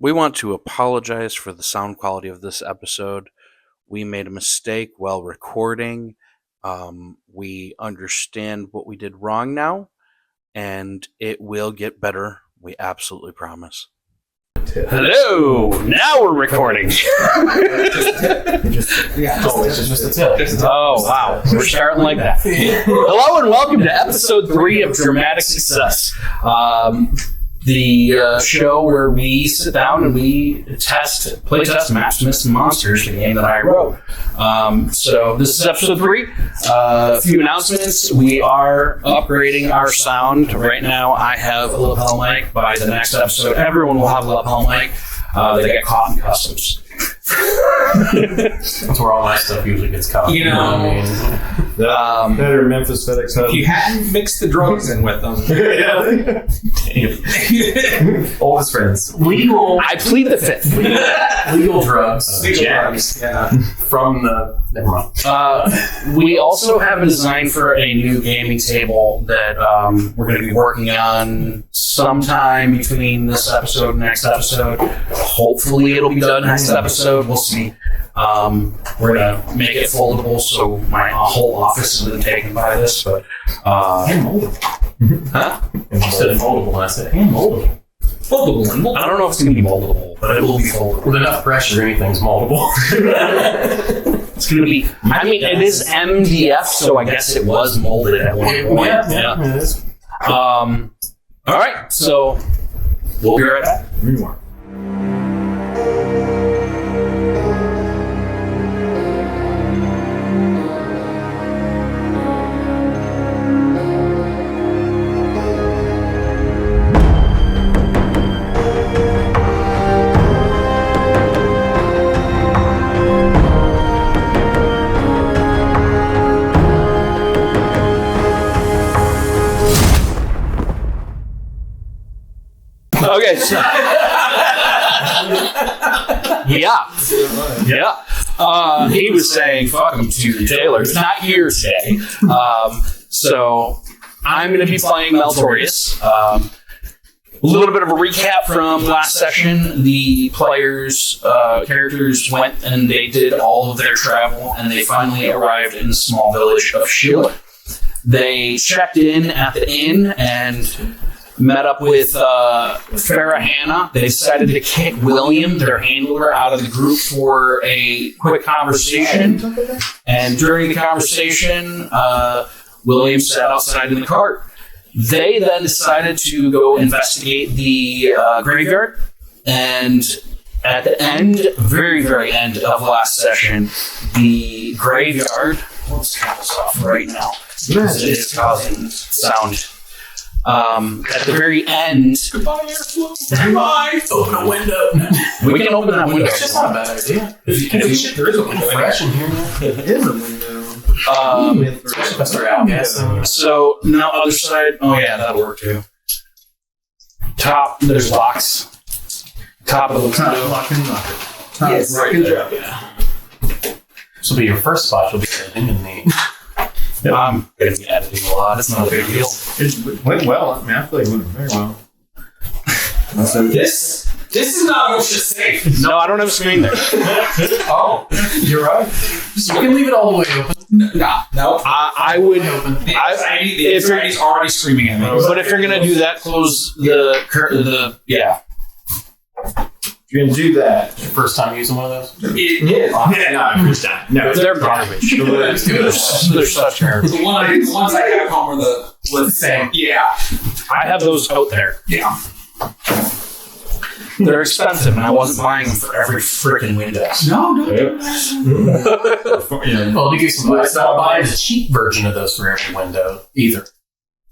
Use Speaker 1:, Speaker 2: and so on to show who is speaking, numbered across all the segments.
Speaker 1: We want to apologize for the sound quality of this episode. We made a mistake while recording. We understand what we did wrong now, and it will get better. We absolutely promise.
Speaker 2: Hello! Now we're recording. Oh, wow. We're starting like that. Hello and welcome to episode 3 of Dramatic Success. The show where we sit down and we playtest Maps, Myths, and Monsters, the game that I wrote. So this is episode 3. A few announcements. We are upgrading our sound. Right now I have a lapel mic. By the next episode, everyone will have a lapel mic. They get caught in customs.
Speaker 3: That's where all my stuff usually gets caught.
Speaker 4: You know,
Speaker 5: better Memphis FedEx Hub.
Speaker 4: if you hadn't mixed the drugs in with them.
Speaker 3: Oldest friends.
Speaker 2: I plead the fifth.
Speaker 3: Legal drugs.
Speaker 4: Legal
Speaker 3: Jabs.
Speaker 4: drugs, yeah.
Speaker 3: From the... Never mind.
Speaker 2: We also have a design for a new gaming table that we're going to be working on sometime between this episode and next episode. Hopefully it'll be done next episode. We'll see. We're going to make it foldable so my whole office isn't taken by this. But
Speaker 3: And moldable.
Speaker 2: huh?
Speaker 3: You said foldable, and I said, and moldable.
Speaker 2: Foldable and moldable. I don't know if it's going to be moldable, but it will be foldable.
Speaker 3: With enough pressure, anything's moldable.
Speaker 2: It's going to be, I mean, it is MDF, so I guess it was molded at one point.
Speaker 3: Yeah, it is.
Speaker 2: All right, so we'll be right back. Okay, so yeah. He was saying, "Fuck him to Taylor." It's not here today, so I'm going to be playing Meltorius. A little bit of a recap from last session. The players' characters went and they did all of their travel, and they finally arrived in the small village of Schiller. They checked in at the inn and met up with Farrah Hannah. They decided to kick William, their handler, out of the group for a quick conversation. And during the conversation, William sat outside in the cart. They then decided to go investigate the graveyard. And at the end, very, very end of last session, the graveyard... Let's turn this off right now. Because it is causing sound. At the very end...
Speaker 4: Goodbye, airflow. Goodbye.
Speaker 3: Open a window.
Speaker 2: We can open that window.
Speaker 3: That's not a bad idea. There is a window. Fresh in here now.
Speaker 5: It is a window.
Speaker 3: That's our outgas.
Speaker 2: So, now other side... Oh yeah, that'll work too. Top, there's locks. Top of the window.
Speaker 5: Lock and lock it.
Speaker 2: Yes,
Speaker 5: Right
Speaker 2: good
Speaker 5: there.
Speaker 2: job. Yeah.
Speaker 3: This will be your first spot. You'll be editing in the...
Speaker 2: I'm going to be editing a lot. It's not a big deal.
Speaker 5: It went well. I mean, I feel like it went very well.
Speaker 4: This is not OSHA safe.
Speaker 2: No, I don't have a screen there.
Speaker 4: Oh,
Speaker 3: You're right. You can leave it all the way open.
Speaker 4: no.
Speaker 2: I would...
Speaker 4: The anxiety's already screaming at me.
Speaker 2: But if you're going to do that, close the... Yeah.
Speaker 5: If you're going to do that,
Speaker 3: Your first time using one of those?
Speaker 5: no, first time. No,
Speaker 2: They're garbage. They're such garbage.
Speaker 4: The ones I have home are the same. Yeah.
Speaker 2: I have those out there.
Speaker 4: Yeah.
Speaker 2: They're expensive, and I wasn't buying them for every freaking window.
Speaker 4: No.
Speaker 3: Well, to give you some advice, don't buy the cheap version of those for every window either.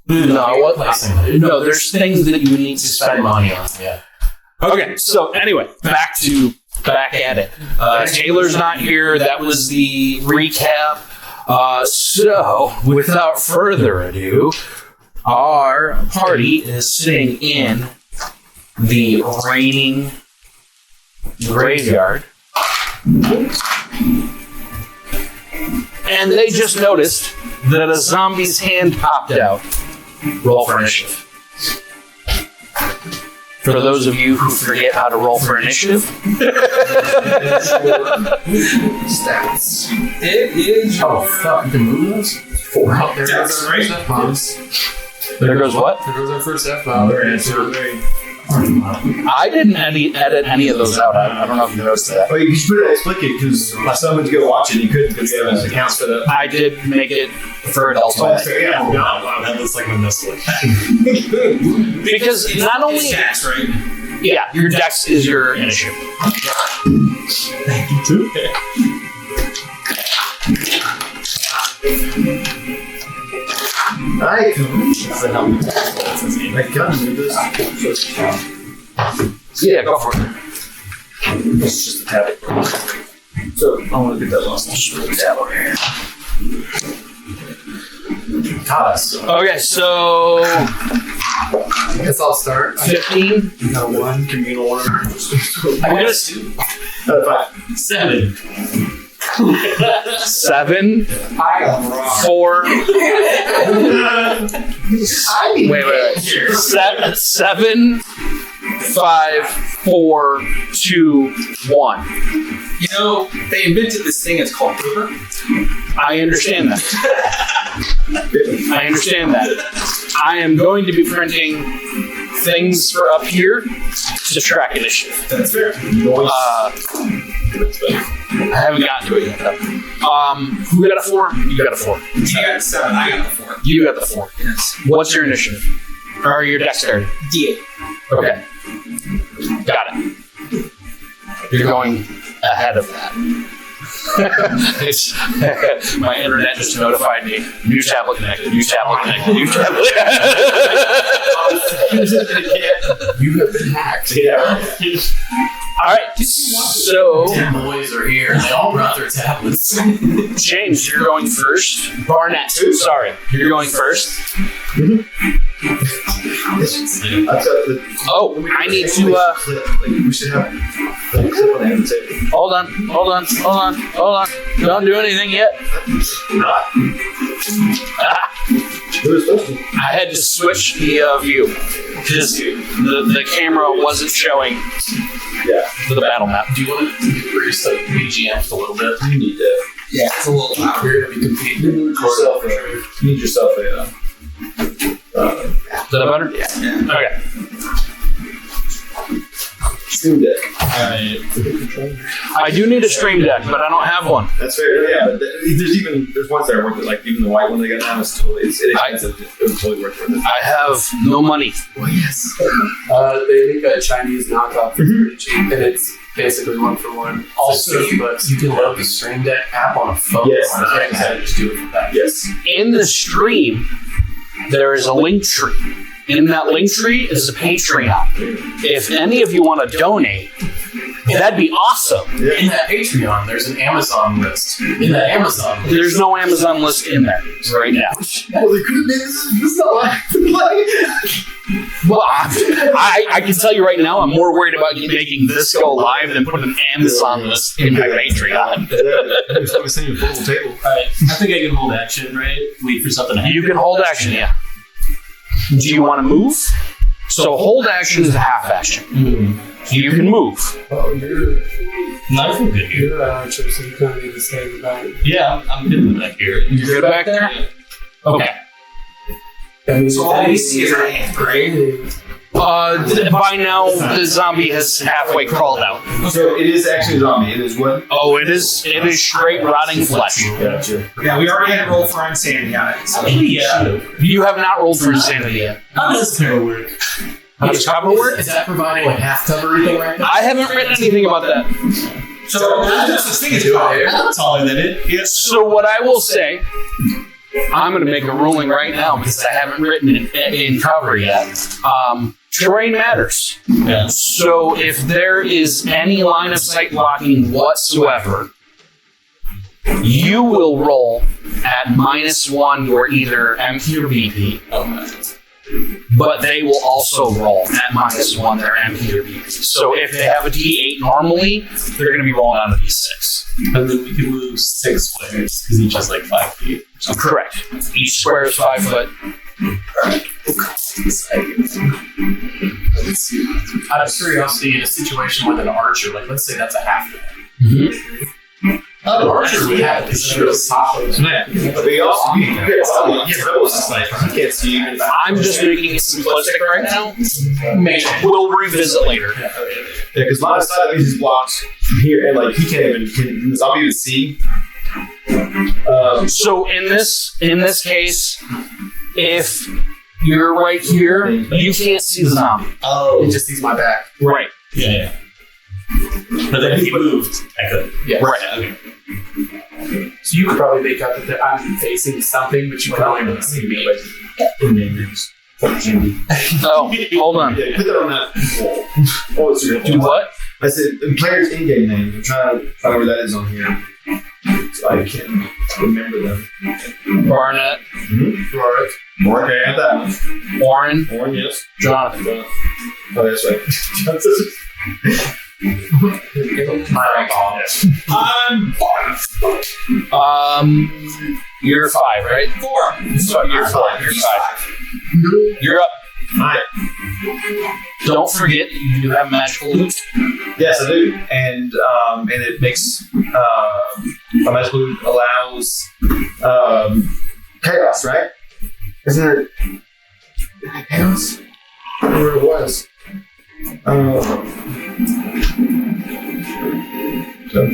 Speaker 2: No, there's things that you need to spend money on.
Speaker 3: Yeah.
Speaker 2: Okay, so anyway, back at it. Taylor's not here. That was the recap. So, without further ado, our party is sitting in the raining graveyard. And they just noticed that a zombie's hand popped out. Roll for initiative. For those of you who forget how to roll for initiative,
Speaker 3: Stats.
Speaker 4: It is.
Speaker 3: Oh, fuck. You can move those? 4. Oh, there
Speaker 4: That's
Speaker 3: goes our
Speaker 4: right.
Speaker 3: first F-bombs.
Speaker 2: there goes what?
Speaker 3: There goes our first F-bomb.
Speaker 2: I didn't edit any of those out. I don't know if you noticed that.
Speaker 5: Oh, you just put it as click it because last time to go watch it, you couldn't because you have accounts for that.
Speaker 2: I did make it for adults.
Speaker 5: Yeah.
Speaker 3: That looks like a missile.
Speaker 2: Because not only,
Speaker 4: Stats, right?
Speaker 2: yeah, your dex is your initiative.
Speaker 3: Thank you, too.
Speaker 5: I can do this.
Speaker 2: Yeah, go for it.
Speaker 5: It's just a tablet. So I want to get that lost.
Speaker 2: Just put the tab over here.
Speaker 3: Toss.
Speaker 2: Okay, so
Speaker 3: I guess I'll start.
Speaker 2: 15.
Speaker 3: Got 1.
Speaker 5: Communal one.
Speaker 2: I'm gonna
Speaker 3: 7.
Speaker 2: 7,
Speaker 4: I am wrong.
Speaker 2: 4. Wait. 7, 5, 4, 2, 1.
Speaker 4: You know, they invented this thing. It's called paper.
Speaker 2: I understand that. I understand that. I am going to be printing things for up here to track initiative.
Speaker 4: That's fair.
Speaker 2: I haven't gotten to it yet, though. Who got a 4? You got a 4.
Speaker 4: You got 7. I got the 4.
Speaker 2: You got the 4.
Speaker 4: Yes.
Speaker 2: What's your initiative? Or your dexterity?
Speaker 4: D8.
Speaker 2: Okay. Got it. You're going ahead of that. It's, my internet just notified me. New tablet connected. New tablet connected. New tablet.
Speaker 3: You have been hacked.
Speaker 5: Yeah.
Speaker 2: All right. So,
Speaker 3: 10 boys are here. They all brought their tablets.
Speaker 2: James, you're going first. Barnett, sorry, you're going first. Oh, I need to.
Speaker 5: We should have like, clip on the end of the table.
Speaker 2: Hold on. Don't do anything yet.
Speaker 5: It was supposed to.
Speaker 2: I had to switch the view because the camera wasn't showing the battle map.
Speaker 3: Do you want to increase the BGM a little bit?
Speaker 5: You need that.
Speaker 4: Yeah, it's a little loud.
Speaker 3: We're going to be competing.
Speaker 5: You need yourself a.
Speaker 2: Is that better? Yeah. Okay.
Speaker 5: Stream Deck.
Speaker 2: I do need a stream deck, but I don't have one.
Speaker 5: That's fair. Yeah, but there's ones that are worth it. Like even the white one they got now is totally it's inexpensive. It was totally worth it.
Speaker 2: I have no money.
Speaker 5: Oh yes.
Speaker 6: They make a Chinese knockoff for pretty cheap, and it's basically 1-for-1.
Speaker 3: Also, you can load the Stream Deck app on a phone.
Speaker 5: Yes.
Speaker 3: On an iPad and just do it from that.
Speaker 5: Yes.
Speaker 2: In the stream, there is a link tree. In that link tree is a Patreon. If any of you want to donate, that'd be awesome.
Speaker 3: In that Patreon, there's an Amazon list. In that Amazon list,
Speaker 2: There's no Amazon list in there right now.
Speaker 5: Well, they could have made this not like.
Speaker 2: Well, I can tell you right now, I'm more worried about making this go live than putting an Amazon list in my Patreon.
Speaker 5: I'm just gonna send you a portable table.
Speaker 7: Alright, I think I can hold action, right? Wait for something to happen.
Speaker 2: You can hold action, yeah. Do you want to move? So hold action is a half action. You can move.
Speaker 6: Oh, you're
Speaker 7: No, I feel good here.
Speaker 6: you're Archer, so you kind of need to stay in the back.
Speaker 7: Yeah, I'm good with that here.
Speaker 2: You good back there? Okay.
Speaker 4: So all we see is our hand, right?
Speaker 2: By now, the zombie has halfway crawled out.
Speaker 5: So it is actually a zombie. It is what?
Speaker 2: Oh, it is straight rotting flesh.
Speaker 5: Gotcha.
Speaker 4: Yeah, we already had to roll for insanity on it. So.
Speaker 7: Yeah.
Speaker 2: You have not rolled for insanity yet.
Speaker 7: How does cover work?
Speaker 2: How does cover work?
Speaker 3: is that providing like half cover or anything right now?
Speaker 2: I haven't written anything about that.
Speaker 4: So there's this thing to do out here.
Speaker 7: Taller than it. Yes.
Speaker 2: So what I will say, I'm going to make a ruling right now because I haven't written it in cover yet. Terrain matters.
Speaker 7: Yeah.
Speaker 2: So if there is any line of sight blocking whatsoever, you will roll at -1 your either MP or BP. But they will also roll at -1 their MP or BP. So if they have a D8 normally, they're going to be rolling on a D6.
Speaker 7: And then we can move 6 squares because each has like 5 feet.
Speaker 2: Correct. Each square is 5 foot.
Speaker 3: Out of curiosity, in a situation with an archer, like let's say that's a half. An archer would have to shoot a top of it.
Speaker 5: But they also you can't see even.
Speaker 2: I'm just making it simplistic right now. We'll revisit later.
Speaker 5: Yeah, because line of sight is blocked from here, and like he can't even the zombie even see.
Speaker 2: So in this case, if you're right here, you can't see the zombie.
Speaker 6: Oh, it just sees my back.
Speaker 2: Right.
Speaker 7: Yeah. But then if he moved, I could.
Speaker 6: Yeah.
Speaker 2: Right.
Speaker 7: Okay.
Speaker 6: So you could probably make out that I'm facing something, but you can only really see me.
Speaker 2: Oh, hold on.
Speaker 5: Yeah, put that on that wall. Oh, it's your
Speaker 2: Do what?
Speaker 5: I said the player's in-game name. I'm trying to find where that is on here. So I can't remember them.
Speaker 2: Barnett,
Speaker 5: Mark, I got that one.
Speaker 2: Warren,
Speaker 5: Warren, yes.
Speaker 2: Jonathan.
Speaker 5: Oh, that's right.
Speaker 2: You're 5, right?
Speaker 4: 4.
Speaker 2: So you're 5. You're 5. You're up.
Speaker 5: Alright.
Speaker 2: Don't forget, you do have magical loot.
Speaker 5: Yes, I do. And it makes my magical loot allows chaos, right? Isn't it chaos? I don't know where it was. I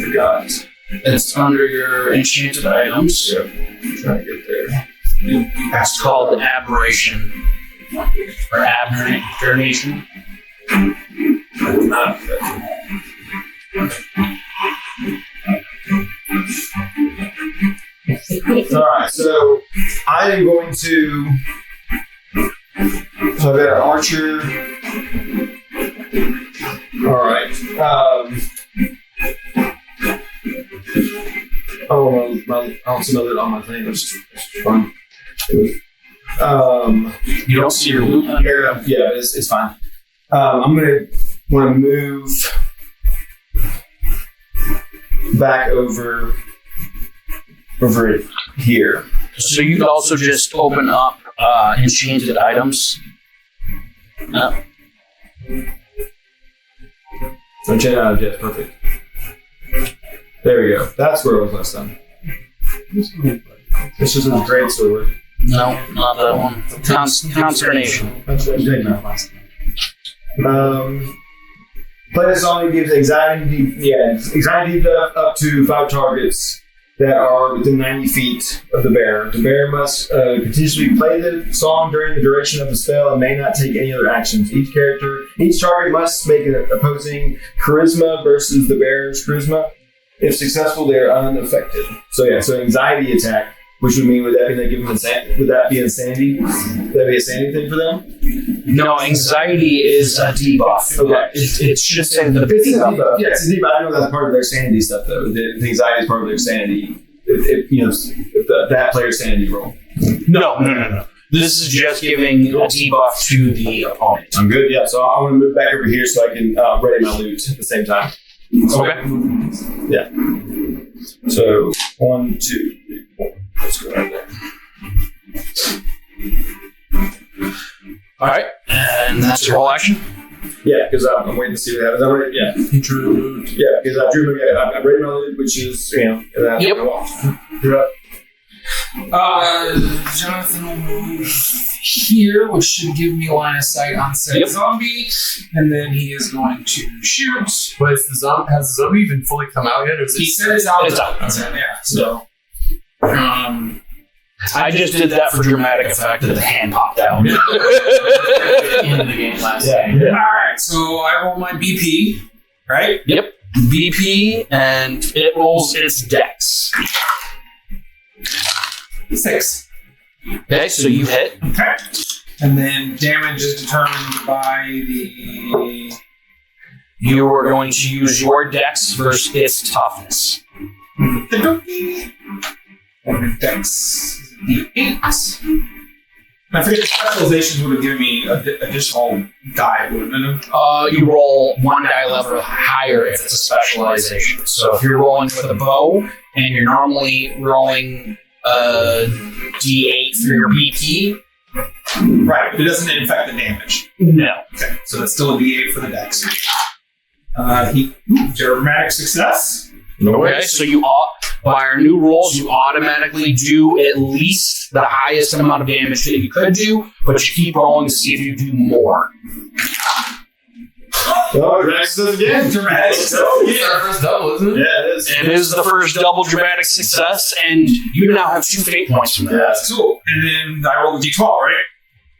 Speaker 5: forgot.
Speaker 2: It's under your enchanted items.
Speaker 5: Yep. Trying to get there.
Speaker 2: It's called aberration. Or aberration.
Speaker 5: Not Alright, so I am going to. So I've got an archer. Alright. I also know that on my thing, which is fun.
Speaker 2: You don't see your loot under.
Speaker 5: Yeah, it's fine. I'm gonna want to move back over it here.
Speaker 2: So you could also just open up enchanted items. No.
Speaker 5: Yeah, perfect. There we go. That's where it was last time. This is a great story.
Speaker 2: No, not that one. Consternation.
Speaker 5: Playtest only gives anxiety up to 5 targets that are within 90 feet of the bearer. The bearer must continuously play the song during the duration of the spell and may not take any other actions. Each target must make an opposing charisma versus the bearer's charisma. If successful, they are unaffected. So anxiety attack, which would mean would that be insanity? Would that be a sanity thing for them?
Speaker 2: No, anxiety is a debuff.
Speaker 5: Okay.
Speaker 2: It's just saying the debuff.
Speaker 5: Yeah, it's a debuff. I know that's part of their sanity stuff, though. The anxiety is part of their sanity. If that player's sanity roll.
Speaker 2: No. This is just giving a debuff to the opponent.
Speaker 5: I'm good. Yeah. So I want to move back over here so I can ready my loot at the same time.
Speaker 2: Okay.
Speaker 5: Yeah. So 1, 2, 3, 4. Let's go right there.
Speaker 2: All right, and that's your whole action.
Speaker 5: Yeah, because I'm waiting to see what happens. He drew loot. Yeah, because I drew. I read my loot, which is and then
Speaker 2: Yep.
Speaker 5: You're up.
Speaker 4: Jonathan will move here, which should give me line of sight on said zombie, and then he is going to shoot.
Speaker 6: But has the zombie even fully come out yet? Or is it
Speaker 4: He said it's out.
Speaker 2: It's out.
Speaker 4: Yeah. So,
Speaker 2: I just did that for dramatic effect that the hand popped out.
Speaker 6: end of the game last game?
Speaker 5: Yeah.
Speaker 4: all right. So I roll my BP, right?
Speaker 2: Yep. BP, and it rolls its dex.
Speaker 4: 6.
Speaker 2: Okay, so you hit.
Speaker 4: Okay. And then damage is determined by the.
Speaker 2: You are going to use your dex versus its toughness.
Speaker 4: And the dex is the 8. I forget the specializations would have given me additional die, wouldn't it?
Speaker 2: You roll 1 die level higher if it's a specialization. So if you're rolling with a bow and you're normally rolling a D8 for your BP,
Speaker 4: Right, but it doesn't infect the damage.
Speaker 2: No.
Speaker 4: Okay, so that's still a D8 for the dex. Dramatic success.
Speaker 2: Okay, so by our new rules, you automatically do at least the highest amount of damage that you could do, but you keep rolling to see if you do more.
Speaker 5: Oh, dramatic success again.
Speaker 4: Dramatic success.
Speaker 6: It's our first double, isn't it?
Speaker 5: Yeah, it is.
Speaker 2: It is the first double dramatic success, and you now have 2 fate points from that.
Speaker 4: That's cool. And then I roll a D12, right?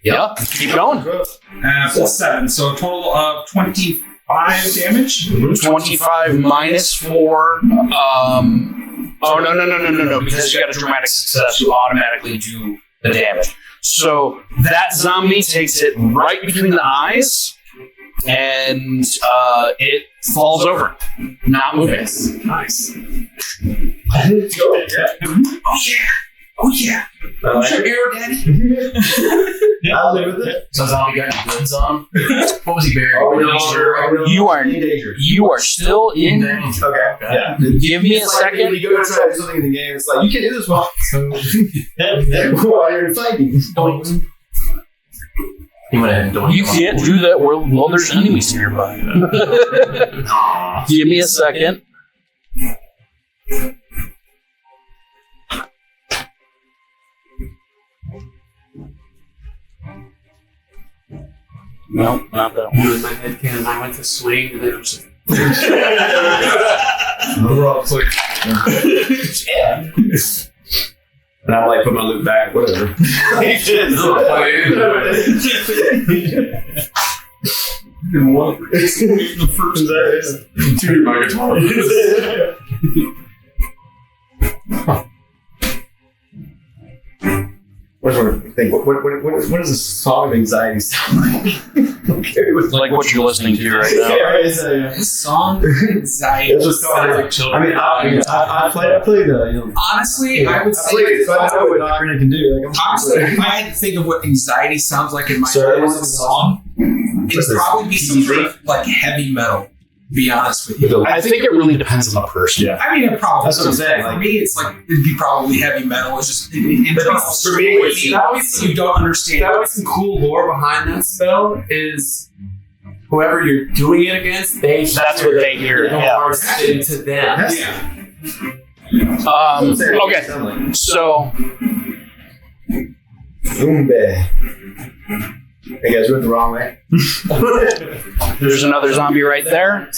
Speaker 2: Yep, keep going.
Speaker 4: Plus 7, so a total of 25 damage.
Speaker 2: 25 minus 4. Oh, no. Because you got a dramatic success, you automatically do the damage. So that zombie takes it right between the eyes, and it falls over, not moving.
Speaker 4: Nice.
Speaker 5: Oh yeah.
Speaker 4: What's your arrow, Daddy?
Speaker 5: I'll live with it.
Speaker 6: So zombie got your goods on. What was he buried?
Speaker 2: You are still in.
Speaker 5: Okay. Yeah.
Speaker 2: Give me a second.
Speaker 5: When you go to try to do something in the game, it's like, you can't do this while you're fighting.
Speaker 6: He went ahead and doinked.
Speaker 2: You can't do that while there's enemies nearby. Give me a second. No, not that one.
Speaker 6: In my head cannon, I went to swing, and then it was
Speaker 5: Overall, it's like, yeah. And I'm like, put my loot back, whatever.
Speaker 4: The first
Speaker 6: Two my guitar.
Speaker 5: What does a song of anxiety sound like?
Speaker 2: Like what you're listening to right now.
Speaker 4: song of anxiety.
Speaker 5: It's just I played
Speaker 4: Honestly, I would say
Speaker 5: I know what Ocarina can do. Like,
Speaker 4: honestly, if I had to think of what anxiety sounds like in my
Speaker 5: Sorry,
Speaker 4: head as a song, it'd probably be some sort of like heavy metal. Be honest with you.
Speaker 2: I think it really depends on the person.
Speaker 5: Yeah.
Speaker 4: I mean, it probably.
Speaker 5: That's what I'm saying,
Speaker 4: For
Speaker 5: like-
Speaker 4: me, it's like it'd be probably heavy metal. It's just
Speaker 6: For me,
Speaker 4: obviously you don't understand.
Speaker 6: That was some cool lore behind that spell. Is whoever you're doing it against,
Speaker 2: That's what they hear. Yeah.
Speaker 6: are spitting to them.
Speaker 4: Yeah.
Speaker 2: Okay. So
Speaker 5: Boombe. Hey guys, we went the wrong way.
Speaker 2: there's another zombie right there,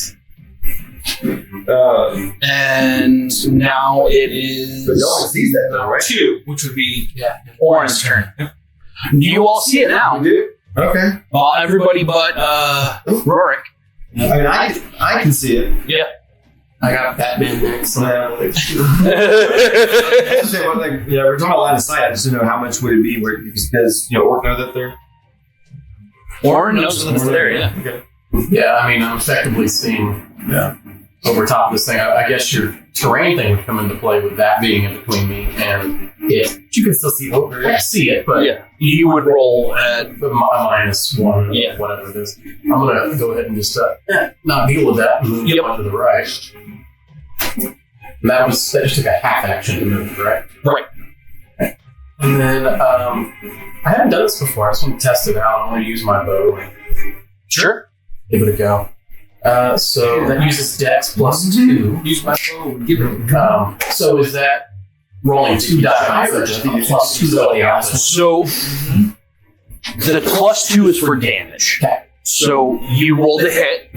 Speaker 2: and now it
Speaker 5: But no one
Speaker 2: is
Speaker 5: sees that though, right?
Speaker 4: 2, which would be
Speaker 2: Oren's turn. You all see it now.
Speaker 5: We do? Okay.
Speaker 2: Well, everybody but Rorik.
Speaker 5: I mean, I can see it.
Speaker 2: Yeah.
Speaker 6: I got Batman next.
Speaker 5: We're talking about line of sight. I just don't know how much would it be where does Orc know that they're
Speaker 2: Oren knows that it's there. Yeah.
Speaker 5: Okay.
Speaker 6: Yeah, I mean, I'm effectively seeing over top of this thing. I guess your terrain thing would come into play with that being in between me and it. You can still see over it. I see it, but
Speaker 2: Yeah. You would roll at.
Speaker 6: a -1,
Speaker 2: Yeah.
Speaker 6: whatever it is. I'm going to go ahead and just not deal with that and move
Speaker 2: Yep.
Speaker 6: on to the right. And that just took a half action to move, right?
Speaker 2: Right.
Speaker 6: And then I haven't done this before. I just want to test it out. I'm going to use my bow.
Speaker 2: Sure.
Speaker 6: Give it a go. So that uses Dex +2.
Speaker 4: use my bow and give it.
Speaker 6: So is that rolling 2 dice or just +2 on the outside?
Speaker 2: So the +2 is for damage.
Speaker 6: Okay.
Speaker 2: So you roll the hit.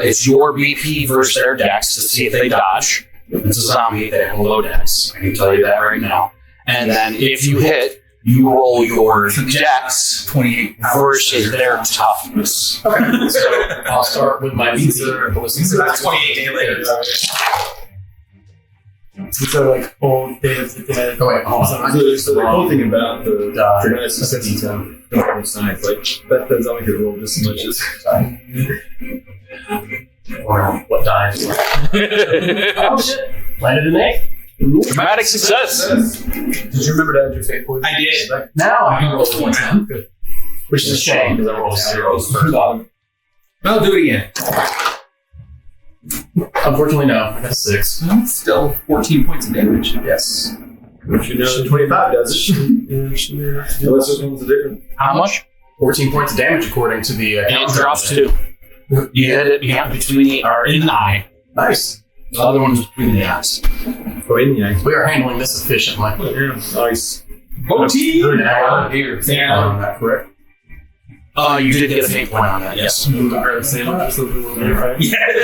Speaker 2: It's your BP versus their dex to see if they dodge. It's a zombie. They have a low dex. I can tell you that right now. And then if you hit, you roll your dex
Speaker 4: 28
Speaker 2: versus their toughness.
Speaker 6: Okay. So I'll start with my DC.
Speaker 4: So that's 28 day later.
Speaker 6: So like old days again. Oh wait, hold on.
Speaker 5: So the cool thing about the dramatic
Speaker 6: That's a
Speaker 5: success
Speaker 6: D10.
Speaker 5: signs, like that's only could roll just as much as
Speaker 6: Or what dies? Oh shit! Landed an 8.
Speaker 2: Dramatic success.
Speaker 6: Did you remember to add your fate points?
Speaker 4: I did.
Speaker 6: Now I can roll 110. Good. Which is a shame because I rolled 0s first.
Speaker 4: I'll do it again.
Speaker 6: Unfortunately, no. I got a 6.
Speaker 4: Still 14 points of damage.
Speaker 6: Yes.
Speaker 5: Which 25 does it. Unless this one's a different.
Speaker 1: How much?
Speaker 6: 14 points of damage according to the.
Speaker 1: It drops 2. You hit it between the in the eye.
Speaker 6: Nice.
Speaker 1: The other one's between the eyes.
Speaker 5: Oh, in the eye.
Speaker 6: We are handling this efficiently.
Speaker 5: Nice.
Speaker 3: OT!
Speaker 6: Here.
Speaker 3: Yeah.
Speaker 6: Correct.
Speaker 1: You did get a fate point on that, yes.
Speaker 3: Yeah.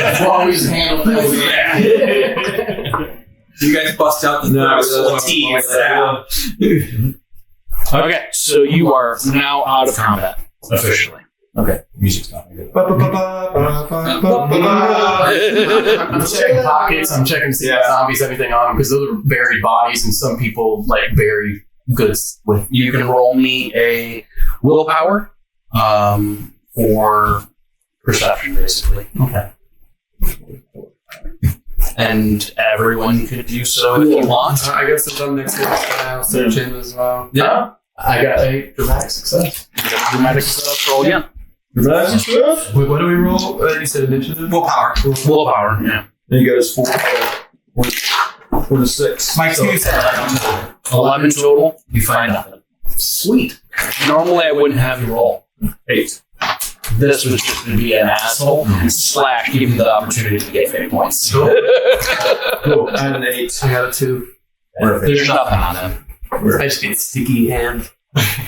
Speaker 6: As long as handle that.
Speaker 3: You guys bust out the
Speaker 1: Okay, so you are now out of combat, officially.
Speaker 5: Okay.
Speaker 7: Music's not good.
Speaker 6: I'm checking pockets. I'm checking to see if zombies have anything on them because those are buried bodies, and some people like bury goods with.
Speaker 1: You can roll me a willpower for perception, basically.
Speaker 6: Okay.
Speaker 1: And everyone could do so if you want.
Speaker 4: I guess if I'm next to I'll search him as well.
Speaker 1: Yeah.
Speaker 6: I got a dramatic success.
Speaker 1: Dramatic stuff. Roll again.
Speaker 5: Wait, what do we roll? You said initiative?
Speaker 3: Willpower.
Speaker 1: Willpower. Yeah.
Speaker 5: Then you goes 4 to 6.
Speaker 3: My 2 said
Speaker 1: 11 total. You find nothing.
Speaker 6: Sweet.
Speaker 1: Normally, I wouldn't have you roll.
Speaker 5: 8.
Speaker 1: This was just going to be an asshole / give you the opportunity to get fate points.
Speaker 5: Cool. I had an 8.
Speaker 4: I got a 2.
Speaker 1: There's nothing on them.
Speaker 7: I just get sticky hand.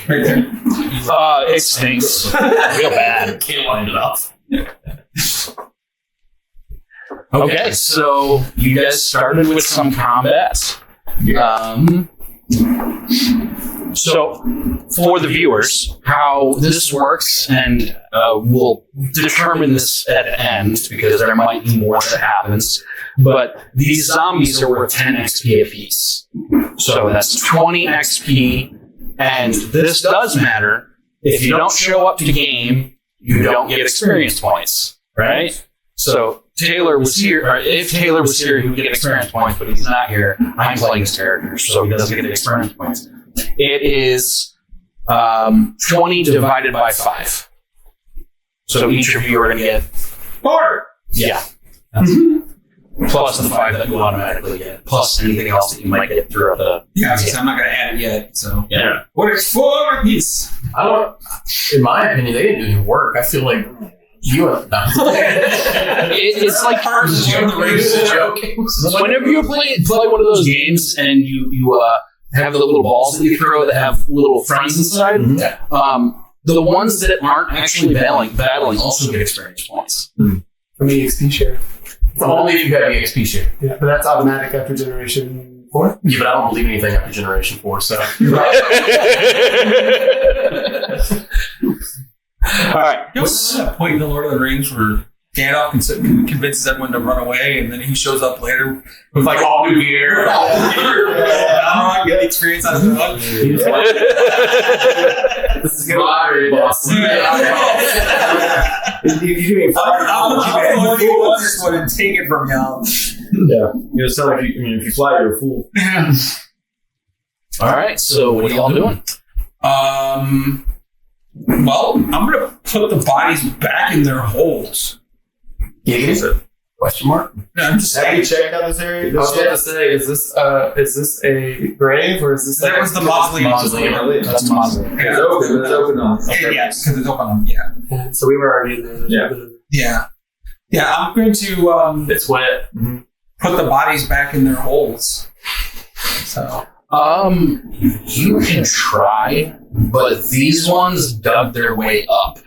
Speaker 1: It stinks. Real bad.
Speaker 7: Can't wind it off.
Speaker 1: Okay, so you guys started with some combat. So, for the viewers, how this works, and we'll determine this at the end because there might be more that happens. But these zombies are worth 10 XP apiece. So that's 20 XP, and this does matter. If you don't show up to game, you don't get experience points, right? So Taylor was here, or if Taylor was here, he would get experience points, but he's not here. I'm playing his character, so he doesn't get experience points. It is 20 divided by 5. So each of you are going to get
Speaker 3: 4.
Speaker 1: Yeah. Plus the 5 that you automatically get, plus anything else that you might get throughout the.
Speaker 3: Yeah, I'm not going to add it yet. So
Speaker 1: Yeah.
Speaker 3: what is 4 apiece?
Speaker 6: I don't. In my opinion, they didn't do any work. I feel like you have done.
Speaker 1: It's like whenever you play one of those games and you have the little balls that you throw that have little friends inside, the ones that aren't actually battling also get experience points.
Speaker 4: For me, XP share.
Speaker 6: Only if you have the XP share.
Speaker 4: Yeah, but that's automatic after generation 4.
Speaker 6: Yeah, but I don't believe anything after generation 4. So.
Speaker 1: All right.
Speaker 3: You know, what's that point in the Lord of the Rings where Gandalf convinces everyone to run away, and then he shows up later with like all new gear. I get the experience out of it.
Speaker 6: This is good. Boss.
Speaker 3: I'll do this one and take it from y'all.
Speaker 5: Yeah. You sound like if you fly, you're a fool.
Speaker 1: All right. So what are y'all doing?
Speaker 3: Well, I'm going to put the bodies back in their holes.
Speaker 6: Question mark?
Speaker 3: No, I'm just
Speaker 5: Have
Speaker 3: saying.
Speaker 5: you checked out this area?
Speaker 4: I was about to say, is this a grave or is this?
Speaker 3: That was the mausoleum.
Speaker 1: That's mausoleum.
Speaker 5: It's open. It's open now.
Speaker 3: Yeah, because it's open. Yeah.
Speaker 4: So we were already in there.
Speaker 3: Yeah. Yeah, I'm going to
Speaker 6: It's wet.
Speaker 3: put the bodies back in their holes. So.
Speaker 1: You can try, but these ones dug their way up.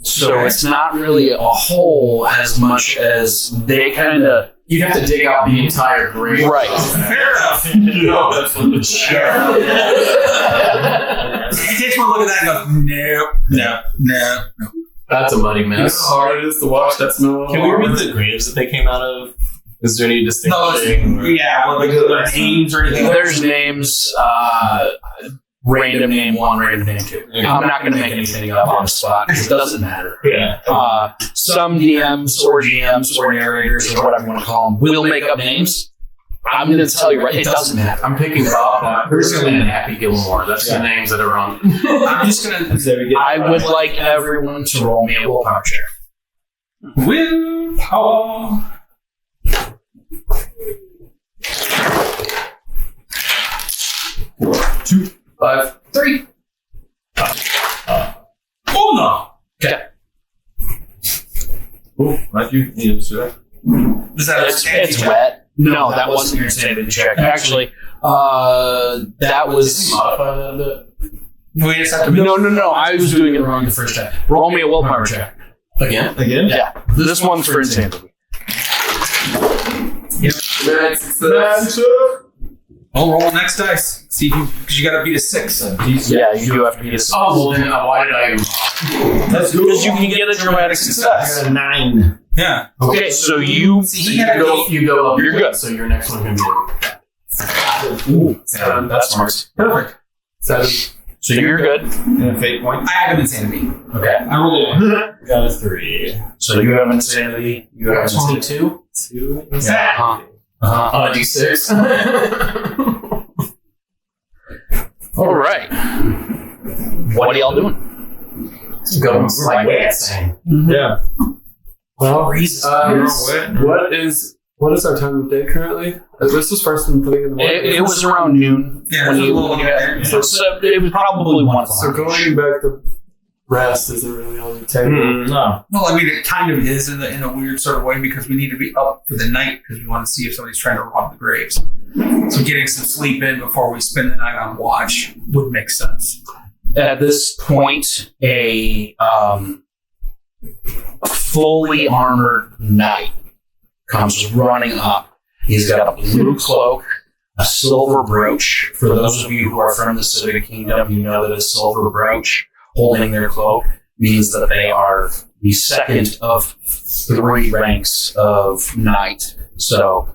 Speaker 1: So it's not really a hole as much as they kind of.
Speaker 6: You'd have to dig out the entire grave.
Speaker 1: Right.
Speaker 3: Fair enough.
Speaker 7: No, that's what the chair.
Speaker 3: He takes one look at that and goes, no.
Speaker 6: That's a money
Speaker 4: You know
Speaker 6: mess.
Speaker 4: how hard it is to watch that smell.
Speaker 7: Can we read the graves that they came out of? Is there any distinction?
Speaker 3: Like names or anything.
Speaker 1: There's names, random name 1, random name 2. I'm not going to make anything up on the spot because it doesn't matter.
Speaker 7: Yeah.
Speaker 1: Some DMs or GMs or narrators or whatever you want to call them will make up names. I'm going to tell you right, it doesn't matter.
Speaker 6: I'm picking Bob Hursley and Happy Gilmore. That's the names that are on.
Speaker 3: I'm just going to...
Speaker 1: I would like everyone to roll me a willpower check.
Speaker 3: Willpower.
Speaker 6: 5, 3.
Speaker 3: Oh no!
Speaker 6: Okay.
Speaker 5: Ooh, like you need to sir.
Speaker 3: Is that
Speaker 1: It's wet. No, that wasn't your insanity check. Actually, that was.
Speaker 6: Modify that a bit.
Speaker 3: We just have to
Speaker 1: No. I was doing it wrong the first time. Roll me a willpower check.
Speaker 6: Again?
Speaker 1: Yeah. This one's for insanity.
Speaker 3: I'll roll next dice. See if you, because you got to beat a 6.
Speaker 1: Yeah, you do have to be a
Speaker 6: Oh, well then why did I...
Speaker 5: That's good.
Speaker 1: because you can get a dramatic
Speaker 5: I
Speaker 1: success.
Speaker 5: got a 9.
Speaker 3: Yeah.
Speaker 1: Okay, so you
Speaker 6: You go up.
Speaker 1: You're good.
Speaker 6: So your next one can be...
Speaker 1: Yeah, that's smart.
Speaker 3: Perfect.
Speaker 6: 7.
Speaker 1: So you're good.
Speaker 5: And a fate point.
Speaker 3: I have an insanity.
Speaker 1: Okay.
Speaker 3: I rolled a 1.
Speaker 7: Got a 3.
Speaker 1: So you have insanity. You have
Speaker 6: 22.
Speaker 7: 2.
Speaker 1: Uh-huh.
Speaker 6: On a D6.
Speaker 1: All right. What are y'all doing?
Speaker 6: Going like dancing.
Speaker 5: Yeah.
Speaker 7: Well, what is our time of day currently? This was first thing in the morning.
Speaker 1: It was around noon.
Speaker 3: Yeah,
Speaker 1: when
Speaker 3: there's a
Speaker 1: you
Speaker 3: little bit there.
Speaker 1: So it was probably 1
Speaker 7: So
Speaker 1: o'clock.
Speaker 7: going back to rest isn't really on the table.
Speaker 5: No.
Speaker 3: Well, I mean, it kind of is in a weird sort of way because we need to be up for the night because we want to see if somebody's trying to rob the graves. So getting some sleep in before we spend the night on watch would make sense.
Speaker 1: At this point, a fully armored knight comes running up. He's got a blue cloak, a silver brooch. For those of you who are from the Civic Kingdom, you know that a silver brooch holding their cloak means that they are the second of 3 ranks of knight. So,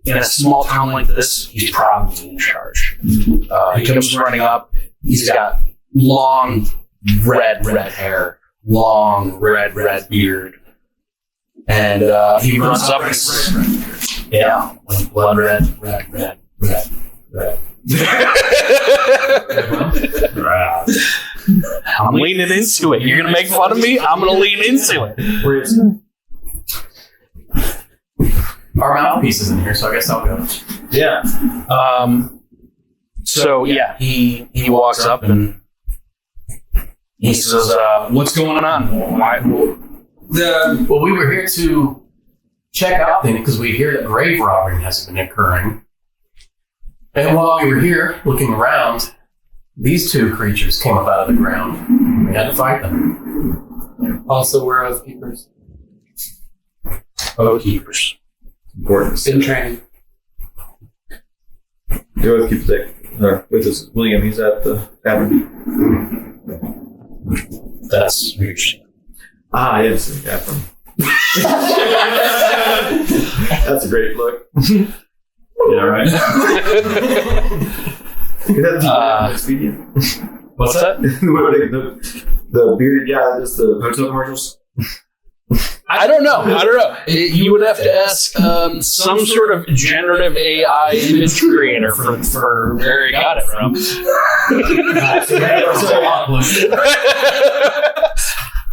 Speaker 1: in a small town like this, he's probably in charge. He comes running up. He's got long red hair, long red beard. And he runs up and yeah, blood red. I'm leaning into it. You're gonna make fun of me? I'm gonna lean into it.
Speaker 6: Where is it? Our mouthpiece is in here, so I guess I'll go.
Speaker 5: Yeah.
Speaker 1: So yeah, he walks up and he says, "What's going on? Why?"
Speaker 6: Well, we were here to check out things because we hear that grave robbing has been occurring. And while we were here looking around, these 2 creatures came up out of the ground. We had to fight them.
Speaker 7: Also, we're oathkeepers.
Speaker 1: Keepers.
Speaker 5: Important.
Speaker 7: In training.
Speaker 5: The oath keeps it. With us, William, he's at the tavern.
Speaker 1: That's weird.
Speaker 5: Ah, yes, the tavern. That's a great look. Yeah, right. Expedient.
Speaker 1: What's that?
Speaker 5: the bearded guy that does the hotel commercials.
Speaker 1: I don't know. You would have to ask some sort of generative AI image creator for where he got it from.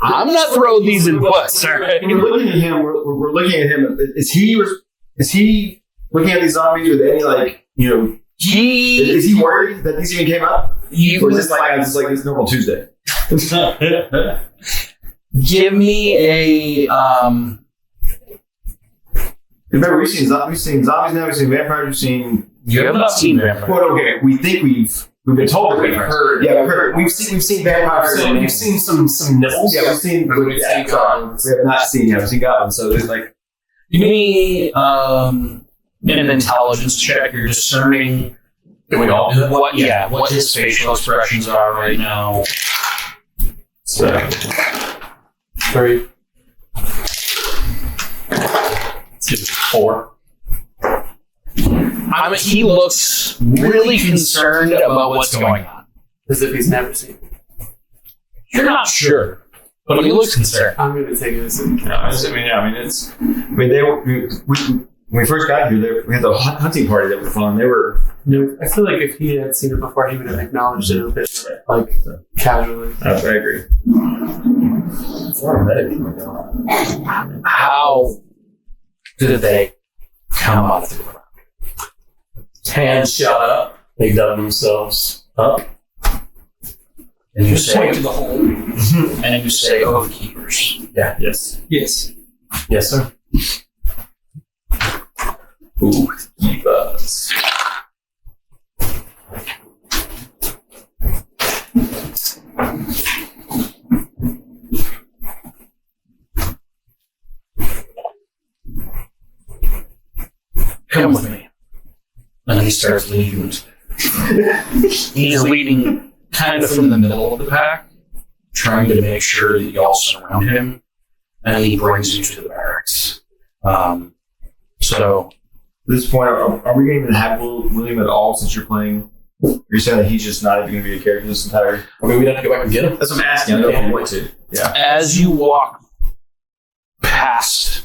Speaker 1: I'm not throwing these in butts. All right.
Speaker 5: We're looking at him. We're looking at him. Is he looking at these zombies with any is he worried that these even came up? Or is this like this normal Tuesday?
Speaker 1: Give me a.
Speaker 5: Remember, we've seen zombies now. We've seen vampires. We've seen.
Speaker 1: You have not seen vampires.
Speaker 5: Well, okay. We think we've been told we've heard. Yeah, we've heard. We've seen vampires.
Speaker 6: So you've seen some nibbles.
Speaker 5: Yeah, we've seen goblins. We have not seen. Yeah, we've seen goblins. So there's like.
Speaker 1: Give me an intelligence check. You're discerning.
Speaker 6: Can we all do that?
Speaker 1: What his facial expressions are right now.
Speaker 5: So.
Speaker 7: 3.
Speaker 6: 4.
Speaker 1: He looks really concerned about what's going on.
Speaker 7: As if he's never seen.
Speaker 1: You're not sure, but he looks concerned.
Speaker 7: I'm going to take it as a...
Speaker 5: When we first got here, we had the hunting party that was fun. They were.
Speaker 7: I feel like if he had seen it before, he would have acknowledged it a bit, casually.
Speaker 5: I agree.
Speaker 1: How did they come out of the ground?
Speaker 6: Hands shot up, They dug themselves up.
Speaker 2: And you say,
Speaker 4: Point to the hole.
Speaker 2: and you say, "Oh, the keepers."
Speaker 6: Yeah. Yes.
Speaker 4: Yes.
Speaker 6: Yes, sir.
Speaker 3: Ooh, keepers.
Speaker 2: Come with me. And he starts leading. He's leading kind of from the middle of the pack, trying to make sure that y'all surround him, and he brings you to the barracks. So,
Speaker 5: At this point, are we going to have William at all since you're playing? You're saying that he's just not even going to be a character this entire.
Speaker 6: I mean, we'd have to go back and get him.
Speaker 5: That's what I'm asking. I don't know if I want to. Yeah.
Speaker 2: as you walk past,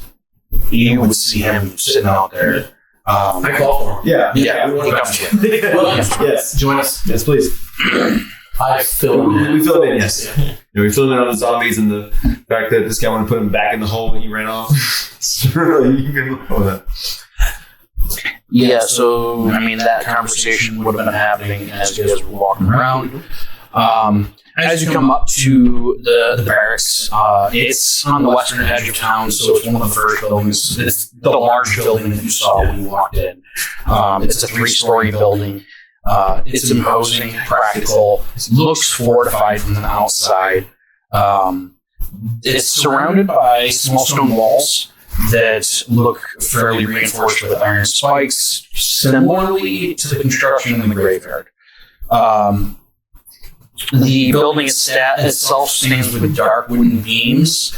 Speaker 2: you would see him sitting out there.
Speaker 6: I call for him.
Speaker 5: Yeah.
Speaker 2: Yeah,
Speaker 5: we
Speaker 2: he
Speaker 5: want
Speaker 2: comes
Speaker 5: to.
Speaker 2: to you.
Speaker 5: Yes.
Speaker 6: Join us.
Speaker 5: Yes, please.
Speaker 6: I fill him in.
Speaker 5: We fill him in, yes. We fill him in on the zombies and the fact that this guy wanted to put him back in the hole and he ran off. Really, you can look at that.
Speaker 2: Yeah, so, I mean, that conversation would have been happening as you guys were walking around. As you come up to the barracks, it's on the western edge of town, so it's one of the first buildings. It's the large building that you saw when you walked in. It's a 3-story building. It's imposing, practical, looks fortified from the outside. It's surrounded by small stone walls that look fairly reinforced with iron spikes, similarly to the construction in the graveyard. The building itself stands with dark wooden beams,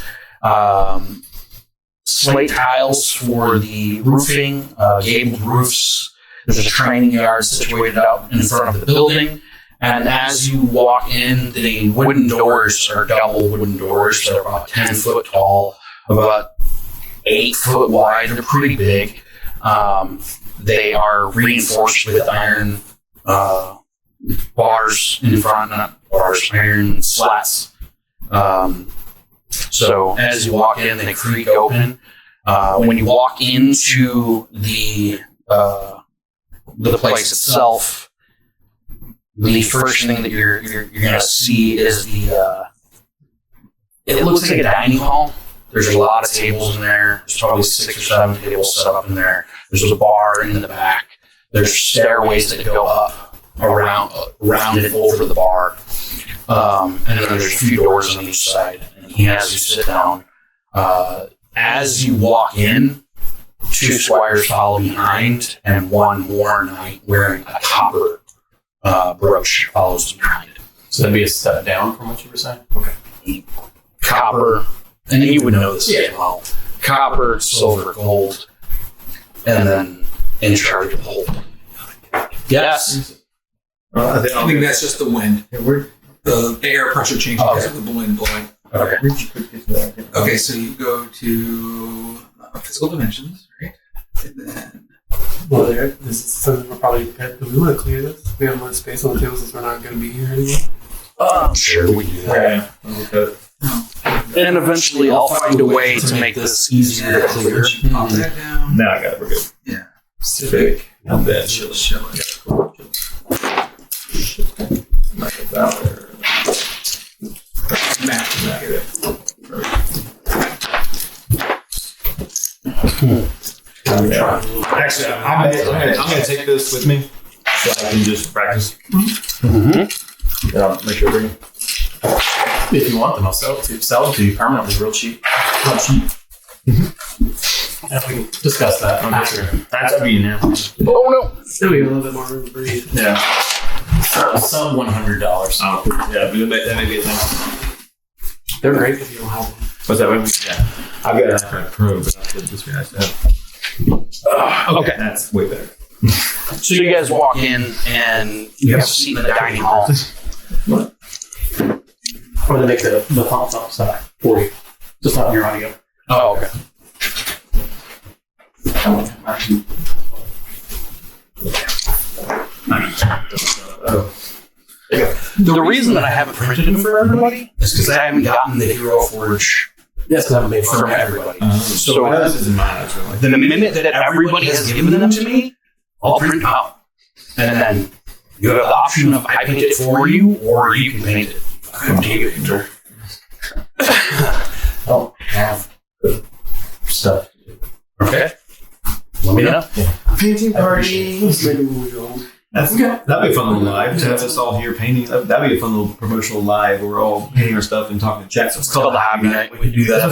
Speaker 2: slate tiles for the roofing, gabled roofs. There's a training yard situated out in front of the building. And as you walk in, the wooden doors are double wooden doors. They're about 10 foot tall, about 8 foot wide. They're pretty big. They are reinforced with iron bars in front, not bars, iron slats. So as you walk in, they creak open. When you walk into the place itself, the first thing that you're going to see is it looks like a dining hall. There's a lot of tables in there. There's probably 6 or 7 tables set up in there. There's a bar in the back. There's stairways that go up around and over the bar. And then there's a few doors on each side. And he has you sit down. As you walk in, 2 squires follow behind, and 1 more knight wearing a copper brooch follows behind.
Speaker 6: So that'd be a step down from what you were saying? Okay.
Speaker 2: Copper, and you would know this as well. Copper, silver, gold, and then in charge of the whole thing. Yes.
Speaker 3: I think that's just the wind.
Speaker 5: Yeah,
Speaker 3: The air pressure changing because of the wind blowing.
Speaker 2: Okay.
Speaker 3: Okay, so you go to physical dimensions, right? And then
Speaker 7: Well, this is something we're probably prepared. Do we want to clear this? We have more space on the table since we're not going to be here anymore.
Speaker 2: Sure, we do that. And eventually I'll find a way to make this easier to clear.
Speaker 3: pop that down.
Speaker 5: Now I got it. We're good.
Speaker 3: Yeah.
Speaker 5: Civic. Not bad.
Speaker 3: Schiller.
Speaker 5: Actually, I'm gonna take this with me so I can just practice.
Speaker 2: Mm-hmm.
Speaker 5: And I'll make sure I bring it.
Speaker 6: If you want them, I'll sell it to you permanently, real cheap. Real cheap. And we can discuss that after.
Speaker 5: That's up to you now.
Speaker 2: Oh no!
Speaker 7: So we have a little bit more room to breathe.
Speaker 5: Yeah.
Speaker 6: Some $100.
Speaker 5: Oh, yeah, that may be a thing.
Speaker 7: They're great if you don't have one.
Speaker 5: What's that? Yeah. I've got an iPad Pro, but this would be nice to have.
Speaker 2: Okay.
Speaker 5: That's way better.
Speaker 2: So you guys walk in and you have a seat in the dining hall.
Speaker 6: I'm going to make the thumbs up side for you. Just not your audio.
Speaker 2: Oh, okay. The reason that I haven't printed them for everybody is because I haven't gotten the Hero Forge
Speaker 6: Yes, because I haven't made
Speaker 2: from everybody.
Speaker 5: So this is in mine, actually.
Speaker 2: The minute that everybody has given them to me, I'll print them out. And then You have the option of I paint it for you, or you can paint it. Up to you, Victor.
Speaker 6: Oh, have good stuff to do.
Speaker 2: Okay. Let me know.
Speaker 5: Painting party.
Speaker 7: Maybe when we go home.
Speaker 5: That'd be a fun little live to have us all here painting. That'd be a fun little promotional live where we're all painting our stuff and talking to chat.
Speaker 2: It's called the Hobby Night. We can do that.
Speaker 5: I'm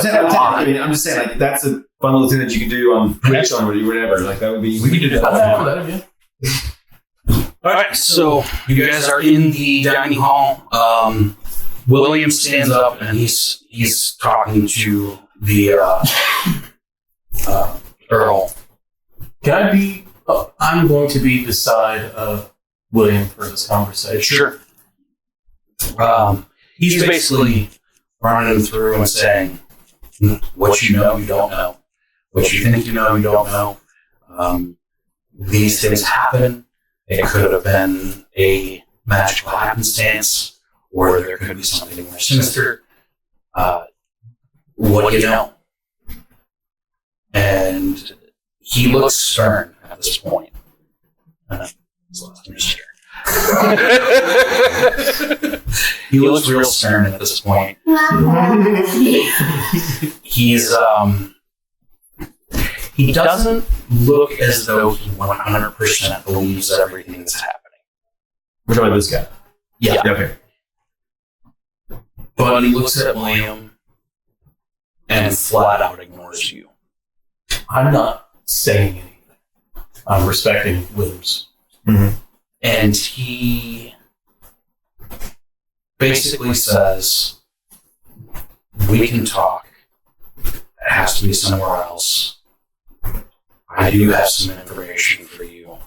Speaker 5: just saying, like, that's a fun little thing that you can do on Twitch or whatever. Like, that would be.
Speaker 2: We can do that. All right, so you guys are in the dining hall. William stands up and he's talking to the Earl.
Speaker 6: Can I be? I'm going to be beside William for this conversation.
Speaker 2: Sure. He's basically running him through and saying, what you know, you don't know. What you think you know, you don't know. These things happen. It could have been a magical happenstance, or there could be something more sinister. What do you know? And he looks stern at this point. He looks real stern at this point. He doesn't look as though he 100% believes everything that's happening.
Speaker 5: We're talking about this guy.
Speaker 2: Yeah.
Speaker 5: Okay.
Speaker 2: But he looks at William and flat out ignores you.
Speaker 6: I'm not saying anything. I'm respecting Williams.
Speaker 5: Mm-hmm.
Speaker 2: And he basically says, we can talk. It has to be somewhere else. I do have some information for you.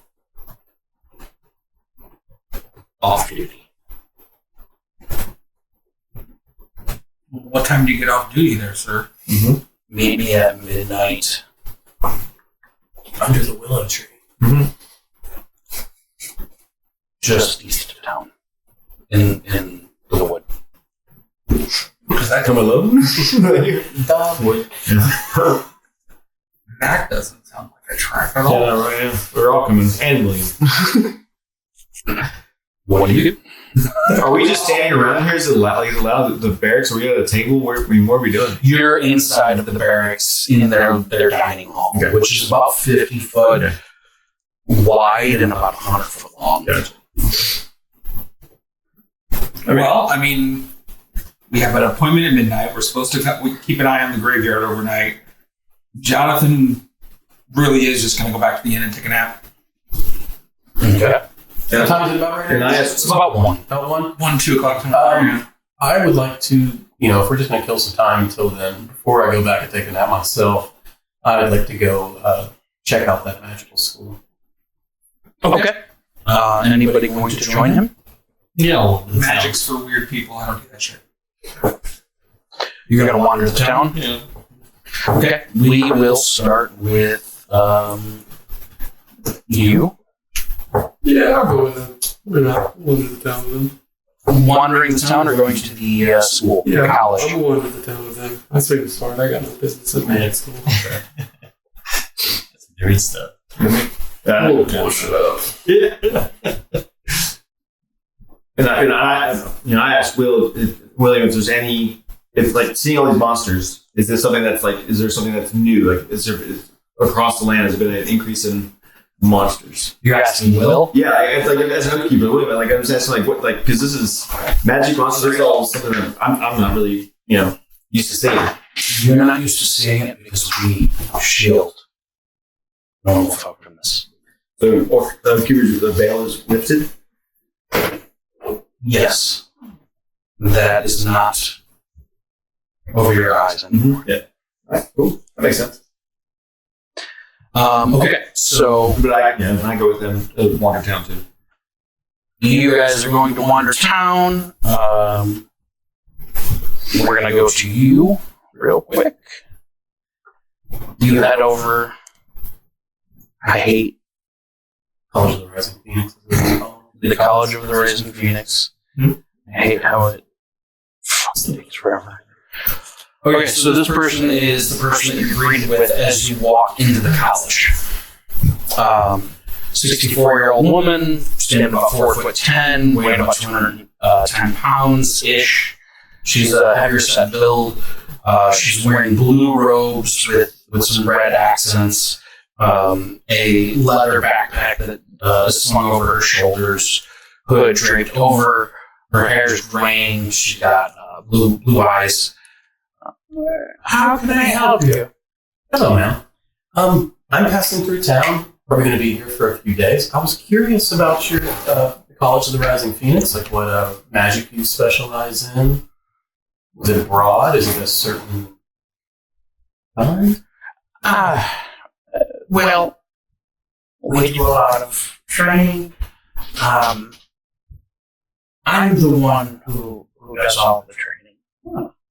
Speaker 2: Off duty.
Speaker 3: What time do you get off duty there, sir?
Speaker 5: Mm-hmm.
Speaker 2: Meet me at midnight.
Speaker 6: Under the willow tree.
Speaker 5: Mm-hmm.
Speaker 2: Just east of town. In the wood.
Speaker 5: Does that come alone?
Speaker 6: Dogwood.
Speaker 3: That doesn't sound like a trap at all.
Speaker 5: Yeah, right. Yeah. We're all coming. And William.
Speaker 2: What do you do?
Speaker 5: Are we just standing around here? Is it allowed the barracks? Are we at a table? What are we doing?
Speaker 2: You're inside of the barracks in their dining hall,
Speaker 5: Okay.
Speaker 2: which is about 50 foot wide and about 100 foot long.
Speaker 5: Gotcha.
Speaker 3: Well, I mean, we have an appointment at midnight. We're supposed to we keep an eye on the graveyard overnight. Jonathan really is just going to go back to the inn and take a nap.
Speaker 2: Okay.
Speaker 6: What time is it about right
Speaker 5: Can
Speaker 6: now?
Speaker 5: I ask?
Speaker 2: It's about 1.
Speaker 6: About 1?
Speaker 3: 1, 2 o'clock.
Speaker 6: I would like to, if we're just going to kill some time until then, before I go back and take a nap myself, I'd like to go check out that magical school.
Speaker 2: Okay. Anybody going to join him?
Speaker 3: Yeah. Magic's for weird people. I don't do that shit.
Speaker 2: You're going to wander the town?
Speaker 3: Yeah.
Speaker 2: Okay. We will start with you.
Speaker 7: Yeah, I'll go with them. We're not going to the town with them.
Speaker 2: Wandering the town or going to the school, the college?
Speaker 7: I'm going to the town with them. I swing the sword. I got no business at magic school.
Speaker 6: That's dirty stuff.
Speaker 7: Bullshit up.
Speaker 5: And I asked William if there's any, if like seeing all these monsters, is there something that's new? Like, across the land has been an increase in monsters?
Speaker 2: You're asking Will?
Speaker 5: Yeah, it's like as an upkeeper, like I'm just asking, like what, like because this is magic monsters is all something that I'm not really used to seeing.
Speaker 2: You're not used to seeing it because we shield normal folk from this.
Speaker 5: So, the veil is lifted.
Speaker 2: Yes. That is not over your eyes anymore.
Speaker 5: Yeah. All right, cool. That makes sense.
Speaker 2: Okay, so
Speaker 5: But I go with them to wander town too.
Speaker 2: you guys are going to wander town. We're going to go to you real quick. You head over. I hate
Speaker 6: College of the Rising Phoenix.
Speaker 2: the College of the Rising Phoenix.
Speaker 5: Hmm?
Speaker 2: I hate how it takes forever. Okay, so this person is the person that you're greeted with as you walk into the college. 64-year-old woman,
Speaker 1: standing about 4'10", weighing about 210 pounds ish. She's a heavier set build. She's wearing blue robes with some red accents. A leather backpack that is slung over her shoulders. Hood draped over. Her hair's graying. She's got blue eyes. How can I help you?
Speaker 6: Hello, ma'am. I'm passing through town. Probably going to be here for a few days. I was curious about your College of the Rising Phoenix, like what magic you specialize in. Is it broad? Is it a certain kind?
Speaker 1: Well, we do a lot of training. I'm the one who does all the training.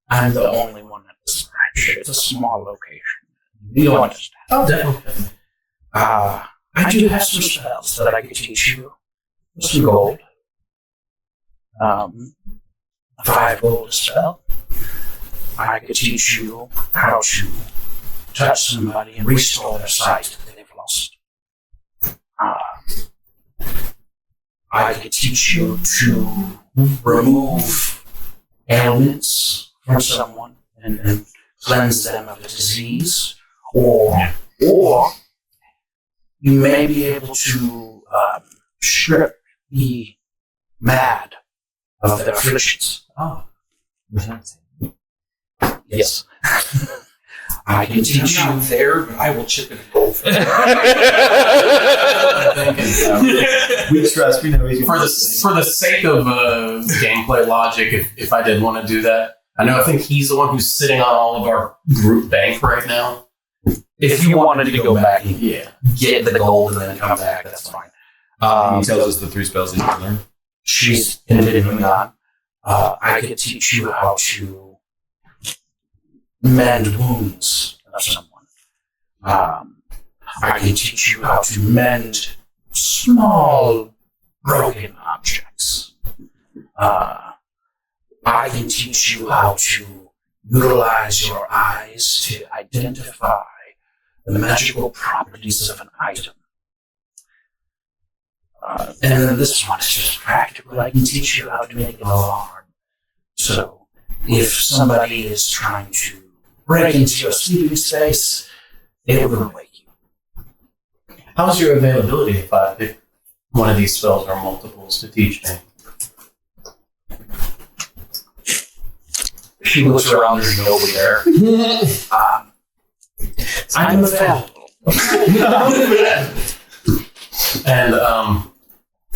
Speaker 1: I'm the only one at this branch. It's a small location. You understand?
Speaker 6: Oh, definitely.
Speaker 1: I do have some spells that I could teach you. Some gold. 5 gold spell. I could teach you how to touch somebody and restore their sight that they've lost. I could teach you to remove ailments from someone and cleanse them of a disease, or you may be able to strip the mad of their afflictions.
Speaker 3: Oh.
Speaker 1: Yes. I can teach you.
Speaker 3: I'm not there, but I will chip in gold for that.
Speaker 5: We trust. We know he's
Speaker 6: For the sake of gameplay logic, if I did want to do that, I think he's the one who's sitting on all of our group bank right now.
Speaker 1: If you wanted to go back and
Speaker 6: Yeah.
Speaker 1: get the gold and then come back, that's fine.
Speaker 5: he tells us the 3 spells he's going to learn.
Speaker 1: She's continuing on. I could teach you how to mend wounds of someone. I can teach you how to mend small broken objects. I can teach you how to utilize your eyes to identify the magical properties of an item. And then this one is just practical. I can teach you how to make an alarm. So, if somebody is trying to break into your sleeping space, it will wake you.
Speaker 6: How's your availability if I pick one of these spells or multiples to teach me?
Speaker 1: She looks around, there's nobody there. I'm available.
Speaker 6: And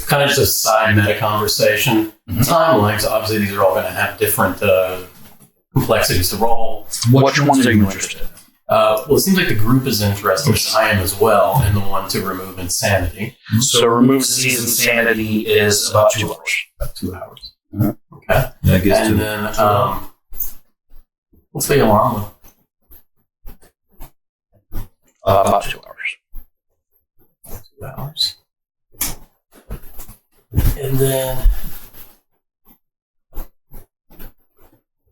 Speaker 6: kind of just a side meta conversation. Timelines, obviously these are all going to have different complexities to roll.
Speaker 1: Which ones are you interested in?
Speaker 6: Well, it seems like the group is interested, as I am as well, in the one to remove insanity.
Speaker 1: So remove disease insanity is about 2 hours.
Speaker 6: About 2 hours.
Speaker 1: Mm-hmm.
Speaker 6: Okay.
Speaker 5: That gets
Speaker 6: And
Speaker 5: to
Speaker 6: then, what's the alarm one?
Speaker 1: About 2 hours.
Speaker 6: 2 hours. And then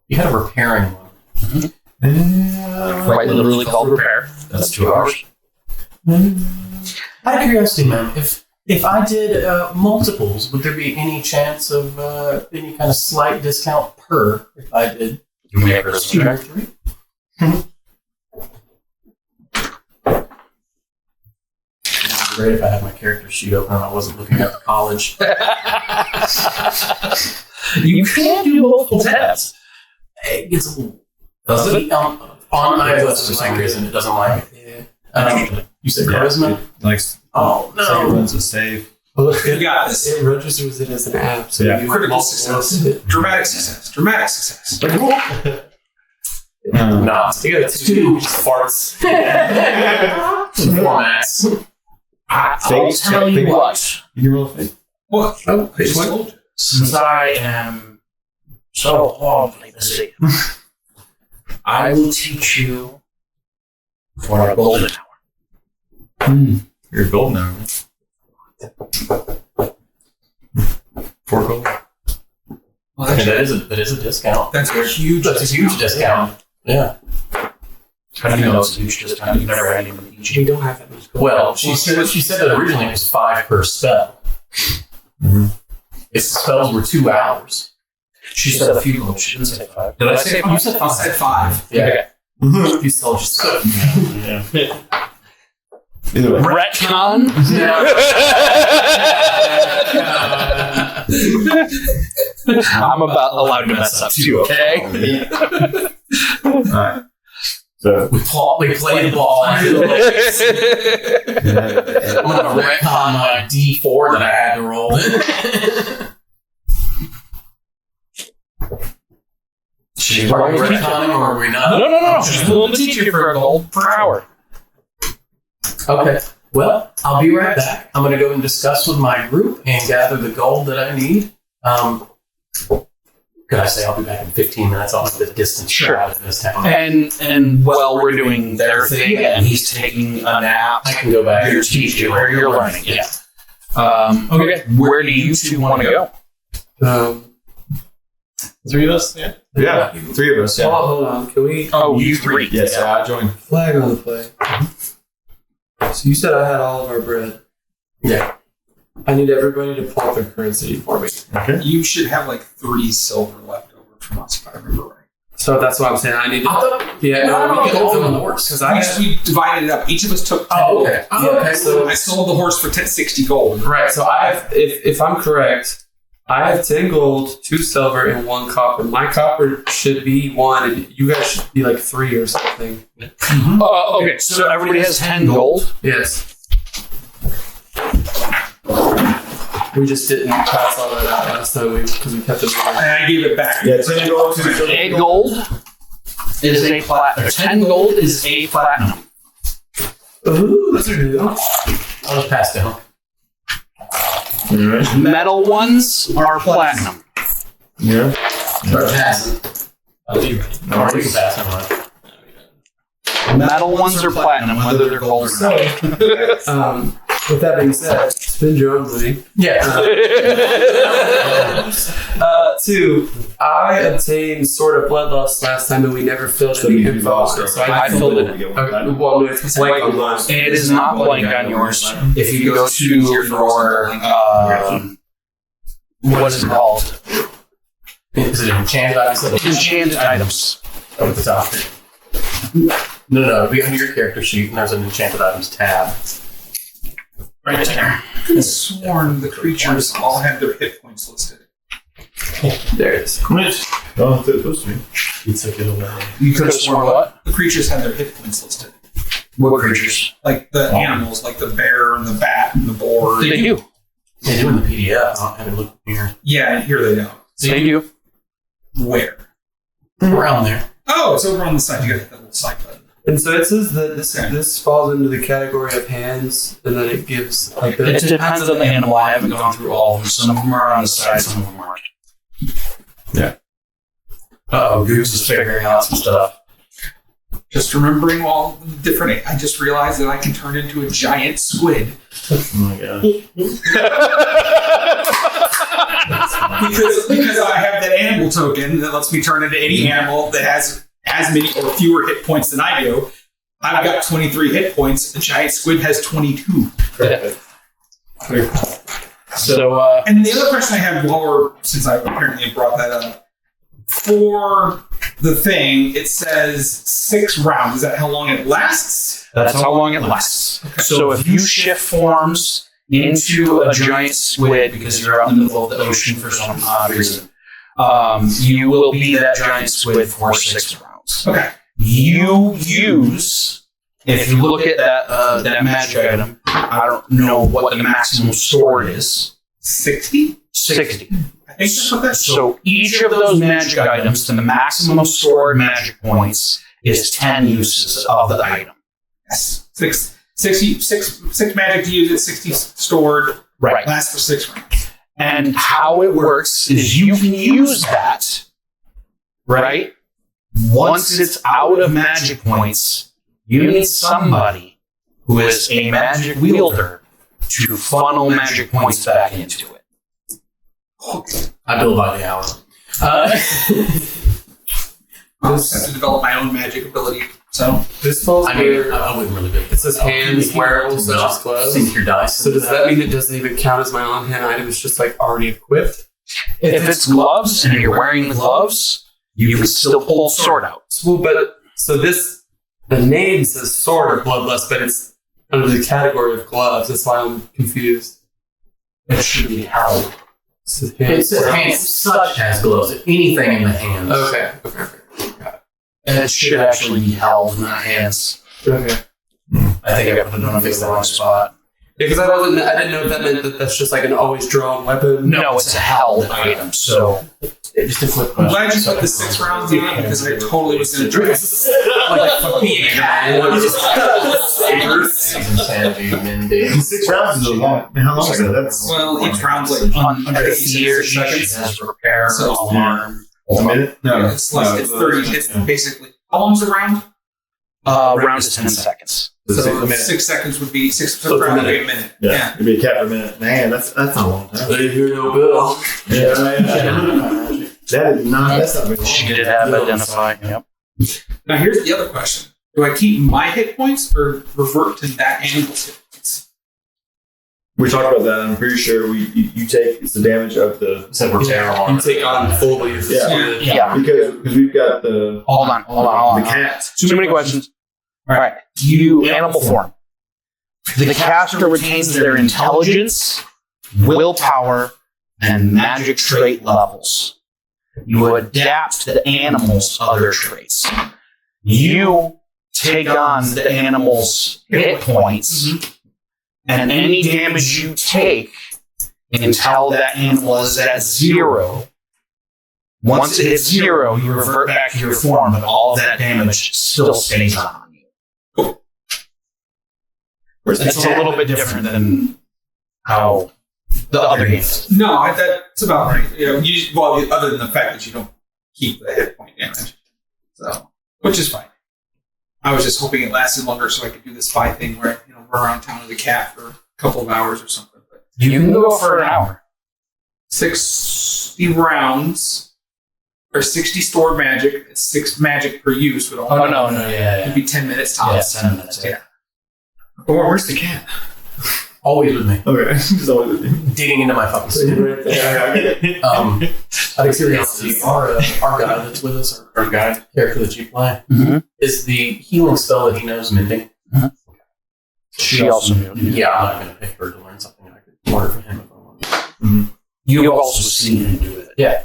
Speaker 6: you had a repairing one.
Speaker 1: Quite literally called repair. That's 2 hours.
Speaker 6: Out of curiosity, ma'am, if I did multiples, would there be any chance of any kind of slight discount per if I did
Speaker 1: You may have a
Speaker 6: 2 or 3? It'd be great if I had my character sheet open and I wasn't looking at the college.
Speaker 1: You can't do multiple tabs.
Speaker 6: It gets a little. Does it? On iOS for some reason, it doesn't like it. You said charisma?
Speaker 5: Likes
Speaker 6: Oh,
Speaker 5: second
Speaker 6: no.
Speaker 5: one's a save.
Speaker 3: You got this.
Speaker 7: It registers it as an app, so
Speaker 5: Yeah.
Speaker 7: you
Speaker 3: Critical
Speaker 7: multiple
Speaker 3: success.
Speaker 7: of it.
Speaker 3: Dramatic success. Dramatic success.
Speaker 6: Nah, you got 2 farts. Formats.
Speaker 1: I'll tell you what.
Speaker 5: You can roll a fake.
Speaker 3: What?
Speaker 5: Oh,
Speaker 3: Just told you.
Speaker 1: Since I am so horribly busy, I will teach you for a golden hour.
Speaker 5: You're golden now. 4 gold.
Speaker 3: Well,
Speaker 6: Okay,
Speaker 3: that's,
Speaker 6: that is a discount.
Speaker 3: that's a huge.
Speaker 6: That's a huge discount. Yeah.
Speaker 1: How do you know it's a huge discount? You've never had anybody teach
Speaker 7: We
Speaker 1: you.
Speaker 7: don't have that much gold.
Speaker 6: Well, she said that originally it was 5 per spell. If the spells were 2 hours.
Speaker 1: She said a few gold. She didn't say 5.
Speaker 2: Did I say 5?
Speaker 6: You said 5.
Speaker 3: I said 5.
Speaker 6: Yeah.
Speaker 2: Okay.
Speaker 6: You still just said
Speaker 5: Either way.
Speaker 1: Retcon? I'm about allowed to mess up too, okay?
Speaker 5: Alright. So,
Speaker 6: we play the ball. I'm going to retcon my D4 that I had to roll. Are we retconning or are we not?
Speaker 1: No. She's willing to teach you for a gold per hour.
Speaker 6: Okay. Well, I'll be right back. I'm going to go and discuss with my group and gather the gold that I need. Could I say I'll be back in 15 minutes? I'll have the distance shot in this town.
Speaker 1: And while we're doing their thing and he's taking a nap,
Speaker 6: I can go back.
Speaker 1: you're teaching or you're learning. Yeah. Okay. Where do you two want to go?
Speaker 7: 3 of us? Yeah.
Speaker 5: yeah, 3 of us. Yeah.
Speaker 7: Hold on. Can we?
Speaker 1: Oh, you 3.
Speaker 5: Yes, I joined.
Speaker 7: Flag on the play. So you said I had all of our bread.
Speaker 6: Yeah.
Speaker 7: I need everybody to pull up their currency for me.
Speaker 5: Okay.
Speaker 3: You should have like 3 silver left over from us, if I remember right.
Speaker 7: So that's what I'm saying. I need to. Yeah,
Speaker 6: No,
Speaker 7: we can
Speaker 6: go
Speaker 7: go
Speaker 6: on the horse.
Speaker 7: because I
Speaker 3: We divided it up. Each of us took 10
Speaker 6: Oh,
Speaker 3: gold.
Speaker 6: okay.
Speaker 7: okay. So
Speaker 3: I sold the horse for 60 gold.
Speaker 7: right. So I have, if I'm correct, I have 10 gold, 2 silver, and 1 copper. My copper should be 1, and you guys should be like 3 or something.
Speaker 1: Okay, so everybody has 10 gold.
Speaker 7: Yes. We just didn't pass all that out last time because we kept it moving.
Speaker 3: And I gave it back.
Speaker 5: Yeah, 10 gold, 2 silver.
Speaker 1: 8 gold is a platinum. 10 gold is a platinum.
Speaker 7: Ooh, those are new.
Speaker 6: I'll just pass down.
Speaker 5: Alright.
Speaker 1: Metal ones are platinum.
Speaker 5: Yeah.
Speaker 6: Start passing. Or you can pass them on.
Speaker 1: Metal ones are platinum, whether they're gold or not.
Speaker 7: With that being said, spend your own money.
Speaker 6: Yeah.
Speaker 7: 2, I obtained Sword of Bloodlust last time and we never filled
Speaker 5: So
Speaker 7: any
Speaker 5: you
Speaker 7: info.
Speaker 5: lost
Speaker 7: on it.
Speaker 5: it.
Speaker 7: So
Speaker 1: I filled it in.
Speaker 7: Well, no, it's blank on mine.
Speaker 1: It is not blank on yours. If you go to your, what is it called?
Speaker 6: Is it enchanted items?
Speaker 1: Enchanted items.
Speaker 6: Up at the top. No. Be on your character sheet and there's an enchanted items tab.
Speaker 1: Right there.
Speaker 3: I could have sworn the creatures all had their hit points listed.
Speaker 7: There it is.
Speaker 5: Oh, it's supposed to be.
Speaker 6: You took it away.
Speaker 1: You could have sworn what?
Speaker 3: The creatures had their hit points listed.
Speaker 1: What creatures?
Speaker 3: Like the animals, like the bear and the bat and the boar.
Speaker 1: They do.
Speaker 6: They do in the PDF. I haven't looked here.
Speaker 3: Yeah, and here they don't.
Speaker 1: They do.
Speaker 3: Where?
Speaker 6: Around there.
Speaker 3: Oh, it's over on the side. You gotta hit that little side button.
Speaker 7: And so it says that this falls into the category of hands, and then it gives like
Speaker 1: It
Speaker 7: the.
Speaker 1: depends on the animal. I haven't gone through all of them. Some of them are on the side, some of them aren't.
Speaker 6: Uh-oh, Goose is figuring out some stuff.
Speaker 3: Just remembering all the different. I just realized that I can turn into a giant squid.
Speaker 6: Oh my god.
Speaker 3: because I have that animal token that lets me turn into any animal that has as many or fewer hit points than I do. I've got 23 hit points. The giant squid has 22.
Speaker 1: So,
Speaker 3: And the other question I had, since I apparently brought that up, for the thing, it says 6 rounds. Is that how long it lasts?
Speaker 1: that's how long it lasts. So if you shift forms into a giant squid because you're out in the middle of the ocean for some odd reason, you will be that giant squid for 6 rounds.
Speaker 3: Okay.
Speaker 1: You use, if you look at that magic item, I don't know what the maximum sword is.
Speaker 3: 60?
Speaker 1: 60.
Speaker 3: I think that's what that's.
Speaker 1: So each of those magic items, the maximum sword magic points is 10 uses of the item.
Speaker 3: Yes. 6 magic to use it, 60 stored.
Speaker 1: Right.
Speaker 3: Lasts for 6 rounds.
Speaker 1: And how it works is you can use that, right? Once it's out of magic points, you need somebody who is a magic wielder to funnel magic points back into it.
Speaker 6: I bill by the hour.
Speaker 3: I'll just have to develop my own magic ability
Speaker 4: So
Speaker 7: This falls
Speaker 6: I mean,
Speaker 7: where
Speaker 6: I wouldn't really be.
Speaker 7: it says hands wearable such as gloves.
Speaker 6: Sink your dice.
Speaker 7: So does that mean it doesn't even count as my on-hand item? It's just like already equipped?
Speaker 1: If it's gloves and you're wearing the gloves, you can still pull sword out.
Speaker 7: So the name says sword or bloodlust, but it's under the category of gloves. That's why I'm confused.
Speaker 4: it should be held.
Speaker 7: It says
Speaker 6: It's hands such as gloves. Anything in the hands.
Speaker 7: Okay.
Speaker 1: And it should actually be held, not hands.
Speaker 7: Okay.
Speaker 1: I think I got put it on the wrong spot.
Speaker 7: Yeah, because I didn't know if that meant that that's just like an always drawn weapon.
Speaker 1: No, it's a held item. So
Speaker 6: Just a quick
Speaker 4: I'm
Speaker 6: question.
Speaker 4: glad you put the 6 rounds on it because I totally was going to try being
Speaker 6: Insanity, Mindy.
Speaker 5: 6 rounds is a long. How long is that? That's
Speaker 4: Well, each round's like under 50 seconds.
Speaker 1: has repair,
Speaker 4: So-
Speaker 1: alarm.
Speaker 5: a minute.
Speaker 4: Yeah, it's less. It's 30. It's basically. How long's a round?
Speaker 1: Round is 10 seconds.
Speaker 4: So 6 seconds would be 6
Speaker 5: So it's a
Speaker 4: round would be
Speaker 5: minute.
Speaker 4: a minute.
Speaker 5: Yeah,
Speaker 4: Yeah.
Speaker 5: it'd be a cat per minute. Man, that's not a long time.
Speaker 7: They hear no bill.
Speaker 5: Yeah. That is not. That's not very long.
Speaker 1: She did have identify. Yep.
Speaker 4: Now here's the other question: do I keep my hit points or revert to that animal's hit points?
Speaker 5: We talked about that. I'm pretty sure you take it's the damage of the
Speaker 6: Said repair alarm.
Speaker 7: You take on fully.
Speaker 5: Yeah.
Speaker 1: Yeah.
Speaker 5: because we've got the
Speaker 1: Hold on.
Speaker 5: cat.
Speaker 1: Too many questions. All right. You animal form. The caster retains their intelligence, willpower, and magic trait levels. You adapt to the animal's other traits. You take on the animal's hit points, and any damage you take until that animal is at 0. Once it hits 0, you revert back to your form, but all of that damage still stays on you. It's a little bit different than how the other games.
Speaker 4: No, that's about right. Other than the fact that you don't keep the hit point damage, so which is fine. I was just hoping it lasted longer so I could do the spy thing where run around town with a cat for a couple of hours or something. But
Speaker 1: You can go for an hour.
Speaker 4: 60 rounds or 60 stored magic. It's 6 magic per use. Would
Speaker 1: Oh, no, yeah.
Speaker 4: It'd be 10 minutes tops.
Speaker 1: 10 minutes.
Speaker 4: Yeah. Or where's the cat?
Speaker 6: Always with me.
Speaker 5: Okay, just always with you.
Speaker 6: Digging into my fucking skin. Out of curiosity, our guy that's with us, our guy character that you play, is the healing spell that he knows mending?
Speaker 1: She also knew.
Speaker 6: Yeah, I'm not going to pick her to learn something I could order for him if I want.
Speaker 1: You've also seen him do it.
Speaker 6: Yeah.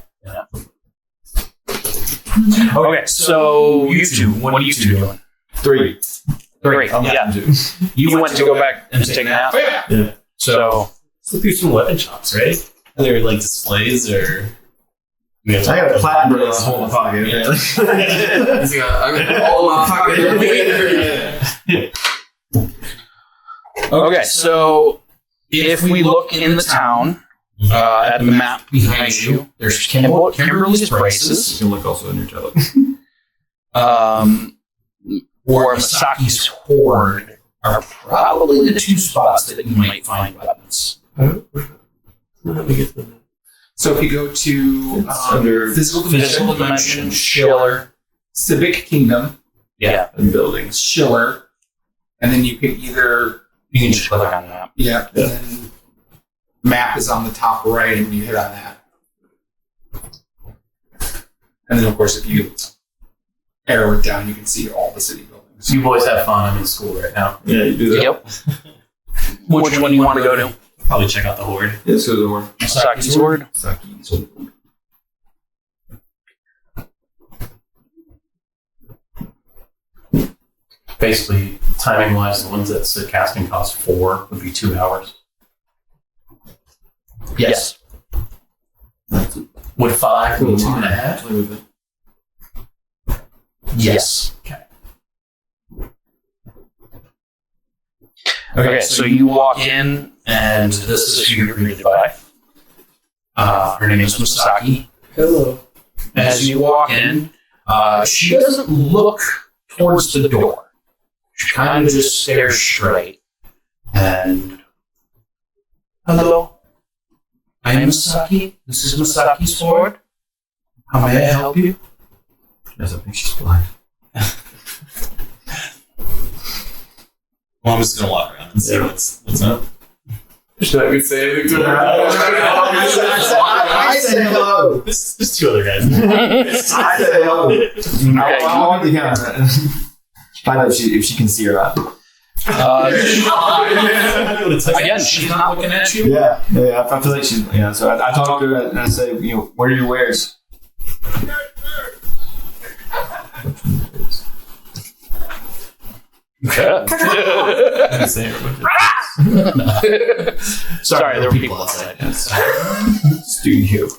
Speaker 1: Okay, so you two, what are you two doing?
Speaker 5: 3.
Speaker 1: Great. Yeah. You went to go back and take a nap?
Speaker 5: Yeah.
Speaker 1: So,
Speaker 8: Let's do some weapon shops, right? Are there like displays or?
Speaker 5: I got a platinum in my whole pocket.
Speaker 7: I got all in my pocket.
Speaker 1: okay, so if we look in the town, at the map behind you, there's Kimberly's Braces,
Speaker 5: You can look also in your tablet.
Speaker 1: or Masaki's Horde are probably the 2 spots that you might find weapons.
Speaker 4: So if you go to
Speaker 5: under
Speaker 4: physical
Speaker 1: Physical
Speaker 4: dimension,
Speaker 1: Dimension, Schiller.
Speaker 4: Civic Kingdom,
Speaker 1: Yeah,
Speaker 5: and buildings.
Speaker 4: Schiller, and then you can either
Speaker 1: you can just click on that.
Speaker 4: and then map is on the top right, and you hit on that. And then of course if you arrow it down, you can see all the city buildings.
Speaker 6: You boys have fun. I'm in school right now.
Speaker 5: Yeah, you do that.
Speaker 1: Yep. Which one do you want to go to?
Speaker 8: Probably check out the Horde.
Speaker 5: Yeah, so the word.
Speaker 1: Masaki's Horde?
Speaker 5: Saki's Horde.
Speaker 6: Basically, timing-wise, the ones that the casting cost 4 would be 2 hours.
Speaker 1: Yes.
Speaker 6: Would 5 be 2.5?
Speaker 1: Yes.
Speaker 6: Okay.
Speaker 1: Okay, so you walk in, and this is who you're greeted by. Her name is Masaki.
Speaker 7: Hello.
Speaker 1: As you walk in, she doesn't look towards the door. She kind of just stares straight. And, hello, I am Masaki. This is Masaki's Horde. How may I help you?
Speaker 5: Yes, I think she's blind.
Speaker 8: Well, I'm just gonna walk around and see what's up.
Speaker 7: Should I be saying anything to her?
Speaker 5: I say hello.
Speaker 8: There's two other guys.
Speaker 5: I say hello. I want to kind of find out if she can see or not.
Speaker 2: Again, she's not looking at you.
Speaker 5: Yeah, I feel like she's. Yeah, so I talk to her and I say, what are your wares?
Speaker 2: Sorry, there were people outside.
Speaker 5: Student Hugh.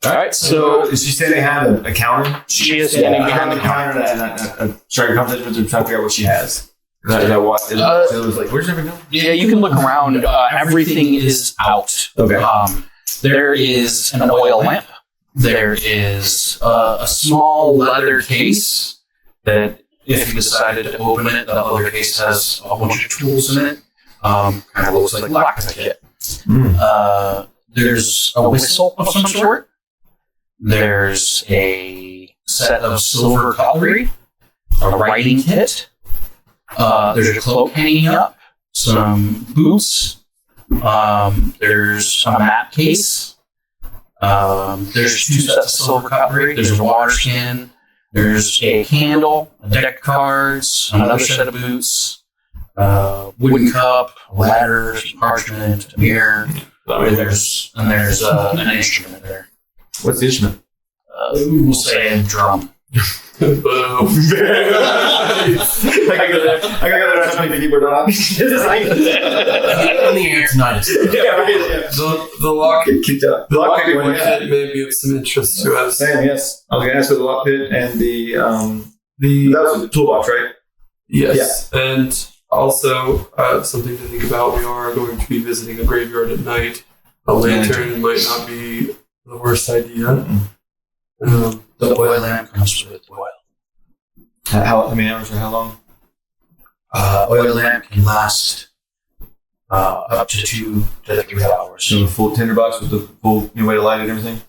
Speaker 2: All right, so
Speaker 5: Is she standing behind a counter?
Speaker 2: she is standing behind the counter.
Speaker 5: and I strike a conversation with her to try to figure out what she has. Is that what? It was like, where's everything going?
Speaker 2: Yeah, you can look around. Everything is out.
Speaker 5: Okay.
Speaker 2: There is an oil lamp. There is a small leather case that, if you decided to open it, the leather case has a bunch of tools in it. Kind of looks like a lockpick kit. There's a whistle of some sort. There's a set of silver cutlery, a writing kit. There's a cloak hanging up, some boots. There's a map case. There's 2 sets of silver cutlery. There's a water skin. There's a candle, a deck of cards, another set of boots, wooden cup, a ladder, some parchment, a mirror. There's an instrument there.
Speaker 5: What's the instrument?
Speaker 2: We'll say a drum.
Speaker 7: Boom.
Speaker 5: I gotta go how many people are not.
Speaker 6: In the air tonight.
Speaker 7: The lock
Speaker 5: Kicked out. The lock pick one, yeah.
Speaker 7: may be of some interest to us.
Speaker 5: Sam, yes. I was gonna ask for the lock pit and the that was the toolbox, right?
Speaker 7: Yes. And also, something to think about, we are going to be visiting a graveyard at night. A lantern might not be the worst idea.
Speaker 2: The oil lamp comes with oil.
Speaker 5: How many hours or how long?
Speaker 2: Oil lamp can last up to 2 to 3 hours.
Speaker 5: So a full tinderbox with the full way to light it and everything?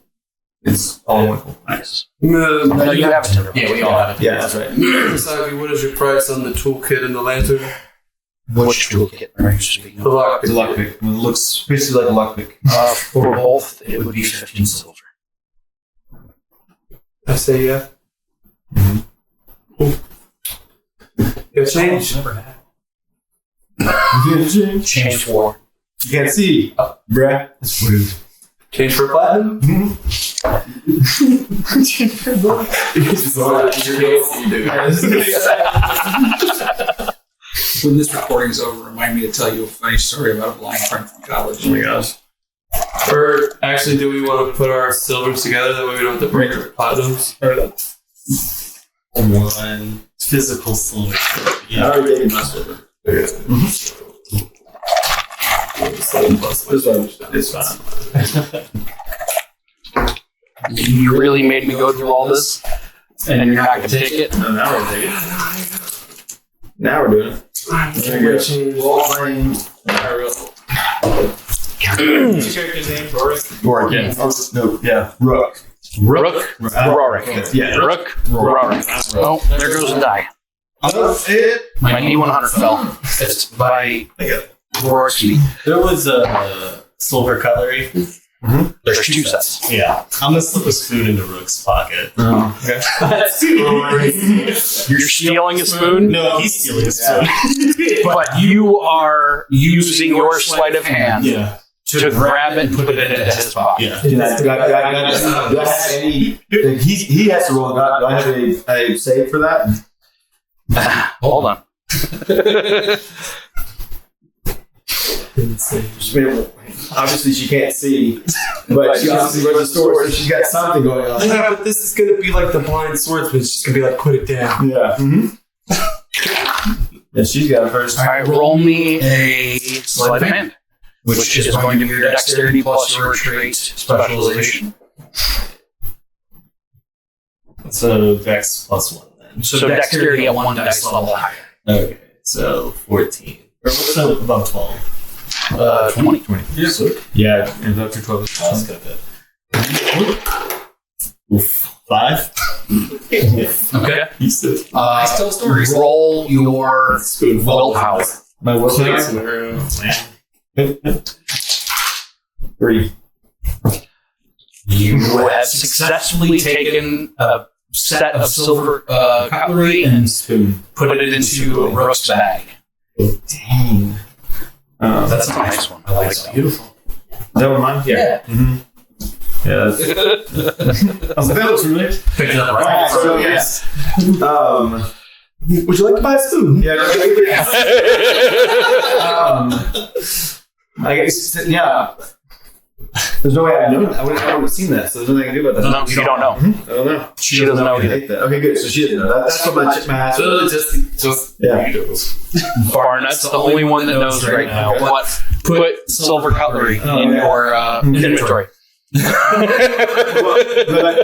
Speaker 5: It's all in one full.
Speaker 2: Nice. No, you have a tinderbox.
Speaker 6: Yeah, we all have it.
Speaker 5: Yeah, that's right.
Speaker 7: Sagi, what is your price on the toolkit and the lantern?
Speaker 2: Which toolkit are you speaking
Speaker 7: The
Speaker 2: of?
Speaker 7: lock.
Speaker 5: The lockpick. It looks basically like a lockpick.
Speaker 2: For both, it would be 15 silver.
Speaker 7: I say yeah. Yeah, change.
Speaker 2: Change 4.
Speaker 5: You can't see. Bruh. That's rude.
Speaker 7: Change for platinum?
Speaker 4: When this recording is over, remind me to tell you a funny story about a blind friend from college.
Speaker 5: Oh my gosh.
Speaker 7: Or actually, do we want to put our silvers together? That way we don't have to break our platinums?
Speaker 8: One physical silver.
Speaker 5: I already gave you my silver. It's fine.
Speaker 2: You really made me go through all this, and you're not going to take it?
Speaker 5: No, now we're doing it. Now we're doing it. There you go. Role playing.
Speaker 8: What's your character's name?
Speaker 5: Rorik. Yeah. No, yeah. Rook.
Speaker 2: Rook. Rorik.
Speaker 5: Yeah.
Speaker 2: Rook. Rorik. Oh, there goes a die.
Speaker 5: It.
Speaker 2: My D100 fell. It's by Rorik.
Speaker 8: There was a silver cutlery.
Speaker 2: There's 2 sets.
Speaker 8: Yeah. I'm gonna slip a spoon into Rook's pocket.
Speaker 5: Oh, okay.
Speaker 2: You're stealing a spoon?
Speaker 8: No, he's stealing a spoon.
Speaker 2: But you are using your sleight of hand
Speaker 8: Yeah.
Speaker 2: to grab it and put it into his pocket.
Speaker 8: Yeah.
Speaker 5: Do I have any? He has to roll. Do I have a save for that?
Speaker 2: Hold on.
Speaker 5: Obviously, she can't see, but she obviously goes to the store, so she's got something going on.
Speaker 7: Yeah, but this is going to be like the blind swordsman. It's just going to be like, put it down.
Speaker 5: Yeah. Yeah, she's got it first.
Speaker 2: All right, roll me a sleight of hand, which is going to be your dexterity plus your trait specialization.
Speaker 8: So Dex plus 1 then.
Speaker 2: So dexterity at 1 dice level higher.
Speaker 8: Okay. So 14. Or what's above 12?
Speaker 2: 20.
Speaker 5: Yeah, and up to 12.
Speaker 8: That's good. Oof. 5.
Speaker 2: Okay.
Speaker 3: I still stories.
Speaker 2: Roll your willpower.
Speaker 5: My willpower. 3.
Speaker 2: You have successfully taken a set of silver cutlery and
Speaker 5: Spoon.
Speaker 2: put it into Rook's bag.
Speaker 5: Dang.
Speaker 2: That's a nice one. I like that. Beautiful.
Speaker 5: Is that one mine? Yeah. Mm-hmm. Yeah. That's that looks familiar.
Speaker 6: Picked it up right.
Speaker 5: Alright, so yes. Would you like to buy a spoon? Yeah. I guess. Yeah. There's no way I know. I wouldn't have seen that, so there's nothing I can do about that.
Speaker 2: No, you don't know.
Speaker 5: I don't know.
Speaker 2: She doesn't know
Speaker 5: I
Speaker 2: either.
Speaker 5: hate that. Okay, good. So she doesn't know. That's what my ass.
Speaker 6: Just
Speaker 5: Yeah.
Speaker 2: Barnett's the only one that knows right now.
Speaker 5: Okay.
Speaker 2: What? Put silver cutlery in your inventory.
Speaker 5: But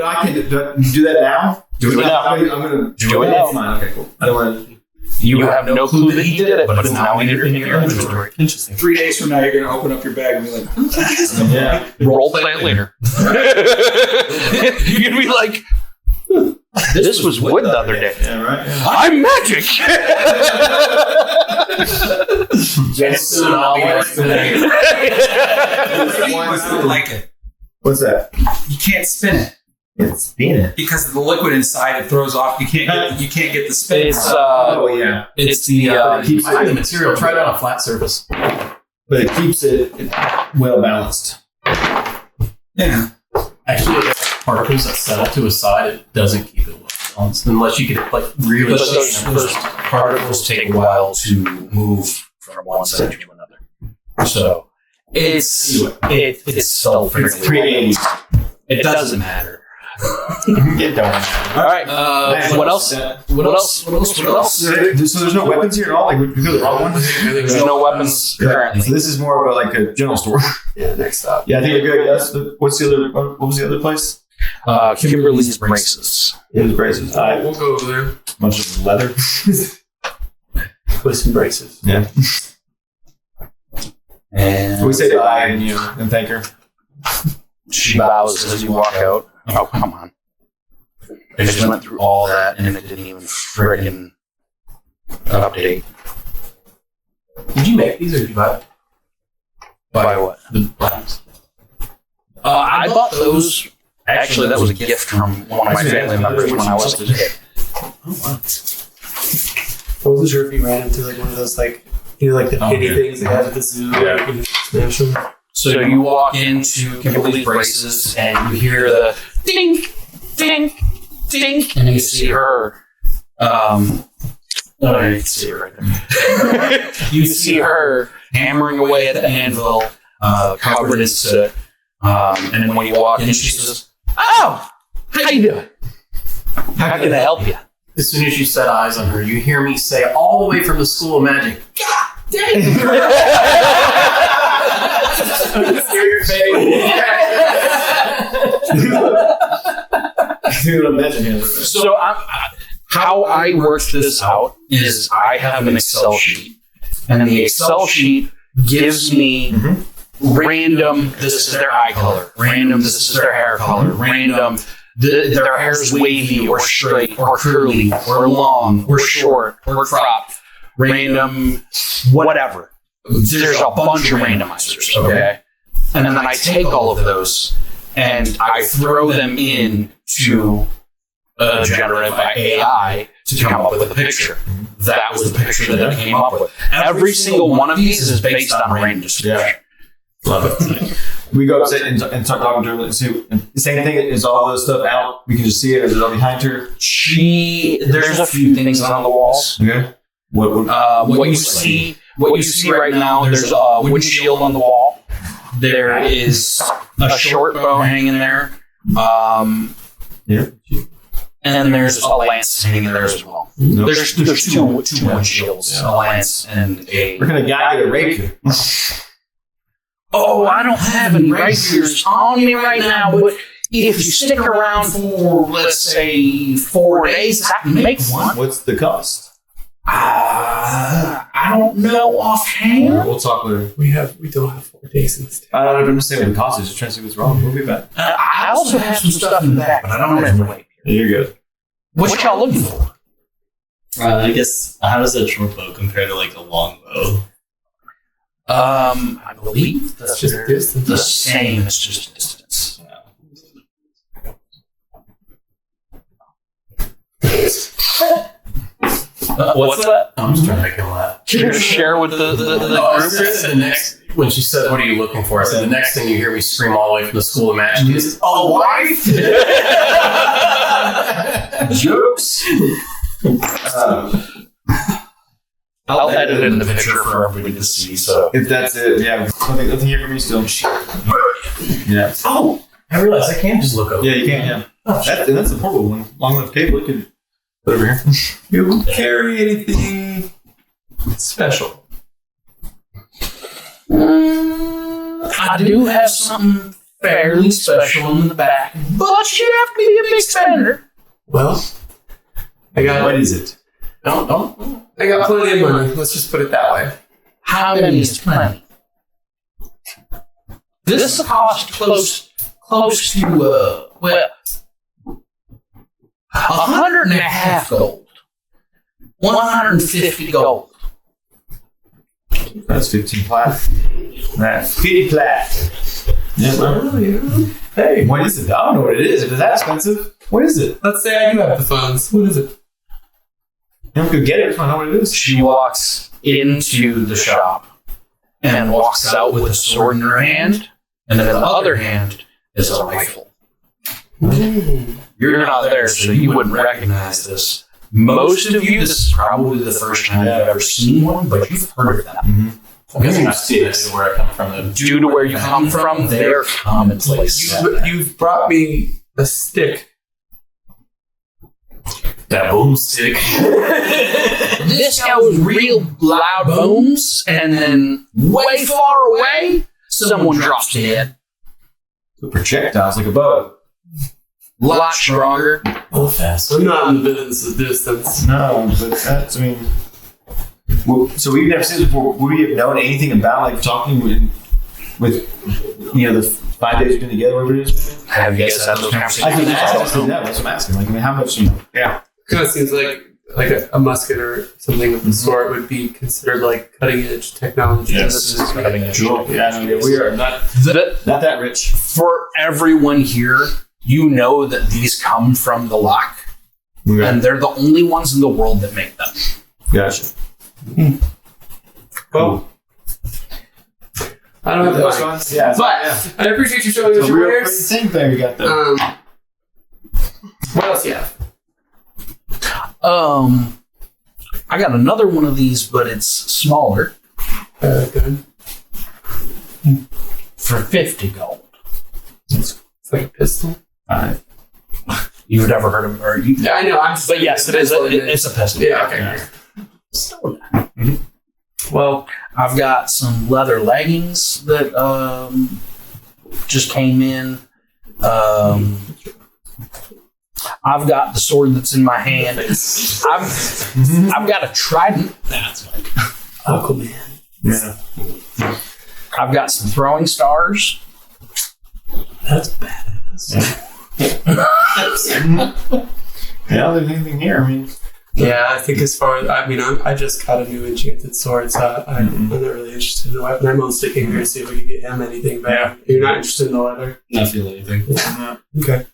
Speaker 5: I can do that now.
Speaker 2: Do it now.
Speaker 5: I'm gonna
Speaker 2: Do it now.
Speaker 5: It's mine. Okay, cool. I don't want to.
Speaker 2: You have no clue that he did it, but it's now in your inventory.
Speaker 6: interesting.
Speaker 4: 3 days from now, you're gonna open up your bag and be like,
Speaker 5: Yeah.
Speaker 2: Role play it later. You're gonna be like, this was wood the other day.
Speaker 5: Yeah. Right. Yeah.
Speaker 2: I'm magic.
Speaker 6: Soon I'll be
Speaker 4: I don't like it.
Speaker 5: What's that?
Speaker 4: You can't spin it
Speaker 5: It's peanut.
Speaker 4: because of the liquid inside. It throws off. You can't get the spin.
Speaker 2: It's
Speaker 5: Oh yeah.
Speaker 2: it's the
Speaker 5: Keeps
Speaker 6: Find the material. Try it on a flat surface.
Speaker 5: But it keeps it well balanced.
Speaker 4: Yeah.
Speaker 6: Actually, if particles that settle to a side, it doesn't keep it well balanced unless you get like really.
Speaker 2: but those particles take a while to move from one side to another. So it's still fairly
Speaker 5: 380.
Speaker 2: It doesn't matter.
Speaker 5: It don't matter.
Speaker 2: All right. What else? What else? What else?
Speaker 5: So there's no weapons here at all. Like we go to the wrong one.
Speaker 2: There's no weapons
Speaker 5: So
Speaker 2: currently.
Speaker 5: this is more of like a general store.
Speaker 6: Yeah, next stop.
Speaker 5: Yeah, I think you're good. Yes. What's the other? What was the other place?
Speaker 2: Kimberly's braces.
Speaker 5: It was braces.
Speaker 7: We'll go over there.
Speaker 5: Bunch of leather.
Speaker 6: Put some braces.
Speaker 5: Yeah.
Speaker 2: And
Speaker 5: We say bye and thank her.
Speaker 2: she bows as you walk out. Oh, come on. I just went through all that and it didn't even friggin' update.
Speaker 6: Did you make these or did you buy
Speaker 2: By what?
Speaker 6: the buttons?
Speaker 2: I bought those. Actually, that was a gift from one of my family members when I was a kid.
Speaker 7: I wasn't sure if you ran into like one of those like the kitty things they have at the zoo. Yeah.
Speaker 2: So you walk into Kimberly's braces and you hear the dink, dink, dink, and you see her. You can see her right there. You see her hammering away at the anvil, covered in soot. And then when you walk in, she says, "Oh, how you doing? How can I help you?"
Speaker 6: As soon as you set eyes on her, you hear me say all the way from the School of Magic, "God dang it!" Your face.
Speaker 2: So how I worked this out is I have an Excel sheet, and the Excel sheet gives me random, this is their eye color, random, this is their hair color, random, their hair is wavy or straight or curly or long or short or cropped, random, whatever. There's a bunch of randomizers, okay? And then I take all of those and I throw them into a generative AI to come up with a picture. That was the picture that I came up with. Every single one of these is based on random distribution.
Speaker 5: Love it. We go upstairs and start talking to her and see. The same thing is all this stuff out. We can just see it. Is it all behind her?
Speaker 2: There's a few things on the walls.
Speaker 5: Okay.
Speaker 2: What you see right now, there's a windshield on the wall. There is a short bow hanging there.
Speaker 5: Yeah.
Speaker 2: And there's a lance hanging there as well.
Speaker 5: Nope.
Speaker 2: There's two windshields, a lance and a...
Speaker 5: We're gonna guy get a rapier.
Speaker 2: Oh, I don't have any rapiers on me right now, but if you stick around for, let's say, 4 days, I can make one.
Speaker 5: What's the cost?
Speaker 2: I don't know offhand.
Speaker 5: We'll talk later.
Speaker 7: We don't have 4 days in this town.
Speaker 5: I don't understand what the cost is. Just trying to see what's wrong. We'll be back.
Speaker 2: I also have some stuff in the back, but I don't have any rapiers.
Speaker 5: You're good.
Speaker 2: What y'all looking for?
Speaker 8: I guess, how does a short bow compare to like a long bow?
Speaker 2: I believe
Speaker 7: It's just distance.
Speaker 2: the same. It's just distance. What's that?
Speaker 6: I'm just trying to make him laugh.
Speaker 2: Can you share with the
Speaker 6: I
Speaker 2: group?
Speaker 6: said the next, when she said, "What are you looking for?" I said, "The next thing you hear me scream all the way from the School of Magic is a wife."
Speaker 5: Jokes.
Speaker 2: I'll edit in the picture for everybody to see. So
Speaker 5: If that's it, yeah. Nothing here for me still. Yeah.
Speaker 6: Oh, I realized I can just look over.
Speaker 5: Yeah, you can. Yeah. That's a portable one. Long enough cable. You can put it over here.
Speaker 7: You don't carry anything special.
Speaker 2: I do have something fairly special in the back, but you have to be a big spender.
Speaker 7: Well, I got.
Speaker 5: What is it?
Speaker 6: Don't.
Speaker 7: I got plenty of money. Let's just put it that way.
Speaker 2: How many is plenty? This will cost close to well, 150 gold, 150 gold.
Speaker 5: That's 15 plat. That's 50 plat. Yeah,
Speaker 7: Oh, yeah. Hey,
Speaker 5: what is it? I don't know what it is. If it's that expensive, what is it?
Speaker 7: let's say I do have the funds. What is it?
Speaker 5: You don't go get it. I don't know what it is.
Speaker 2: She walks into the shop and walks out with a sword in her hand, and in the other hand is a rifle. You're not there, so you wouldn't recognize this. Most of you, this is probably the first time you've ever seen one, but you've heard of them.
Speaker 6: I'm guessing I've seen it where I come from.
Speaker 2: Due to where you come from, they're commonplace.
Speaker 7: You've brought me a stick.
Speaker 6: That boomstick.
Speaker 2: This guy was real loud booms, and then way far away, someone drops dead.
Speaker 5: The projectiles like a bow.
Speaker 2: Lot stronger.
Speaker 6: Oh, fast.
Speaker 7: I'm not in the business of distance.
Speaker 5: No, but that's, I mean. Well, so we've never seen this before. Would we have known anything about like talking with you know, the 5 days we've been together, whatever it is?
Speaker 2: Have you guys had those
Speaker 5: I
Speaker 2: conversations?
Speaker 5: think that's what I'm asking. Like, I mean, how much, you know? Yeah.
Speaker 7: Kind of seems like a musket or something of the sort would be considered like cutting edge technology.
Speaker 8: Yes,
Speaker 2: This is cutting edge.
Speaker 5: Yeah, no, we are not that rich.
Speaker 2: For everyone here, you know that these come from the lock, and they're the only ones in the world that make them.
Speaker 5: Gotcha.
Speaker 7: Well, I don't have the money.
Speaker 5: Yeah,
Speaker 7: But I appreciate you showing us
Speaker 5: it's a
Speaker 7: your
Speaker 5: real
Speaker 7: wares.
Speaker 5: thing there you got there.
Speaker 7: What else you have?
Speaker 2: I got another one of these, but it's smaller
Speaker 7: Good.
Speaker 2: for 50 gold.
Speaker 7: It's like a pistol.
Speaker 2: You've never heard of, or you?
Speaker 7: Yeah, I know. I'm just
Speaker 2: But yes, it is. It's a pistol.
Speaker 7: Yeah. Okay. Well,
Speaker 2: I've got some leather leggings that just came in. I've got the sword that's in my hand. I've got a trident.
Speaker 8: That's like
Speaker 7: Aquaman.
Speaker 5: Yeah.
Speaker 2: I've got some throwing stars.
Speaker 7: That's badass.
Speaker 5: Yeah, there's anything here. I mean,
Speaker 7: Yeah, I think as far as I just got a new enchanted sword, so I'm not really interested in the weapon. I'm mostly sticking here to see if we can get him anything back. You're not interested in the leather?
Speaker 8: not feel anything.
Speaker 7: Okay.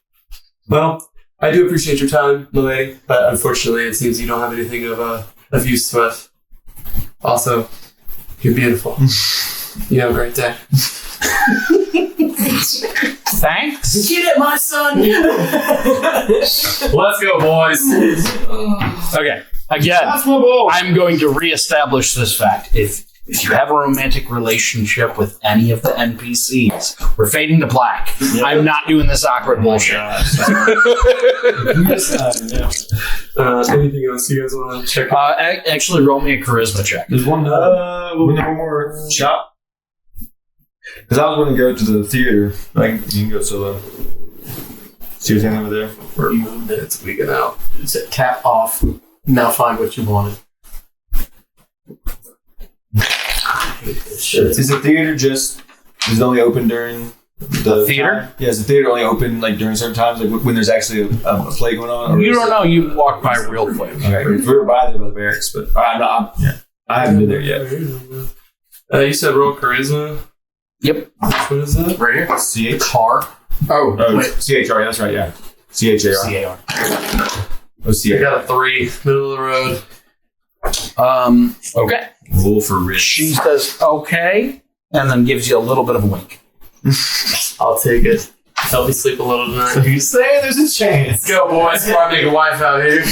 Speaker 7: Well, I do appreciate your time, milady, but unfortunately, it seems you don't have anything of use to us. Also, you're beautiful. You have a great day.
Speaker 2: Thanks.
Speaker 6: Get it, my son.
Speaker 7: Let's go, boys.
Speaker 2: Okay. Again, I'm going to reestablish this fact. If you have a romantic relationship with any of the NPCs, we're fading to black. I'm not doing this awkward bullshit.
Speaker 7: Anything else you guys want to check out?
Speaker 2: Actually, roll me a charisma check.
Speaker 5: there's one. One more shop. Because I was going to go to the theater. Like, you can go solo. See what's over there.
Speaker 7: We're minutes we get out.
Speaker 6: It's a cap off. Now find what you wanted.
Speaker 5: Is the theater just is it only open during The
Speaker 2: theater?
Speaker 5: Yeah, is the theater only open like during certain times, like when there's actually a play going on? Or
Speaker 2: You
Speaker 5: is
Speaker 2: don't
Speaker 5: it-
Speaker 2: know. You walk by real quick.
Speaker 5: Okay, we were by there by the barracks, but I haven't been there yet.
Speaker 7: You said roll charisma.
Speaker 2: Yep.
Speaker 7: What is that?
Speaker 6: Right here.
Speaker 5: CH?
Speaker 6: Car.
Speaker 2: Oh,
Speaker 6: wait.
Speaker 5: CHR, that's right, yeah. CHAR.
Speaker 6: CAR.
Speaker 5: Oh,
Speaker 7: I
Speaker 5: CHR.
Speaker 7: got a 3, middle of the road.
Speaker 2: Okay.
Speaker 5: Roll for rich.
Speaker 2: She says okay, and then gives you a little bit of a wink.
Speaker 7: I'll take it. Help me sleep a little tonight.
Speaker 5: You say there's a chance.
Speaker 7: Let's go, boys. Before I make a wife out here.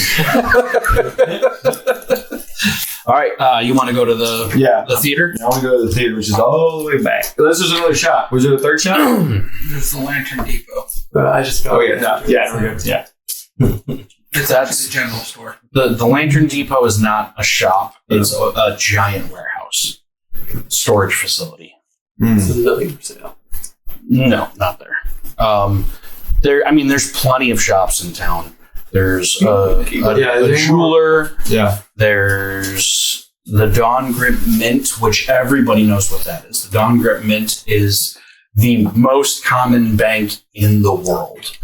Speaker 2: All right. You want to go to the
Speaker 5: Yeah.
Speaker 2: theater?
Speaker 5: I want to go to the theater, which is all the way back. This is another shot. Was it a third shot?
Speaker 3: It's the Lantern Depot.
Speaker 7: I just got.
Speaker 5: Oh, yeah. No, yeah, we're good. Yeah.
Speaker 3: It's actually a general store.
Speaker 2: The Lantern Depot is not a shop. It's a giant warehouse, storage facility.
Speaker 7: This is nothing for sale.
Speaker 2: No, not there. There's plenty of shops in town. There's a jeweler.
Speaker 5: Yeah.
Speaker 2: There's the Dawn Grip Mint, which everybody knows what that is. The Dawn Grip Mint is the most common bank in the world.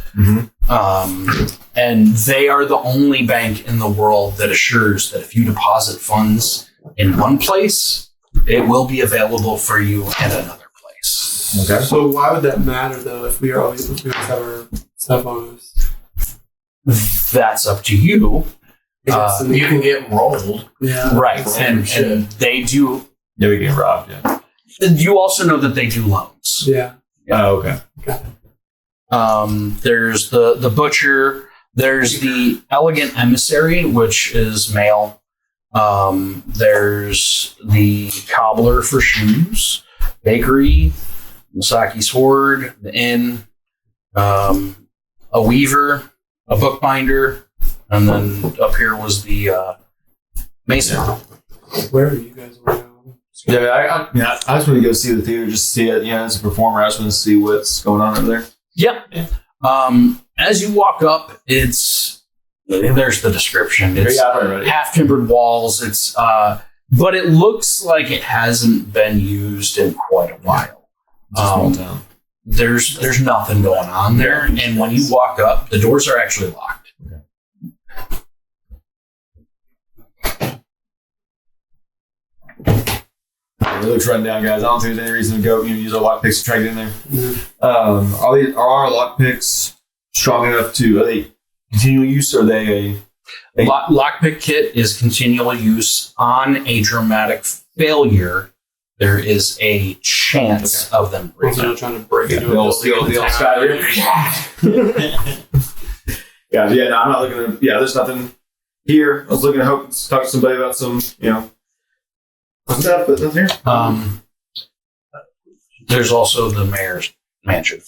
Speaker 2: And they are the only bank in the world that assures that if you deposit funds in one place, it will be available for you in another place.
Speaker 5: Okay.
Speaker 7: So why would that matter though? If we always have our stuff on us.
Speaker 2: That's up to you.
Speaker 6: You can get rolled.
Speaker 7: Yeah.
Speaker 2: Right. And they do.
Speaker 5: Yeah, we get robbed, yeah.
Speaker 2: You also know that they do loans.
Speaker 7: Yeah.
Speaker 5: Oh, okay.
Speaker 2: There's the butcher. There's the elegant emissary, which is male. There's the cobbler for shoes, bakery, Masaki sword, the inn, a weaver, a bookbinder, and then up here was the mason.
Speaker 7: Where are you guys going?
Speaker 5: Yeah, I just want to go see the theater, just to see it. As a performer, I just want to see what's going on over there.
Speaker 2: Yep. As you walk up, there's the description. It's half timbered walls. It's but it looks like it hasn't been used in quite a while.
Speaker 5: Small town.
Speaker 2: There's nothing going on there, and when you walk up, the doors are actually locked.
Speaker 5: It looks run down, guys. I don't think there's any reason to go use our lockpicks to try to get in there. Are our lockpicks strong enough to? Are they continual use? Or are they a
Speaker 2: Lockpick kit is continual use. On a dramatic failure, there is a chance of them
Speaker 7: I'm
Speaker 2: breaking.
Speaker 7: not trying to break into a
Speaker 5: the old
Speaker 7: building.
Speaker 5: Skyler? No, I'm not looking to. Yeah, there's nothing here. I was looking to talk to somebody about some, stuff, but nothing here.
Speaker 2: There's also the mayor's mansion.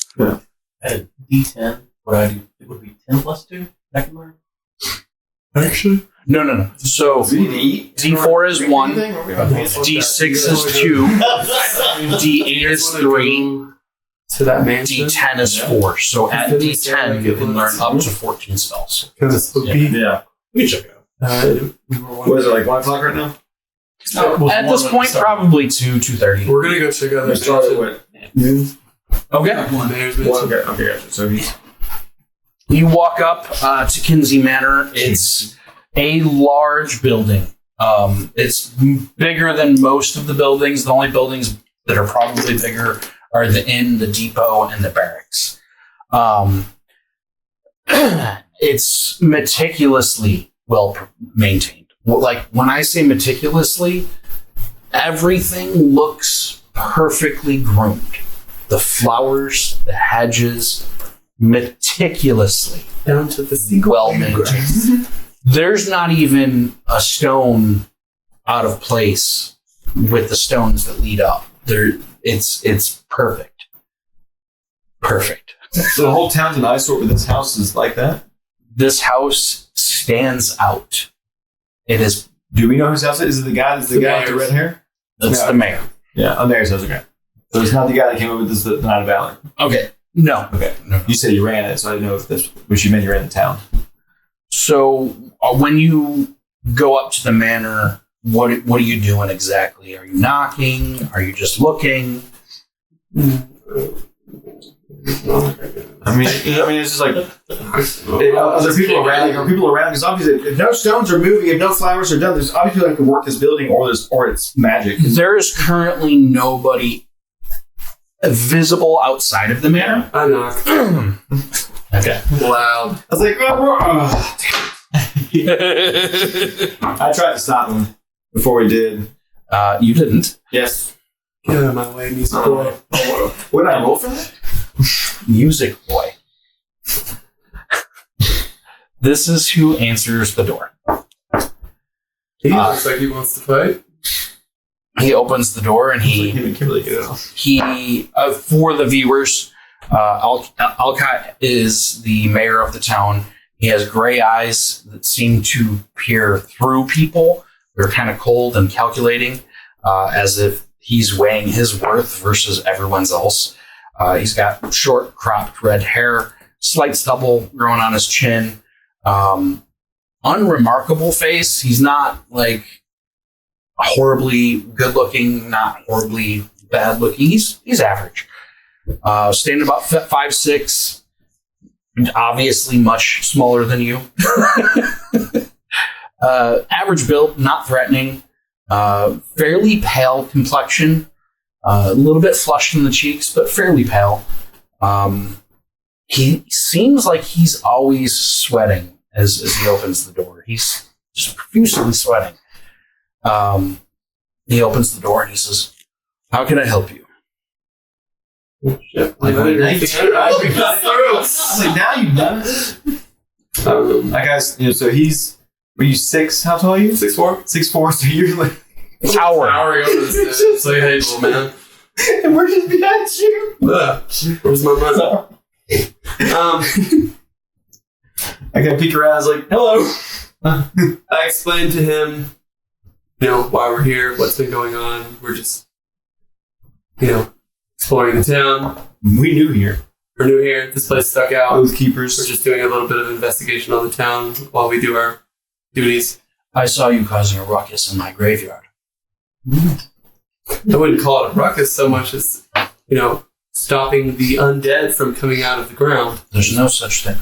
Speaker 6: At a D10, what I do, it would be 10 plus 2. That can learn.
Speaker 7: Actually,
Speaker 2: No. So D4 is 1, D6 is 2, D8 is 3,
Speaker 7: to that mansion.
Speaker 2: D10 is 4. So at D10, you can learn up to 14 spells.
Speaker 7: Kind of spooky.
Speaker 5: Yeah.
Speaker 2: We can check it out.
Speaker 5: What is it, like 1 o'clock right now?
Speaker 2: At this point, probably 2:30.
Speaker 7: We're gonna go check out that
Speaker 5: Start
Speaker 7: mansion.
Speaker 5: at what?
Speaker 2: Okay.
Speaker 7: Mayor's mansion.
Speaker 5: Okay, gotcha. So he's.
Speaker 2: You walk up to Kinsey Manor. It's a large building. It's bigger than most of the buildings. The only buildings that are probably bigger are the inn, the depot, and the barracks. It's meticulously well maintained. Like when I say meticulously, everything looks perfectly groomed. The flowers, the hedges, meticulously
Speaker 7: Down to the single
Speaker 2: well maintained. There's not even a stone out of place with the stones that lead up. It's perfect. Perfect.
Speaker 5: So the whole town's an eyesore, but this house is like that?
Speaker 2: This house stands out. It is.
Speaker 5: Do we know whose house it is? Is it the guy with the red hair?
Speaker 2: That's
Speaker 5: No.
Speaker 2: the mayor.
Speaker 5: Yeah, mayor's house, okay. So it's not the guy that came up with this, the Night of Valor.
Speaker 2: Okay. No.
Speaker 5: Okay.
Speaker 2: No.
Speaker 5: You said you ran it, so I didn't know if this was you meant you ran the town.
Speaker 2: So when you go up to the manor, what are you doing exactly? Are you knocking? Are you just looking?
Speaker 5: I mean, it's just like other people around. Are people around? Because obviously, if no stones are moving, if no flowers are done, there's obviously like to work this building, or it's magic.
Speaker 2: There is currently nobody visible outside of the manor.
Speaker 7: I knock.
Speaker 2: Okay.
Speaker 7: Loud.
Speaker 5: I was like, I tried to stop him before we did.
Speaker 2: You didn't.
Speaker 5: Yes.
Speaker 7: Get out of my way, music boy.
Speaker 5: What did I roll for that?
Speaker 2: Music boy. This is who answers the door.
Speaker 7: He looks like he wants to fight.
Speaker 2: He opens the door and he for the viewers, Alcott is the mayor of the town. He has gray eyes that seem to peer through people. They're kind of cold and calculating, as if he's weighing his worth versus everyone's else. He's got short cropped red hair, slight stubble growing on his chin. Unremarkable face. He's not like horribly good looking, not horribly bad looking. He's average. Standing about 5'6", obviously much smaller than you. Average build, not threatening. Fairly pale complexion. A little bit flushed in the cheeks, but fairly pale. He seems like he's always sweating as he opens the door. He's just profusely sweating. He opens the door and he says, "How can I help you?"
Speaker 7: Shit.
Speaker 5: Like, now you've done it. That guy's, so were you 6? How tall are you?
Speaker 7: 6'4".
Speaker 5: 6'4", so you're like...
Speaker 7: Towering over the stairs. Say, hey, little man.
Speaker 5: And we're just behind you.
Speaker 7: Where's my money?
Speaker 5: I gotta peek around, I was like, hello.
Speaker 7: I explained to him, why we're here, what's been going on. We're just, exploring the town.
Speaker 5: We knew here.
Speaker 7: We're new here. This place stuck out.
Speaker 5: Oath keepers.
Speaker 7: We're just doing a little bit of investigation on the town while we do our duties.
Speaker 2: I saw you causing a ruckus in my graveyard.
Speaker 7: I wouldn't call it a ruckus so much as, stopping the undead from coming out of the ground.
Speaker 2: There's no such thing.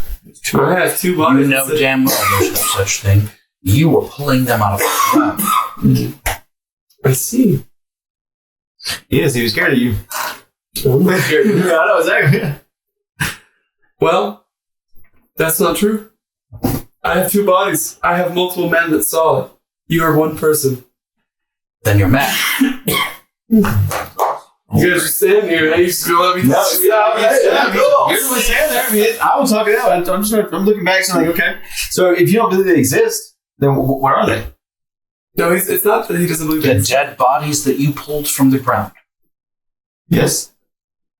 Speaker 7: I have 2 bodies.
Speaker 2: You know damn well there's no such thing. You were pulling them out of the ground.
Speaker 7: I see.
Speaker 5: Yes, he was scared of you.
Speaker 7: I'm not scared.
Speaker 5: I know, exactly.
Speaker 7: Well, that's not true. I have 2 bodies. I have multiple men that saw it. You are one person.
Speaker 2: Then you're mad.
Speaker 7: You guys are standing here and you just go let me
Speaker 5: You're the one standing there. I mean, I will talk it out. I'm looking back and I'm like, okay. So if you don't believe they exist, then what are they?
Speaker 7: No, it's not that he doesn't believe
Speaker 2: The
Speaker 7: it.
Speaker 2: dead bodies that you pulled from the ground.
Speaker 5: Yes.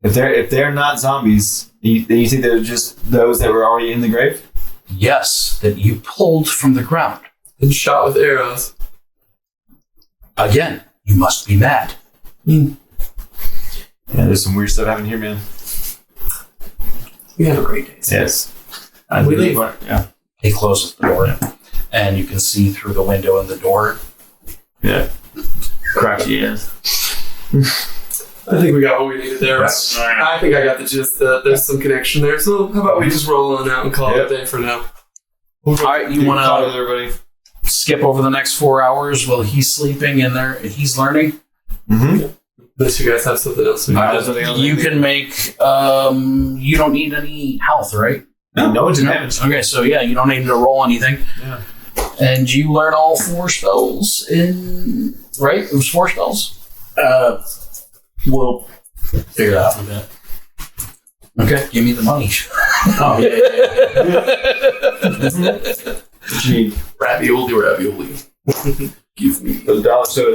Speaker 5: If they're not zombies, then you think they're just those that were already in the grave?
Speaker 2: Yes, that you pulled from the ground.
Speaker 7: And shot with arrows.
Speaker 2: Again, you must be mad.
Speaker 5: Yeah, there's some weird stuff happening here, man.
Speaker 7: We had a great day.
Speaker 5: Yes.
Speaker 2: We leave.
Speaker 5: Yeah.
Speaker 2: He closes the door, and you can see through the window in the door.
Speaker 5: Yeah. Cracky, yes.
Speaker 7: I think we got what we needed there. Right? I think I got the gist that there's some connection there. So how about we just roll on out and call it a day for now?
Speaker 2: All right, you want to
Speaker 5: everybody?
Speaker 2: skip over the next 4 hours while he's sleeping and he's learning?
Speaker 5: Mm-hmm.
Speaker 7: Unless you guys have something else.
Speaker 2: You can make. You don't need any health, right?
Speaker 5: No one's in damage.
Speaker 2: Okay, so yeah, you don't need to roll anything.
Speaker 5: Yeah.
Speaker 2: And you learn all 4 spells in. Right? It was 4 spells? We'll figure it out in a bit. Okay, give me the money.
Speaker 5: Oh, yeah. Gee.
Speaker 7: Ravioli. Give me
Speaker 5: Those dollars. So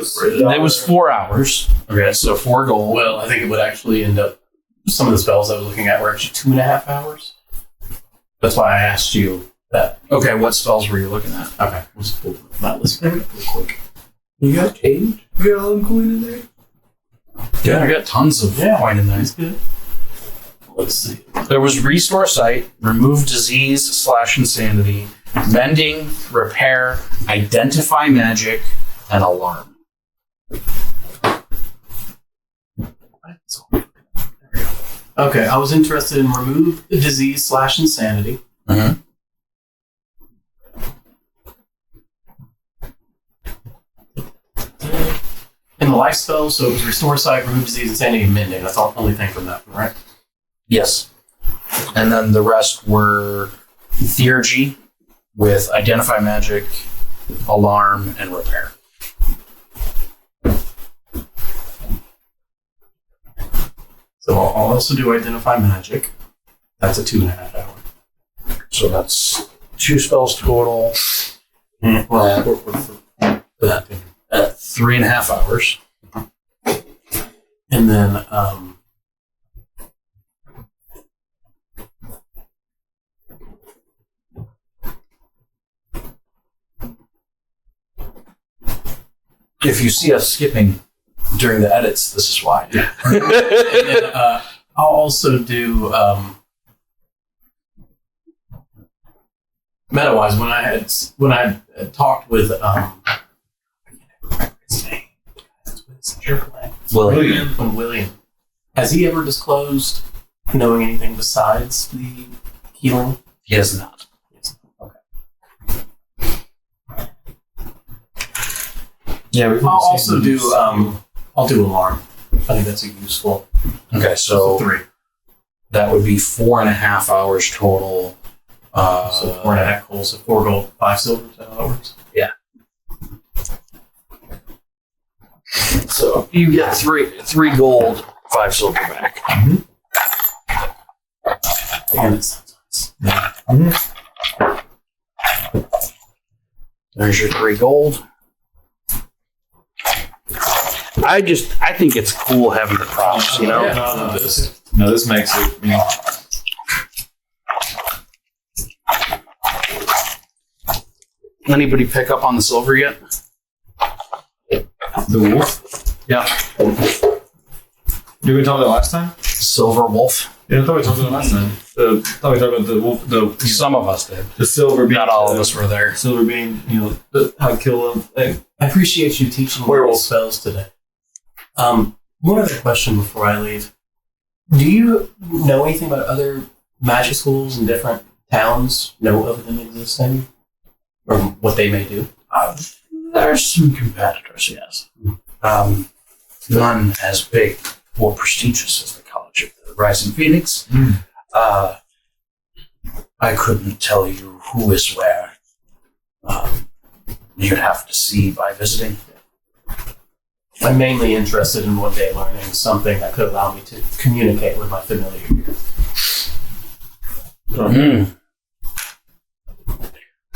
Speaker 2: It was 4 hours. Okay, so 4 gold.
Speaker 6: Well, I think it would actually end up. Some of the spells I was looking at were actually 2.5 hours. That's why I asked you that.
Speaker 2: Okay, what spells were you looking at?
Speaker 6: Okay, let's pull that list real quick.
Speaker 7: You got change? You got all them coin in there?
Speaker 2: Yeah, I got tons of coin in there.
Speaker 6: That's good. Let's see.
Speaker 2: There was Restore Sight, Remove Disease / Insanity, Mending, Repair, Identify Magic, and Alarm.
Speaker 6: Okay, I was interested in remove disease / insanity.
Speaker 1: Mhm.
Speaker 6: In the life spell, so it was restore sight, remove disease, insanity, and mending. That's the only thing from that one, right?
Speaker 1: Yes. And then the rest were theurgy with identify magic, alarm, and repair.
Speaker 6: So I'll also do identify magic. That's a 2.5 hour.
Speaker 1: So that's 2 spells total
Speaker 6: Well, for that thing.
Speaker 1: at 3.5 hours.
Speaker 6: And then
Speaker 1: If you see us skipping during the edits, this is why.
Speaker 6: and then, I'll also do meta-wise when I had talked with William. Has he ever disclosed knowing anything besides the healing?
Speaker 1: He has not.
Speaker 5: Yeah, we've
Speaker 6: I'll also do I'll do alarm. I think that's a useful.
Speaker 1: Okay, so
Speaker 6: 3.
Speaker 1: that would be 4.5 hours total.
Speaker 6: So 4.5 gold, so 4 gold, 5 silver. Is that how that works?
Speaker 1: So you get 3 gold, 5 silver back.
Speaker 6: And it sounds nice.
Speaker 1: There's your 3 gold. I think it's cool having the props, you know?
Speaker 5: No, this makes it. You know,
Speaker 1: Anybody pick up on the silver yet?
Speaker 5: the wolf.
Speaker 1: Yeah.
Speaker 5: Did we talk about that last time?
Speaker 1: Silver wolf.
Speaker 5: Yeah, I thought we talked about that last time. I thought we talked about the wolf.
Speaker 1: Some of us did.
Speaker 5: The silver being.
Speaker 1: Not all of us were there.
Speaker 5: Silver being, how to kill them. Like,
Speaker 6: I appreciate you teaching me
Speaker 5: Werewolf.
Speaker 6: spells today. One other question before I leave. Do you know anything about other magic schools in different towns? Know of them existing? Or what they may do?
Speaker 1: There's some competitors, yes. None as big or prestigious as the College of the Rising Phoenix. I couldn't tell you who is where. You'd have to see by visiting.
Speaker 6: I'm mainly interested in one day learning something that could allow me to communicate with my familiar here.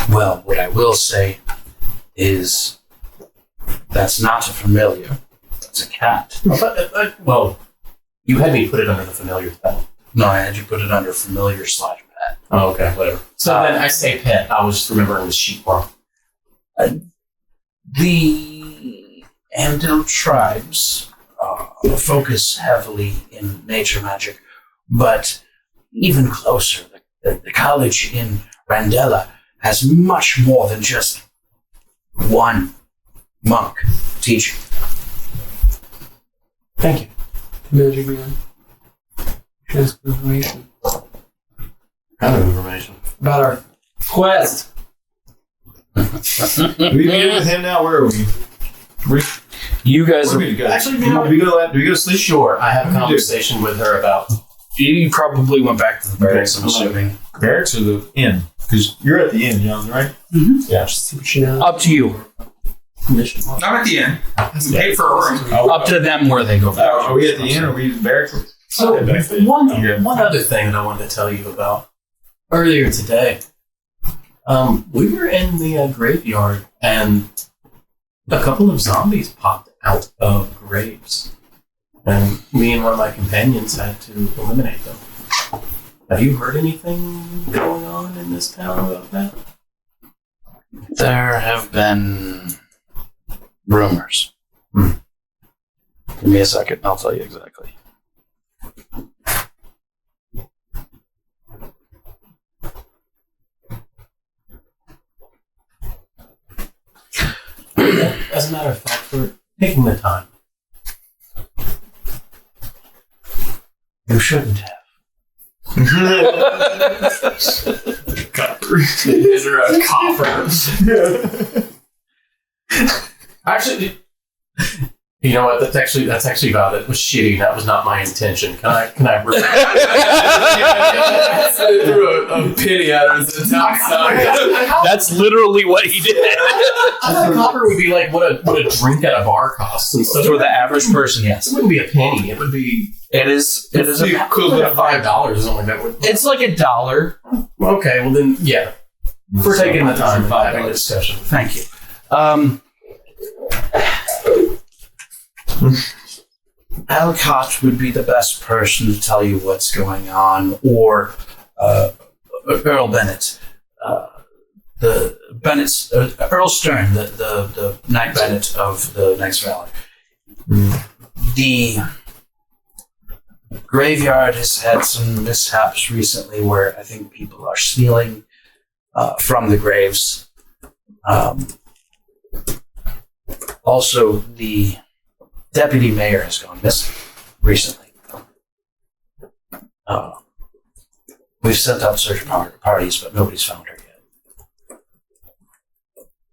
Speaker 1: Well, what I will say is that's not a familiar. That's a cat.
Speaker 6: Well, you had me put it under the familiar spell.
Speaker 1: No, I had you put it under familiar / pet.
Speaker 6: Oh, okay, whatever. So then I say pet. I was just remembering the sheep wrong.
Speaker 1: The Andal tribes focus heavily in nature magic, but even closer, the college in Randella has much more than just one monk teaching.
Speaker 6: Thank you.
Speaker 7: Magic man. Transformation.
Speaker 6: Kind of information.
Speaker 7: About our quest.
Speaker 5: we meet with him now. Where are we?
Speaker 1: You guys
Speaker 5: Where
Speaker 1: are.
Speaker 5: are we go?
Speaker 6: Actually,
Speaker 5: do we go to sleep?
Speaker 6: Sure, I had a conversation with her about.
Speaker 1: You probably went back to the barracks, I'm assuming.
Speaker 5: Barracks or the inn? Because you're at the inn, John, right?
Speaker 7: Yeah, just see what you know.
Speaker 1: Up to you.
Speaker 6: Mission.
Speaker 4: I'm at the end. We paid for a room.
Speaker 1: Up to them where they go back.
Speaker 5: Are we at the inn or are we at the barracks?
Speaker 6: So one other thing that I wanted to tell you about earlier today. We were in the graveyard and a couple of zombies popped out of graves, and me and one of my companions had to eliminate them. Have you heard anything going on in this town about that?
Speaker 1: There have been rumors. Give me a second, I'll tell you exactly.
Speaker 6: As a matter of fact, we're taking the time.
Speaker 1: You shouldn't have.
Speaker 6: Is there a copper? Actually, you know what? That's actually valid. It was shitty. That was not my intention. Can I?
Speaker 7: Threw a penny at her.
Speaker 2: That's literally what he did.
Speaker 6: I thought copper would be like what a drink at a bar costs. And stuff.
Speaker 2: For the average person, yes.
Speaker 6: It wouldn't be a penny. It would be.
Speaker 2: It is
Speaker 6: the equivalent of $5 or something. That would.
Speaker 2: It's like $1.
Speaker 6: Okay, well then, yeah. For taking the time and having a discussion.
Speaker 2: Thank you. Alcott would be the best person to tell you what's going on, or Earl Bennett. Earl Stern, the Knight Bennett of the Next Valley. The graveyard has had some mishaps recently where I think people are stealing from the graves. Also, the deputy mayor has gone missing recently. We've sent out search parties, but nobody's found her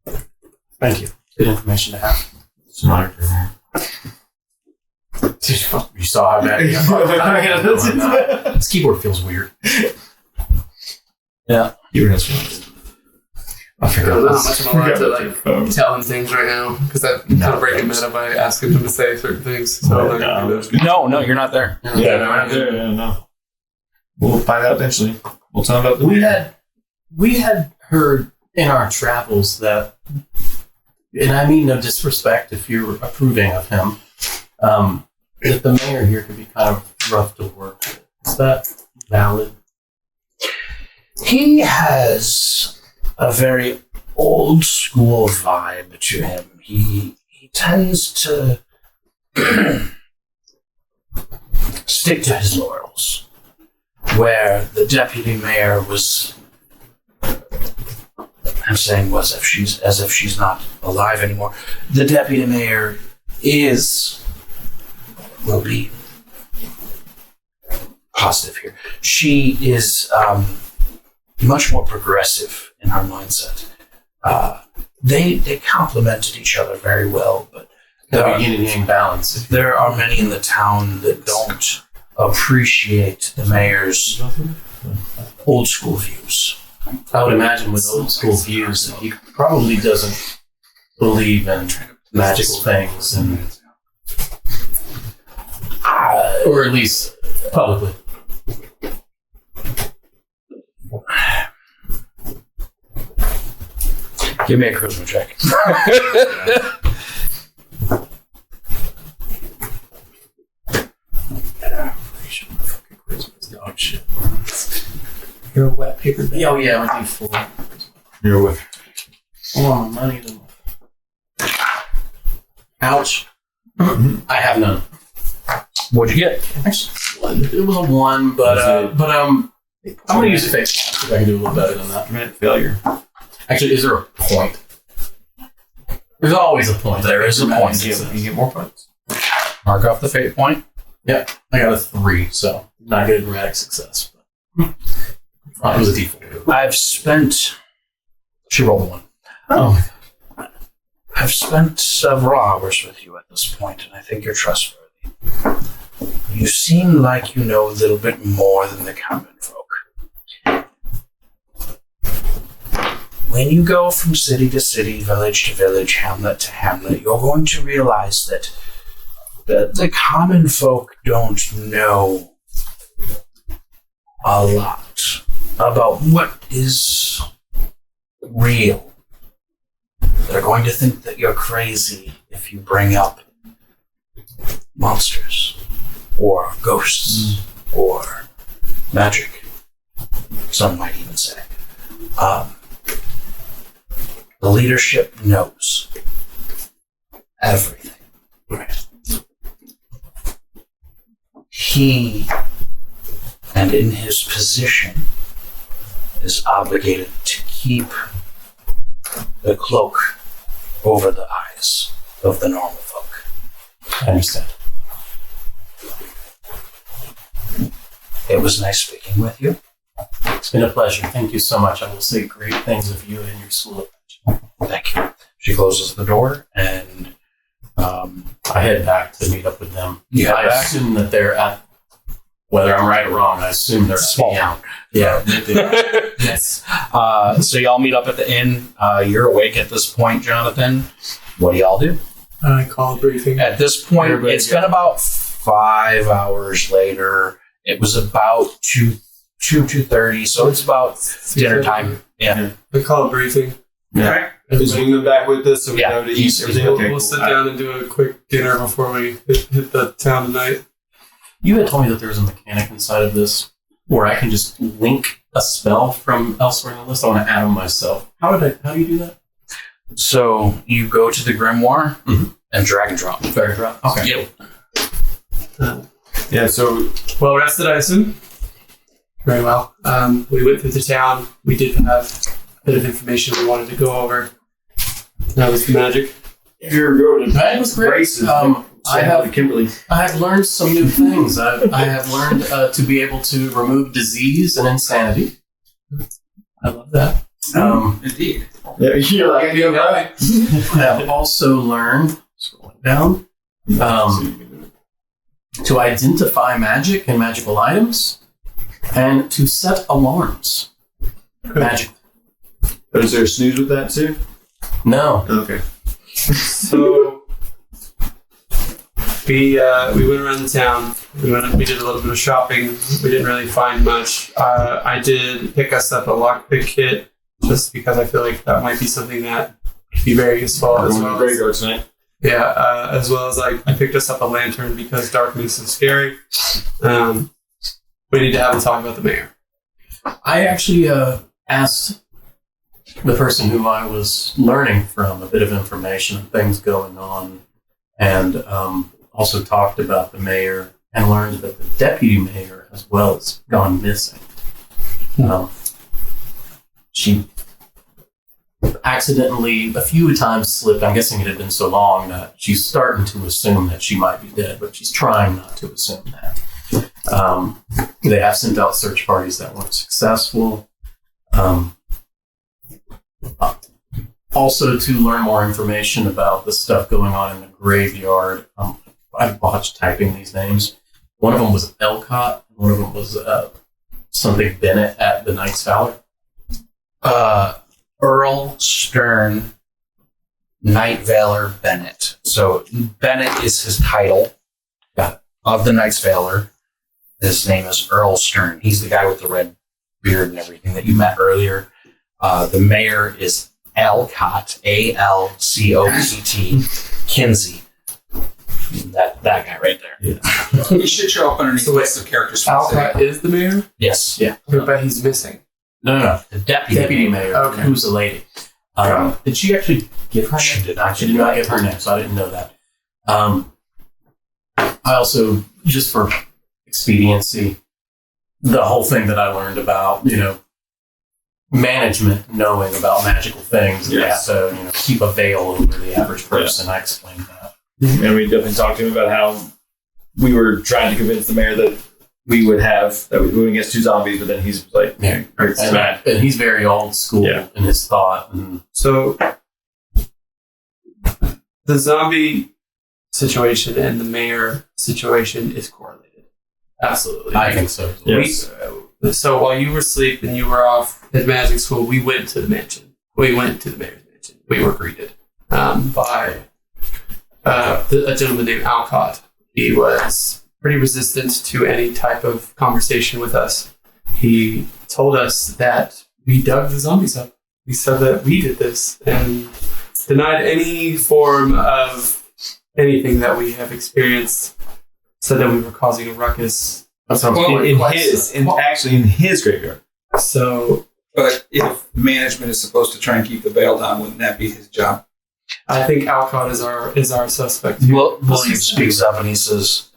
Speaker 2: yet.
Speaker 6: Thank you. Good information to have.
Speaker 8: It's not
Speaker 6: You saw how bad this keyboard feels weird.
Speaker 2: Yeah.
Speaker 7: You were I figure out how much I'm allowed to tell him things right now because that kind of breaking meta by asking him to say certain things. So
Speaker 2: No, you're not there.
Speaker 4: No. We'll find out eventually. We'll tell him about the
Speaker 6: We had heard in our travels that, and I mean no disrespect if you're approving of him, that the mayor here could be kind of rough to work with. Is that valid?
Speaker 2: He has a very old school vibe to him. He tends to stick to his laurels. Where the deputy mayor was, I'm saying was as if she's not alive anymore. The deputy mayor will be positive here. She is much more progressive in her mindset. They complemented each other very well, but
Speaker 6: The yin and yang balance.
Speaker 2: There are many in the town that don't appreciate the mayor's old school views.
Speaker 6: I would imagine with old school views that he probably doesn't believe in magical things, and or at least publicly.
Speaker 2: Give me a charisma check.
Speaker 6: Oh shit!
Speaker 7: You're a wet paper bag.
Speaker 6: Oh yeah, I do 4.
Speaker 4: You're a whip.
Speaker 6: I want my money though. Ouch! I have none.
Speaker 2: What'd you get?
Speaker 6: Actually, it was a 1, but I'm gonna use a fake if I can do a little better than that.
Speaker 4: Dramatic failure.
Speaker 6: Actually, is there a point? There's always a point.
Speaker 2: There is a point.
Speaker 4: You get more points.
Speaker 2: Mark off the fate point.
Speaker 6: Yeah, I got a 3, so not good dramatic success. But it was a D4.
Speaker 2: I've spent. She rolled a 1.
Speaker 6: Oh,
Speaker 2: I've spent several hours with you at this point, and I think you're trustworthy. You seem like you know a little bit more than the common folk. When you go from city to city, village to village, hamlet to hamlet, you're going to realize that the common folk don't know a lot about what is real. They're going to think that you're crazy if you bring up monsters or ghosts or magic, some might even say. The leadership knows everything. He, and in his position, is obligated to keep the cloak over the eyes of the normal folk.
Speaker 6: I understand.
Speaker 1: It was nice speaking with you.
Speaker 6: It's been a pleasure. Thank you so much. I will say great things of you and your school.
Speaker 1: Thank you. She closes the door, and
Speaker 6: I head back to meet up with them.
Speaker 1: You head
Speaker 6: I
Speaker 1: back?
Speaker 6: assume that they're at, whether I'm right or wrong, I assume they're
Speaker 1: Small
Speaker 6: at
Speaker 1: town.
Speaker 6: Yeah.
Speaker 1: Yes. So y'all meet up at the inn. You're awake at this point, Jonathan. What do y'all do?
Speaker 7: I call a briefing.
Speaker 1: At this point,
Speaker 7: Everybody
Speaker 1: it's been about 5 hours later. It was about 2:30, so it's about dinner time. Yeah.
Speaker 7: I call a briefing.
Speaker 5: Okay. Is Wingman back with us so we
Speaker 1: Yeah,
Speaker 5: know to eat
Speaker 1: he's-
Speaker 5: everything?
Speaker 7: We'll,
Speaker 5: Okay,
Speaker 7: we'll
Speaker 5: cool.
Speaker 7: sit down and do a quick dinner before we hit the town tonight.
Speaker 6: You had told me that there was a mechanic inside of this where I can just link a spell from elsewhere in the list. I want to add them myself. How do you do that?
Speaker 1: So you go to the grimoire and drag and drop.
Speaker 6: Very drop. Okay.
Speaker 1: Yep.
Speaker 5: Yeah, so
Speaker 7: Well rested, I assume? Very well. We went through the town. We did have a bit of information we wanted to go over. That was magic.
Speaker 5: if you're going to
Speaker 6: That was great.
Speaker 5: braces,
Speaker 6: I have
Speaker 5: Kimberly.
Speaker 6: I have learned some new things. I have learned to be able to remove disease and insanity. I love that.
Speaker 3: Indeed.
Speaker 5: Yeah, you're like, you're right.
Speaker 6: I have also learned, scrolling down, to identify magic and magical items, and to set alarms. Magic.
Speaker 5: But is there a snooze with that too?
Speaker 6: No.
Speaker 5: Okay.
Speaker 7: So we went around the town. We did a little bit of shopping. We didn't really find much. I did pick us up a lockpick kit just because I feel like that might be something that could be very useful.
Speaker 5: We're
Speaker 7: As
Speaker 5: going to
Speaker 7: well
Speaker 5: the
Speaker 7: as,
Speaker 5: graveyard tonight.
Speaker 7: yeah, as well as I picked us up a lantern because darkness is scary. We need to have a talk about the mayor.
Speaker 6: I actually asked the person who I was learning from a bit of information and things going on, and also talked about the mayor and learned that the deputy mayor as well has gone missing. She accidentally a few times slipped. I'm guessing it had been so long that she's starting to assume that she might be dead, but she's trying not to assume that. They have sent out search parties that weren't successful. Also, to learn more information about the stuff going on in the graveyard, I botched typing these names. One of them was Elcott, one of them was something Bennett at the Knight's Valor.
Speaker 1: Earl Stern, Knight Valor Bennett. So Bennett is his title of the Knight's Valor. His name is Earl Stern. He's the guy with the red beard and everything that you met earlier. The mayor is Alcott, Alcott, Kinsey. That guy right there.
Speaker 6: Yeah.
Speaker 3: He should show up underneath the list of characters. from the city.
Speaker 7: Alcott is the mayor,
Speaker 1: Yes.
Speaker 6: Yeah.
Speaker 7: but he's missing.
Speaker 6: No.
Speaker 1: The deputy
Speaker 6: Mayor,
Speaker 7: Okay.
Speaker 6: who's a lady. Did she actually give her
Speaker 1: She
Speaker 6: name?
Speaker 1: did not.
Speaker 6: She did not give her name, so I didn't know that. I also, just for expediency, the whole thing that I learned about, management knowing about magical things,
Speaker 5: Yes.
Speaker 6: they have to, keep a veil over the average person. I explained that.
Speaker 5: And we definitely talked to him about how we were trying to convince the mayor that we would win against 2 zombies, but then he's like,
Speaker 6: Yeah.
Speaker 5: it's mad.
Speaker 6: And he's very old school
Speaker 5: Yeah.
Speaker 6: in his thought. And
Speaker 7: So the zombie situation and the mayor situation is correlated. Absolutely.
Speaker 6: I think so.
Speaker 5: Yes.
Speaker 7: So while you were asleep and you were off at magic school, we went to the mansion. We went to the mayor's mansion. We were greeted by a gentleman named Alcott. He was pretty resistant to any type of conversation with us. He told us that we dug the zombies up. He said that we did this and denied any form of anything that we have experienced. Said that we were causing a ruckus.
Speaker 6: That sounds
Speaker 5: Actually in his graveyard.
Speaker 7: So
Speaker 3: But if management is supposed to try and keep the veil down, wouldn't that be his job?
Speaker 7: I think Alcott is our suspect. Too.
Speaker 1: William speaks up and he says,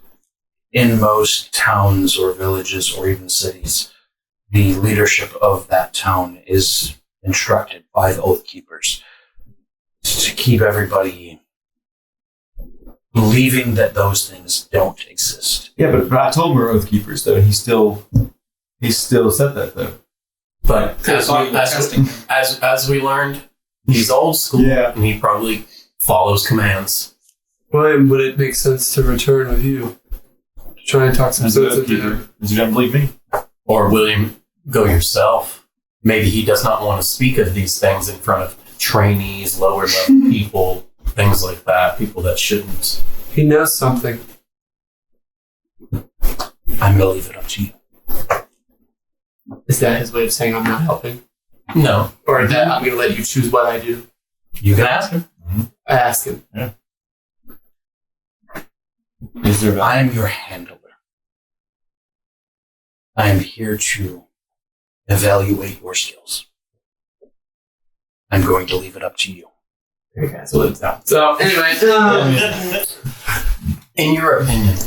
Speaker 1: in most towns or villages or even cities, the leadership of that town is instructed by the Oath Keepers to keep everybody believing that those things don't exist.
Speaker 5: Yeah, but I told him we're oath keepers, though, and he still said that, though.
Speaker 6: But as we learned, he's old school, and he probably follows commands.
Speaker 7: Why would it make sense to return with you? To try and talk some sense into him?
Speaker 5: Because you don't believe me?
Speaker 6: Or William, go yourself. Maybe he does not want to speak of these things in front of trainees, lower level people, things like that, people that shouldn't.
Speaker 7: He knows something.
Speaker 1: I'm going to leave it up to you.
Speaker 7: Is that his way of saying I'm not helping?
Speaker 6: No.
Speaker 7: Or that I'm going to let you choose what I do?
Speaker 1: You can ask him.
Speaker 7: I ask him.
Speaker 5: Yeah.
Speaker 1: I am your handler. I am here to evaluate your skills. I'm going to leave it up to you.
Speaker 7: Okay, guys, we'll leave it out. So, anyway.
Speaker 6: In your opinion,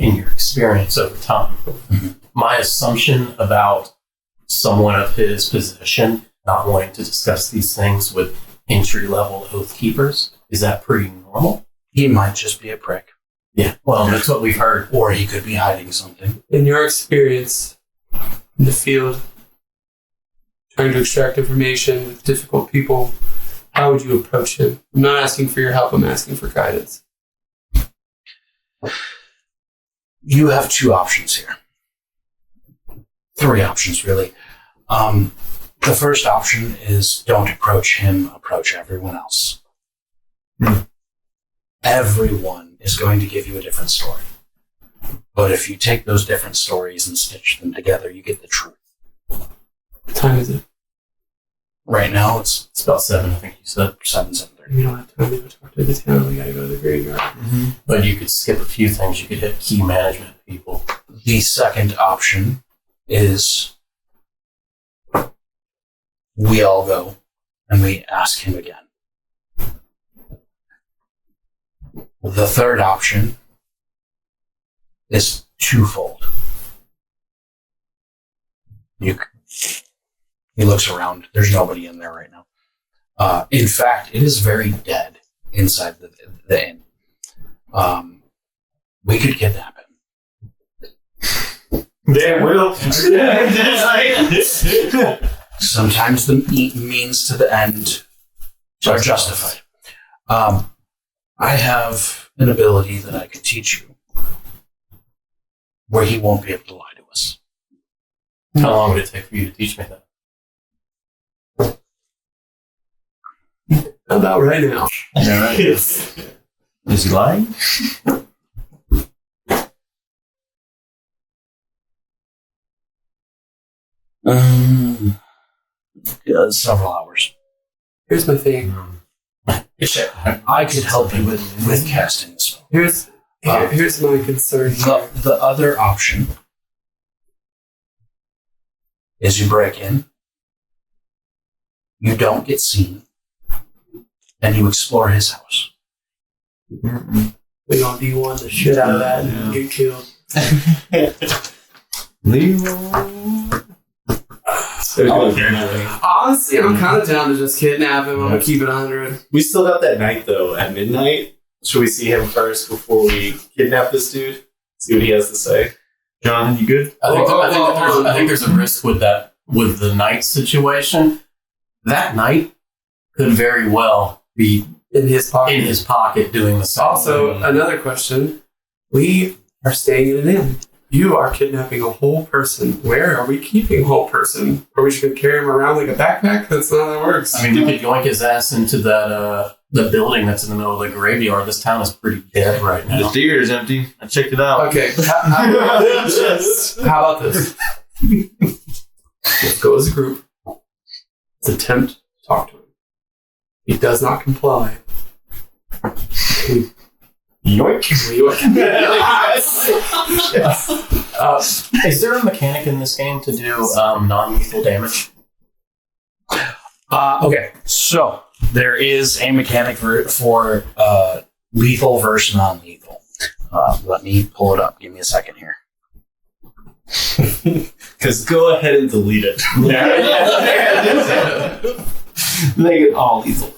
Speaker 6: in your experience over time, my assumption about someone of his position not wanting to discuss these things with entry-level oath keepers, is that pretty normal?
Speaker 1: He might just be a prick.
Speaker 6: Yeah, well, that's what we've heard.
Speaker 1: Or he could be hiding something.
Speaker 7: In your experience in the field, trying to extract information with difficult people, how would you approach him? I'm not asking for your help, I'm asking for guidance.
Speaker 1: You have two options here. Three options, really. The first option is don't approach him, approach everyone else. Everyone is going to give you a different story. But if you take those different stories and stitch them together, you get the truth.
Speaker 7: What time is it?
Speaker 1: Right now, it's
Speaker 6: about 7, I think you said.
Speaker 1: 7:30.
Speaker 7: We don't have time to go talk to the town. We gotta go to the graveyard.
Speaker 6: But you could skip a few things. You could hit key management people.
Speaker 1: The second option is we all go and we ask him again. The third option is twofold. He looks around. There's nobody in there right now. In fact, it is very dead inside the inn. We could kidnap him.
Speaker 5: Damn, will.
Speaker 1: Sometimes the means to the end are justified. I have an ability that I could teach you where he won't be able to lie to us.
Speaker 6: How long would it take for you to teach me that?
Speaker 7: How about right now?
Speaker 5: Yeah, right. Is he lying?
Speaker 1: Yeah, several hours.
Speaker 7: Here's my thing.
Speaker 1: I could help you with casting the spell.
Speaker 7: Here's my concern.
Speaker 1: The other option is you break in, you don't get seen, and you explore his house.
Speaker 7: We gonna D1 the shit out of that and get killed. Honestly, I'm kind of down to just kidnap him. I'm gonna keep it 100.
Speaker 9: We still got that night though at midnight. Should we see him first before we kidnap this dude? See what he has to say. John, you good?
Speaker 6: I think there's a risk with that, with the night situation. That night could very well be
Speaker 7: In his
Speaker 6: pocket doing the same.
Speaker 7: Also, another question. We are staying in an inn. You are kidnapping a whole person. Where are we keeping a whole person? Are we just going to carry him around like a backpack? That's not how it works.
Speaker 6: I mean, we could yoink his ass into that the building that's in the middle of the graveyard. This town is pretty dead right now.
Speaker 5: The theater's empty. I checked it out.
Speaker 7: Okay. How about this? Let's go as a group. Let's attempt to talk to him. He does not comply.
Speaker 5: Yoink.
Speaker 6: Is there a mechanic in this game to do non-lethal damage?
Speaker 1: Okay, so there is a mechanic for lethal versus non-lethal. Let me pull it up. Give me a second here.
Speaker 9: Because go ahead and delete it.
Speaker 5: Make it all lethal.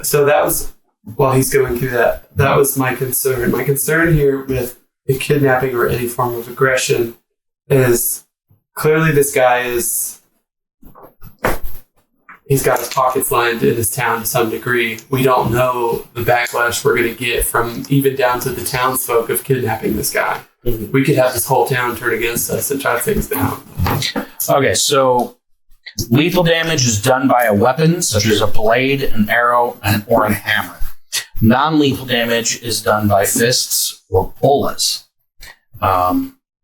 Speaker 7: So that was, while he's going through that, that was my concern. My concern here with a kidnapping or any form of aggression is clearly this guy he's got his pockets lined in his town to some degree. We don't know the backlash we're going to get from even down to the townsfolk of kidnapping this guy. Mm-hmm. We could have this whole town turn against us and try to take us down.
Speaker 2: Okay, so lethal damage is done by a weapon, such as a blade, an arrow, or a hammer. Non-lethal damage is done by fists or bolas.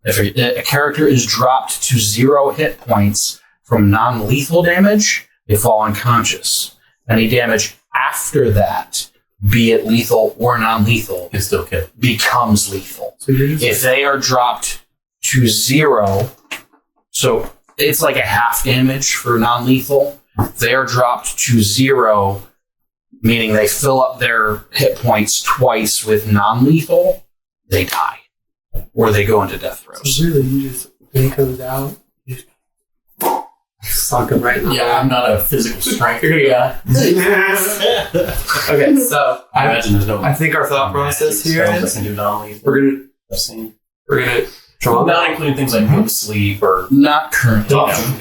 Speaker 2: If a character is dropped to 0 hit points from non-lethal damage, they fall unconscious. Any damage after that, be it lethal or non-lethal,
Speaker 6: It's still kill.
Speaker 2: becomes lethal.
Speaker 7: So you're just
Speaker 2: If they are dropped to 0, so it's like a half damage for non-lethal. If they are dropped to 0, meaning they fill up their hit points twice with non-lethal, they die. Or they go into death throws.
Speaker 7: So really, you just, when he comes out, you just sock him right in the
Speaker 6: Yeah, I'm not a physical strength guy.
Speaker 7: Okay, so
Speaker 6: I imagine there's no.
Speaker 7: I think our thought process here
Speaker 6: spells
Speaker 7: is
Speaker 6: that can do non-lethal.
Speaker 7: we're
Speaker 6: I've seen.
Speaker 7: gonna draw
Speaker 6: Not including things like go to sleep or.
Speaker 2: Not currently.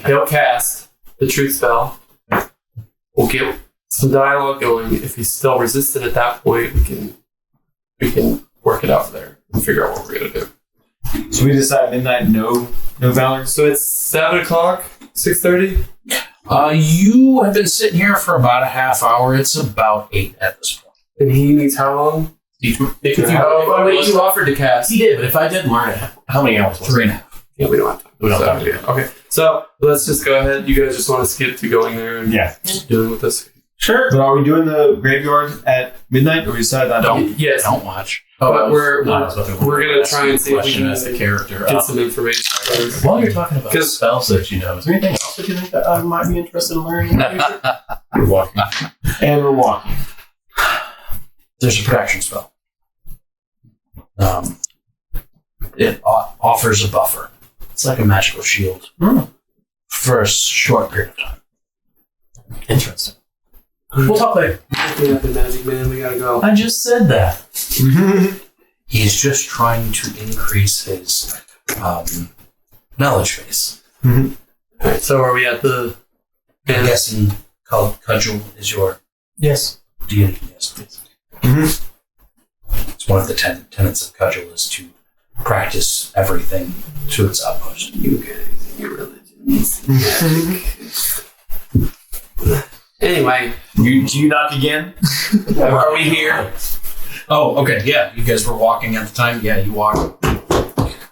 Speaker 7: He'll cast the truth spell. We'll get some dialogue going. If he's still resistant at that point, we can work it out there and figure out what we're gonna do.
Speaker 5: So we decide midnight, no Valor.
Speaker 7: So it's 7 o'clock, 6:30.
Speaker 2: You have been sitting here for about a half hour. It's about 8 at this point.
Speaker 7: And he needs how long?
Speaker 6: If
Speaker 7: you offered to cast.
Speaker 6: He did, but if I did learn it, how many hours was it?
Speaker 2: 3.5.
Speaker 7: Yeah, we don't have time.
Speaker 6: We don't have time.
Speaker 7: Yeah. Okay, so let's just go ahead. You guys just want to skip to going there and dealing with this?
Speaker 5: Sure. But are we doing the graveyard at midnight, or we decide that?
Speaker 7: Yes.
Speaker 2: Don't watch.
Speaker 7: But we're
Speaker 6: gonna
Speaker 7: try and see if we can
Speaker 6: as the character.
Speaker 7: get some information. First.
Speaker 6: While you're talking about
Speaker 7: 'Cause-
Speaker 6: spells that you know, is there anything else that you think that I might be interested in learning in the future?
Speaker 5: We're walking. And we're walking.
Speaker 2: There's a protection spell. It offers a buffer. It's like a magical shield for a short period of time.
Speaker 6: Interesting. We'll talk later.
Speaker 7: Looking at the magic man, we gotta go.
Speaker 6: I just said that.
Speaker 2: He's just trying to increase his knowledge base.
Speaker 7: Alright, so are we at the
Speaker 2: I'm guessing cudgel is your
Speaker 6: Yes.
Speaker 2: deity. Yes, please. It's one of the tenets of cudgel is to practice everything to its utmost.
Speaker 7: you guys, your religion? Anyway,
Speaker 5: Do you knock again?
Speaker 7: are we here?
Speaker 2: Oh, okay. Yeah, you guys were walking at the time. Yeah, you walk.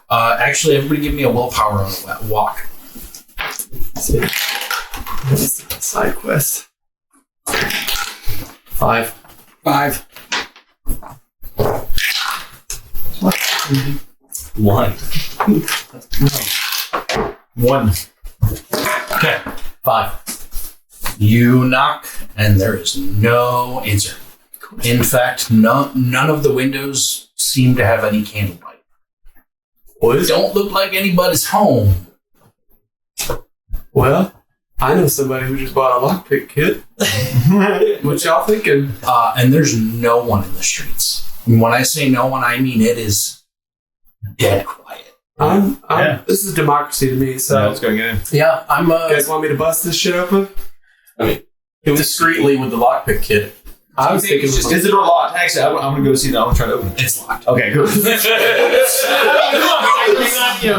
Speaker 2: Actually, everybody give me a willpower on a walk.
Speaker 7: Side quest. 5.
Speaker 8: 1.
Speaker 5: 1.
Speaker 2: Okay.
Speaker 6: 5.
Speaker 2: You knock, and there is no answer. In fact, none of the windows seem to have any candlelight. Don't look like anybody's home.
Speaker 7: Well, I know somebody who just bought a lockpick kit. What y'all thinking?
Speaker 2: And there's no one in the streets. And when I say no one, I mean it is dead quiet.
Speaker 7: This is democracy to me, so.
Speaker 5: Let's go get him.
Speaker 6: Yeah, I'm
Speaker 7: You guys want me to bust this shit open?
Speaker 6: discreetly with the lockpick kit.
Speaker 7: I was thinking,
Speaker 5: Is it or locked? Actually, I'm going to go see that. I'm going to try to open it.
Speaker 2: It's locked.
Speaker 5: Okay, good.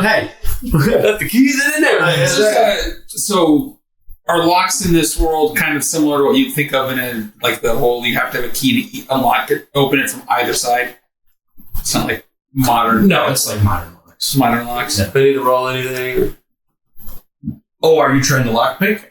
Speaker 5: Hey.
Speaker 7: got the keys in and everything.
Speaker 4: So, are locks in this world kind of similar to what you think of in a, like the whole you have to have a key to unlock it, open it from either side? It's not like modern.
Speaker 2: No, it's like modern locks.
Speaker 4: Modern locks.
Speaker 2: Yeah.
Speaker 7: I need to roll anything.
Speaker 2: Oh, are you trying to lockpick?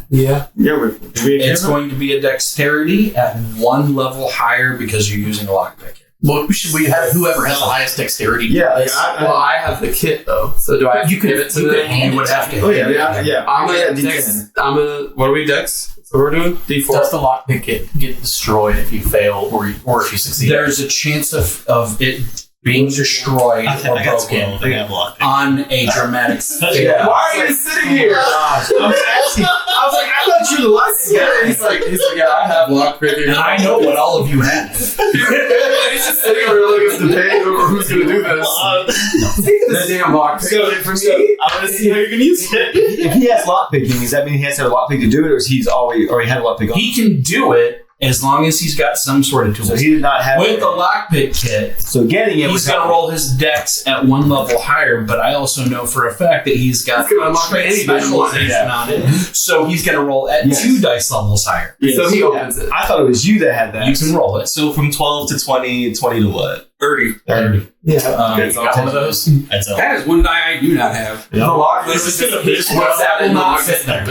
Speaker 7: Yeah.
Speaker 5: Yeah,
Speaker 2: It's going to be a dexterity at 1 level higher because you're using a lockpick.
Speaker 6: Well, should we have whoever has the highest dexterity?
Speaker 5: Yeah,
Speaker 7: I have the kit though, so do I have to give it to them?
Speaker 2: You would have to.
Speaker 5: Oh, yeah.
Speaker 7: I'm
Speaker 5: Yeah,
Speaker 7: gonna dex. I'm gonna. What are we dex? So we're doing D4.
Speaker 6: Does the lockpick kit get destroyed if you fail or if you succeed?
Speaker 2: There's a chance of it being destroyed or broken on a dramatic scale.
Speaker 5: Why are you sitting here? I was thought you were the last guy.
Speaker 7: He's like, yeah, I have lockpicking.
Speaker 2: And I know what all of you have.
Speaker 7: He's just sitting over like this debate over who's going to do this. Take this damn lockpicking from me.
Speaker 9: I want to see how you're going to use it.
Speaker 5: If he has lockpicking, does that mean he has to have a lockpick to do it, or is he's already had a lockpick on?
Speaker 2: He can do it as long as he's got some sort of tools.
Speaker 5: So he did not have
Speaker 2: With the lockpick kit,
Speaker 5: So getting it
Speaker 2: he's going to roll his dex at one level higher, but I also know for a fact that he's got
Speaker 7: He's gonna unlock
Speaker 2: trait
Speaker 7: any
Speaker 2: specialization on it. So he's going to roll at 2 dice levels higher.
Speaker 7: So he opens it.
Speaker 5: I thought it was you that had that.
Speaker 2: You can roll it.
Speaker 9: So from 12 to 20, 20 to what?
Speaker 3: 30.
Speaker 2: 30.
Speaker 7: Yeah.
Speaker 2: You got one of those?
Speaker 9: That's all.
Speaker 3: That is one die I do not have.
Speaker 7: The lock.
Speaker 9: This is gonna be
Speaker 7: That will not fit there.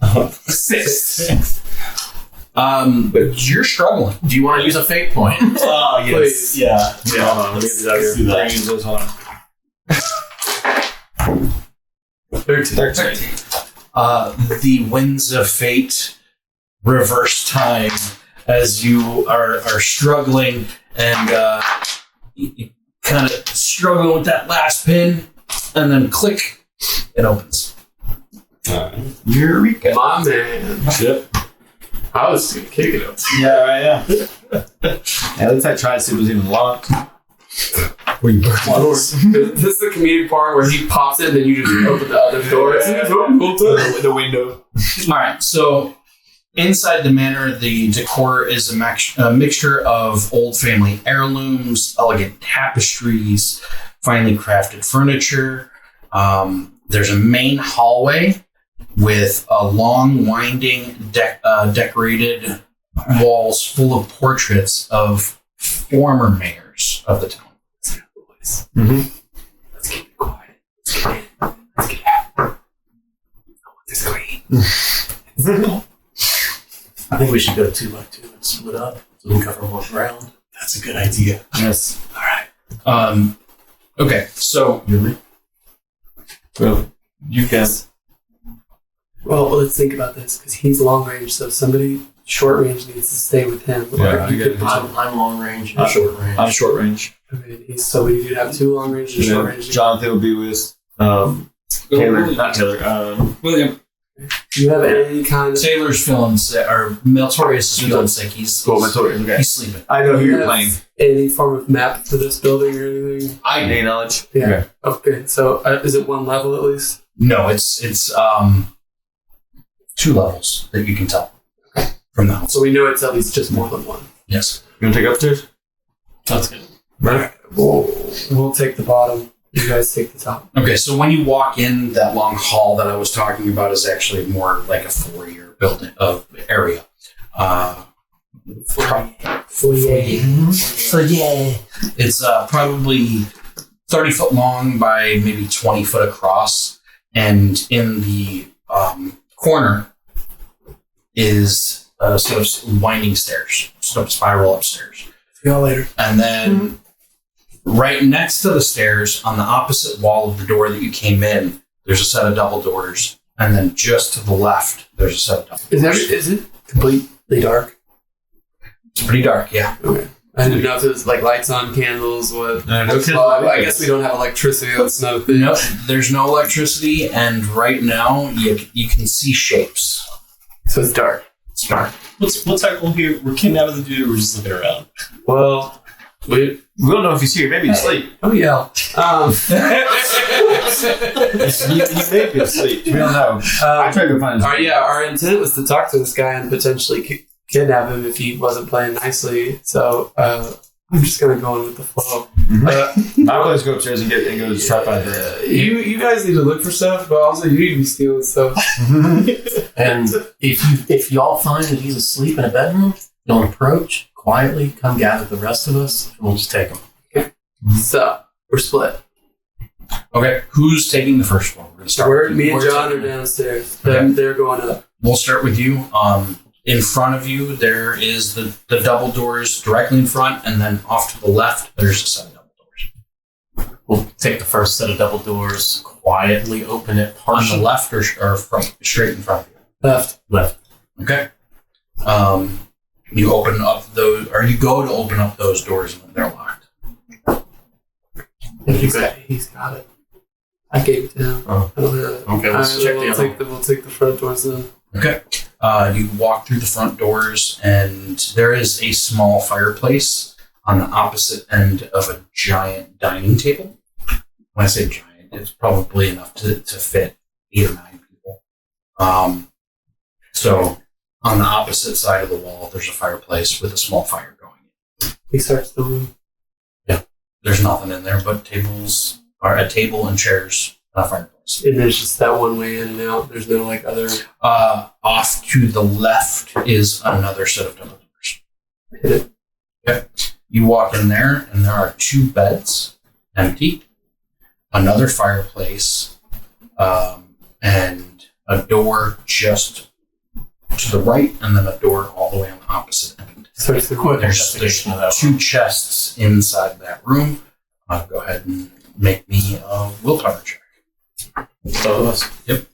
Speaker 2: Oh. 6. But you're struggling.
Speaker 6: Do you want to use a fate point?
Speaker 9: Oh, yes.
Speaker 7: Please.
Speaker 9: Yeah. Hold on. Let me do that here.
Speaker 5: Hold on.
Speaker 7: 13.
Speaker 2: The winds of fate reverse time as you are struggling and kind of struggling with that last pin, and then click, it opens.
Speaker 5: Eureka.
Speaker 7: My man.
Speaker 9: Yep.
Speaker 7: I was going to kick it up.
Speaker 5: Yeah, right, yeah. At least I tried to see if it was even locked.
Speaker 7: This is the comedic part where he pops it and then you just open the other door.
Speaker 5: The window.
Speaker 2: All right, so inside the manor, the decor is a mixture of old family heirlooms, elegant tapestries, finely crafted furniture. There's a main hallway with a long, winding, decorated walls full of portraits of former mayors of the town.
Speaker 7: Let's keep it quiet. Let's get out. This queen.
Speaker 6: I think we should go 2x2 and split up so we can cover more ground. That's a good idea.
Speaker 5: Yes.
Speaker 6: All right.
Speaker 2: Okay, so
Speaker 5: Well, you guys.
Speaker 7: Well, let's think about this because he's long range, so somebody short range needs to stay with him.
Speaker 5: Yeah,
Speaker 7: You could
Speaker 6: I'm long range, you're short range.
Speaker 5: I'm short range.
Speaker 7: Okay, so we could have 2 long range and short range.
Speaker 5: Jonathan will be with Taylor. Not Taylor.
Speaker 3: William.
Speaker 7: Do you have any kind of?
Speaker 2: Taylor's feeling sick, or Meltorius is feeling sick. He's
Speaker 5: Okay.
Speaker 2: he's sleeping.
Speaker 5: I know who
Speaker 7: Do you
Speaker 5: you're
Speaker 7: have
Speaker 5: playing.
Speaker 7: Any form of map for this building or anything?
Speaker 5: Any knowledge?
Speaker 7: Yeah. Okay. So is it 1 level at least?
Speaker 2: No, it's 2 levels that you can tell from the house.
Speaker 7: So we know it's at least just more than 1.
Speaker 2: Yes.
Speaker 5: You want to take upstairs?
Speaker 6: That's good.
Speaker 7: Right. We'll take the bottom. You guys take the top.
Speaker 2: Okay, so when you walk in, that long hall that I was talking about is actually more like a foyer building of area.
Speaker 7: Foyer.
Speaker 2: So yeah, it's probably 30 foot long by maybe 20 foot across, and in the corner is sort of winding stairs, sort of spiral upstairs.
Speaker 7: See y'all later.
Speaker 2: And then right next to the stairs, on the opposite wall of the door that you came in, there's a set of double doors. And then just to the left, there's a set of double doors.
Speaker 7: Is it completely dark?
Speaker 2: It's pretty dark, yeah.
Speaker 7: Okay. I didn't know if it was like lights on, candles, what.
Speaker 5: No
Speaker 7: Well, I guess we don't have electricity. That's not a thing.
Speaker 2: Nope, there's no electricity, and right now you can see shapes.
Speaker 7: So it's dark.
Speaker 2: It's dark.
Speaker 9: What's our goal here? We're kidnapping the dude or we're just looking around?
Speaker 7: Well,
Speaker 5: We don't know if he's here. Maybe he's asleep.
Speaker 7: oh yeah.
Speaker 5: He may be asleep. We don't know. I tried to find his.
Speaker 7: Our intent was to talk to this guy and potentially kidnap him if he wasn't playing nicely. So I'm just gonna go on with the flow.
Speaker 5: I always go upstairs and go to try to find her.
Speaker 7: You guys need to look for stuff, but also you need to be stealing stuff.
Speaker 6: And if y'all find that he's asleep in a bedroom, don't approach. Quietly come gather the rest of us, and we'll just take him.
Speaker 7: So we're split.
Speaker 2: Okay, who's taking the first one? We're gonna start. with
Speaker 7: Me
Speaker 2: you.
Speaker 7: and John are downstairs. They're going up.
Speaker 2: We'll start with you. In front of you, there is the double doors directly in front, and then off to the left, there's a set of double doors.
Speaker 6: We'll take the first set of double doors, quietly open it
Speaker 2: On
Speaker 6: partially.
Speaker 2: the left or front, straight in front of you.
Speaker 7: Left.
Speaker 2: Okay. You open up those, or you go to open up those doors, and they're locked.
Speaker 7: He's got it. I gave it to him.
Speaker 6: Oh.
Speaker 7: I don't have it.
Speaker 6: Okay, let's check the other one.
Speaker 7: We'll take the front doors then.
Speaker 2: Okay. You walk through the front doors, and there is a small fireplace on the opposite end of a giant dining table. When I say giant, it's probably enough to fit 8 or 9 people. So on the opposite side of the wall, there's a fireplace with a small fire going.
Speaker 7: He starts the room.
Speaker 2: There's nothing in there but tables, or a table and chairs, and a fireplace.
Speaker 7: And there's just that one way in and out. There's no like other.
Speaker 2: Off to the left is another set of double doors.
Speaker 7: Hit it.
Speaker 2: Okay. You walk in there, and there are 2 beds, empty, another fireplace, and a door just to the right, and then a door all the way on the opposite end.
Speaker 7: Starts the room.
Speaker 2: There's 2 chests inside that room. Go ahead and make me a willpower check.
Speaker 6: Both of us.
Speaker 2: Yep.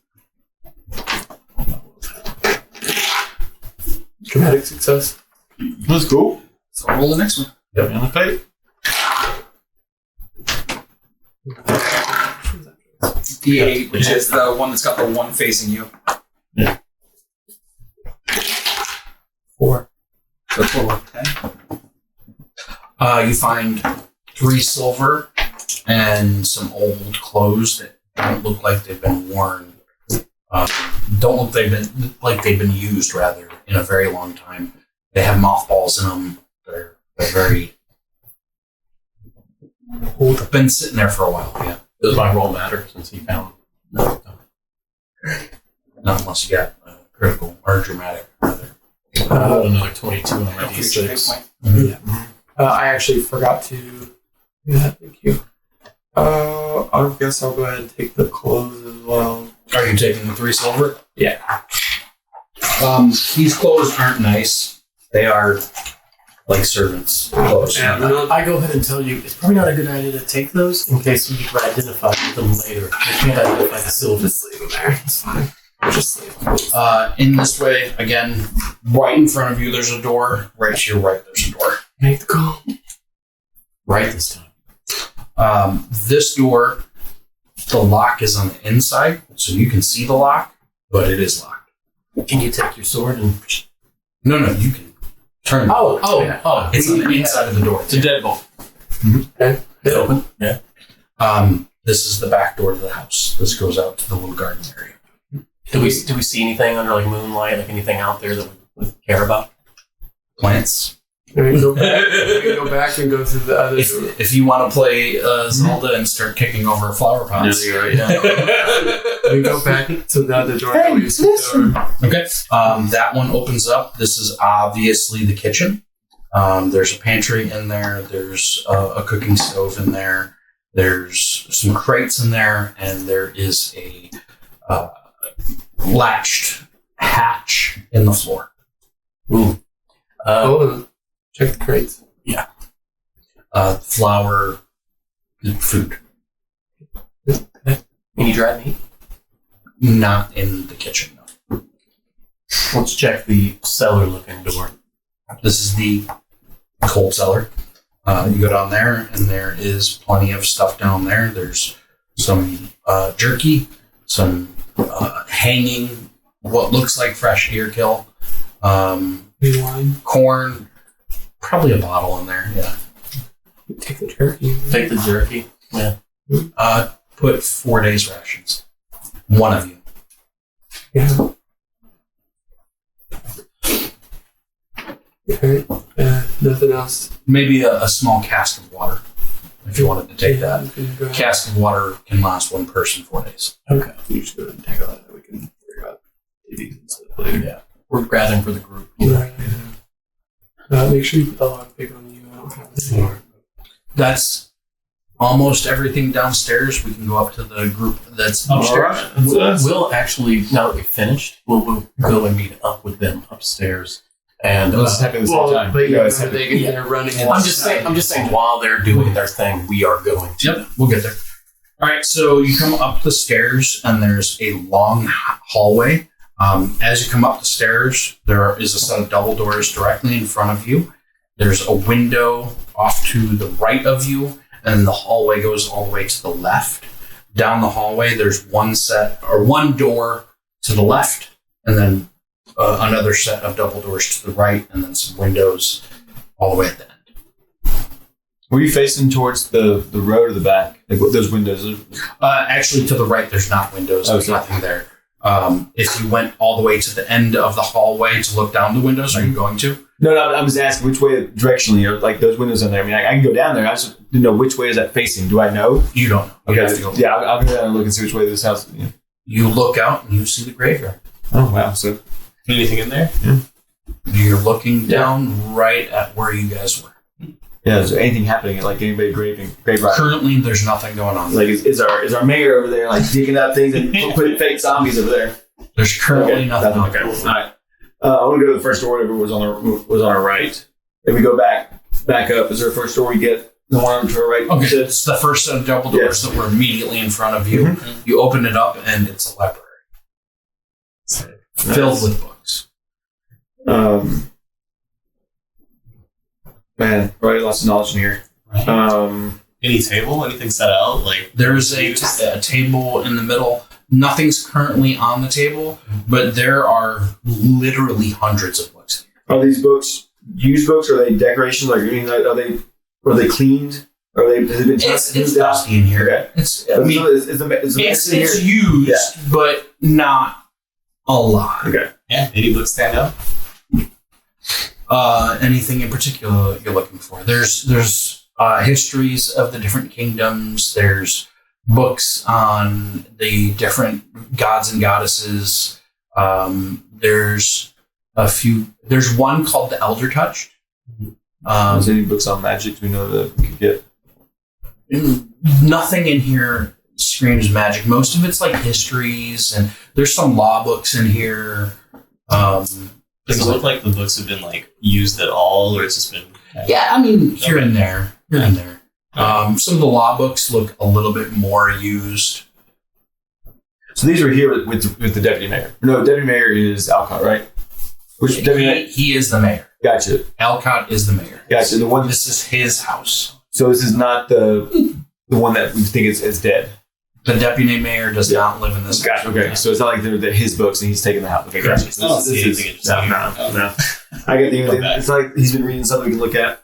Speaker 7: Dramatic success.
Speaker 4: That's cool.
Speaker 2: So I'll roll the next one.
Speaker 6: Yep.
Speaker 4: And the fate.
Speaker 3: D8, which is the one that's got the one facing you.
Speaker 7: 4.
Speaker 3: So total of 10.
Speaker 2: You find 3 silver and some old clothes that don't look like they've been worn. Don't look like they've been used, rather, in a very long time. They have mothballs in them. They're very old. Been sitting there for a while. Yeah.
Speaker 6: Does my roll matter since he found them?
Speaker 2: Not unless you got critical or dramatic, rather.
Speaker 6: I rolled another 22 on my
Speaker 3: Don't forget your hit
Speaker 6: d6.
Speaker 3: point.
Speaker 7: I actually forgot to do that. Thank you. I guess I'll go ahead and take the clothes as well.
Speaker 2: Are you taking the 3 silver?
Speaker 7: Yeah.
Speaker 2: These clothes aren't nice. They are like servants' clothes.
Speaker 6: I go ahead and tell you, it's probably not a good idea to take those in case you can identify them later. You can't identify the silver.
Speaker 7: Just leave them there. It's fine. Just leave them.
Speaker 2: In this way, again, right in front of you, there's a door. Right to your right, there's a door.
Speaker 7: Make the call.
Speaker 6: Right this time.
Speaker 2: This door, the lock is on the inside, so you can see the lock, but it is locked.
Speaker 6: Can you take your sword and...
Speaker 2: No, you can turn it.
Speaker 6: Oh.
Speaker 2: It's on the inside of the door.
Speaker 6: It's a deadbolt.
Speaker 7: Okay.
Speaker 6: It's open. Yeah.
Speaker 2: This is the back door to the house. This goes out to the little garden area.
Speaker 6: Do we see anything under like moonlight, like anything out there that we care about?
Speaker 2: Plants.
Speaker 7: We can go back and go through the other door.
Speaker 2: If you want to play Zelda and start kicking over flower pots.
Speaker 6: Yeah, you're right.
Speaker 7: We go back to the other door.
Speaker 2: Hey,
Speaker 7: that we
Speaker 2: listen. Okay. That one opens up. This is obviously the kitchen. There's a pantry in there. There's a cooking stove in there. There's some crates in there, and there is a latched hatch in the floor.
Speaker 6: Ooh.
Speaker 7: Hold on. Check the crates.
Speaker 2: Flour, food.
Speaker 6: Any dried meat?
Speaker 2: Not in the kitchen, no.
Speaker 6: Let's check the cellar-looking door.
Speaker 2: This is the cold cellar. You go down there, and there is plenty of stuff down there. There's some jerky, some hanging, what looks like fresh deer kill,
Speaker 7: Wine.
Speaker 2: corn, probably a bottle in there. Yeah.
Speaker 7: Take the jerky.
Speaker 6: Take the jerky. Yeah.
Speaker 2: Put 4 days rations. One of you.
Speaker 7: Yeah. Okay. Nothing else.
Speaker 2: Maybe a small cask of water, if you wanted to take that.
Speaker 7: Okay, go ahead.
Speaker 2: Cask of water can last one person 4 days.
Speaker 7: Okay. You just go ahead and take all that. We can figure out TVs and stuff later.
Speaker 6: Yeah. We're gathering for the group.
Speaker 7: Right. Make sure you put the lockpick on you. I don't have this anymore.
Speaker 2: That's almost everything downstairs. We can go up to the group that's upstairs.
Speaker 6: We'll actually, now that we've finished, we'll go and meet up with them upstairs. And
Speaker 4: Let's happen at the same time.
Speaker 7: But
Speaker 4: You
Speaker 7: yeah,
Speaker 4: guys have
Speaker 7: they get there running.
Speaker 6: I'm just saying while they're doing their thing, we are going to.
Speaker 2: Yep, we'll get there. All right, so you come up the stairs, and there's a long hallway. As you come up the stairs, there is a set of double doors directly in front of you. There's a window off to the right of you, and the hallway goes all the way to the left.
Speaker 1: Down the hallway, there's one door to the left, and then another set of double doors to the right, and then some windows all the way at the end.
Speaker 5: Were you facing towards the road or the back? Like those windows?
Speaker 1: Actually, to the right, there's not windows. There's nothing there. If you went all the way to the end of the hallway to look down the windows, are you going to?
Speaker 5: No, I'm just asking which way directionally are like those windows in there. I mean, I can go down there. I just didn't know which way is that facing. Do I know?
Speaker 1: You don't know.
Speaker 5: Okay.
Speaker 1: You have to go.
Speaker 5: Yeah, I'll go down and look and see which way this house. Yeah.
Speaker 1: You look out and you see the graveyard.
Speaker 5: Oh wow! So
Speaker 9: Anything in there?
Speaker 1: You're looking down right at where you guys were.
Speaker 5: yeah, is there anything happening? Like anybody grave robbing?
Speaker 1: Currently, there's nothing going on.
Speaker 5: Like is our mayor over there like digging up things and putting fake zombies over there?
Speaker 1: There's currently nothing.
Speaker 5: Okay. All right. I want to go to the first door. Whatever was on our right. If we go back up, is there a first door we get? The one to our right.
Speaker 1: Okay, it's the first set of double doors that were immediately in front of you.
Speaker 5: Mm-hmm.
Speaker 1: You open it up, and it's a library filled with books.
Speaker 5: Man, probably lots of knowledge in here.
Speaker 8: Right. Any table? Anything set out? Like
Speaker 1: There's a table in the middle. Nothing's currently on the table, but there are literally hundreds of books.
Speaker 5: Are these books used books? Or are they decorations? Like, I mean, are they cleaned? Has it been touched?
Speaker 1: It's dusty in here.
Speaker 5: Okay.
Speaker 1: It's used, but not a lot.
Speaker 5: Okay.
Speaker 8: yeah, any books stand out?
Speaker 1: Anything in particular you're looking for? There's histories of the different kingdoms. There's books on the different gods and goddesses. There's a few. There's one called the Elder Touch.
Speaker 5: Is there any books on magic we know that we could get?
Speaker 1: Nothing in here screams magic. Most of it's like histories, and there's some law books in here.
Speaker 8: Does it look like the books have been like used at all, or it's just been?
Speaker 1: Yeah, I mean here and there. Some of the law books look a little bit more used.
Speaker 5: So these are here with the deputy mayor. No, deputy mayor is Alcott, right? Which deputy mayor?
Speaker 1: He is the mayor.
Speaker 5: Gotcha.
Speaker 1: Alcott is the mayor.
Speaker 5: Gotcha. The one.
Speaker 1: This is his house.
Speaker 5: So this is not the one that we think is dead.
Speaker 1: The deputy mayor does not live in this house.
Speaker 5: Gotcha. Okay. So it's not like they're his books and he's taking the house. Okay. Gotcha. So
Speaker 8: I don't see anything interesting.
Speaker 5: No. I get the. It's like he's been reading something we can look at.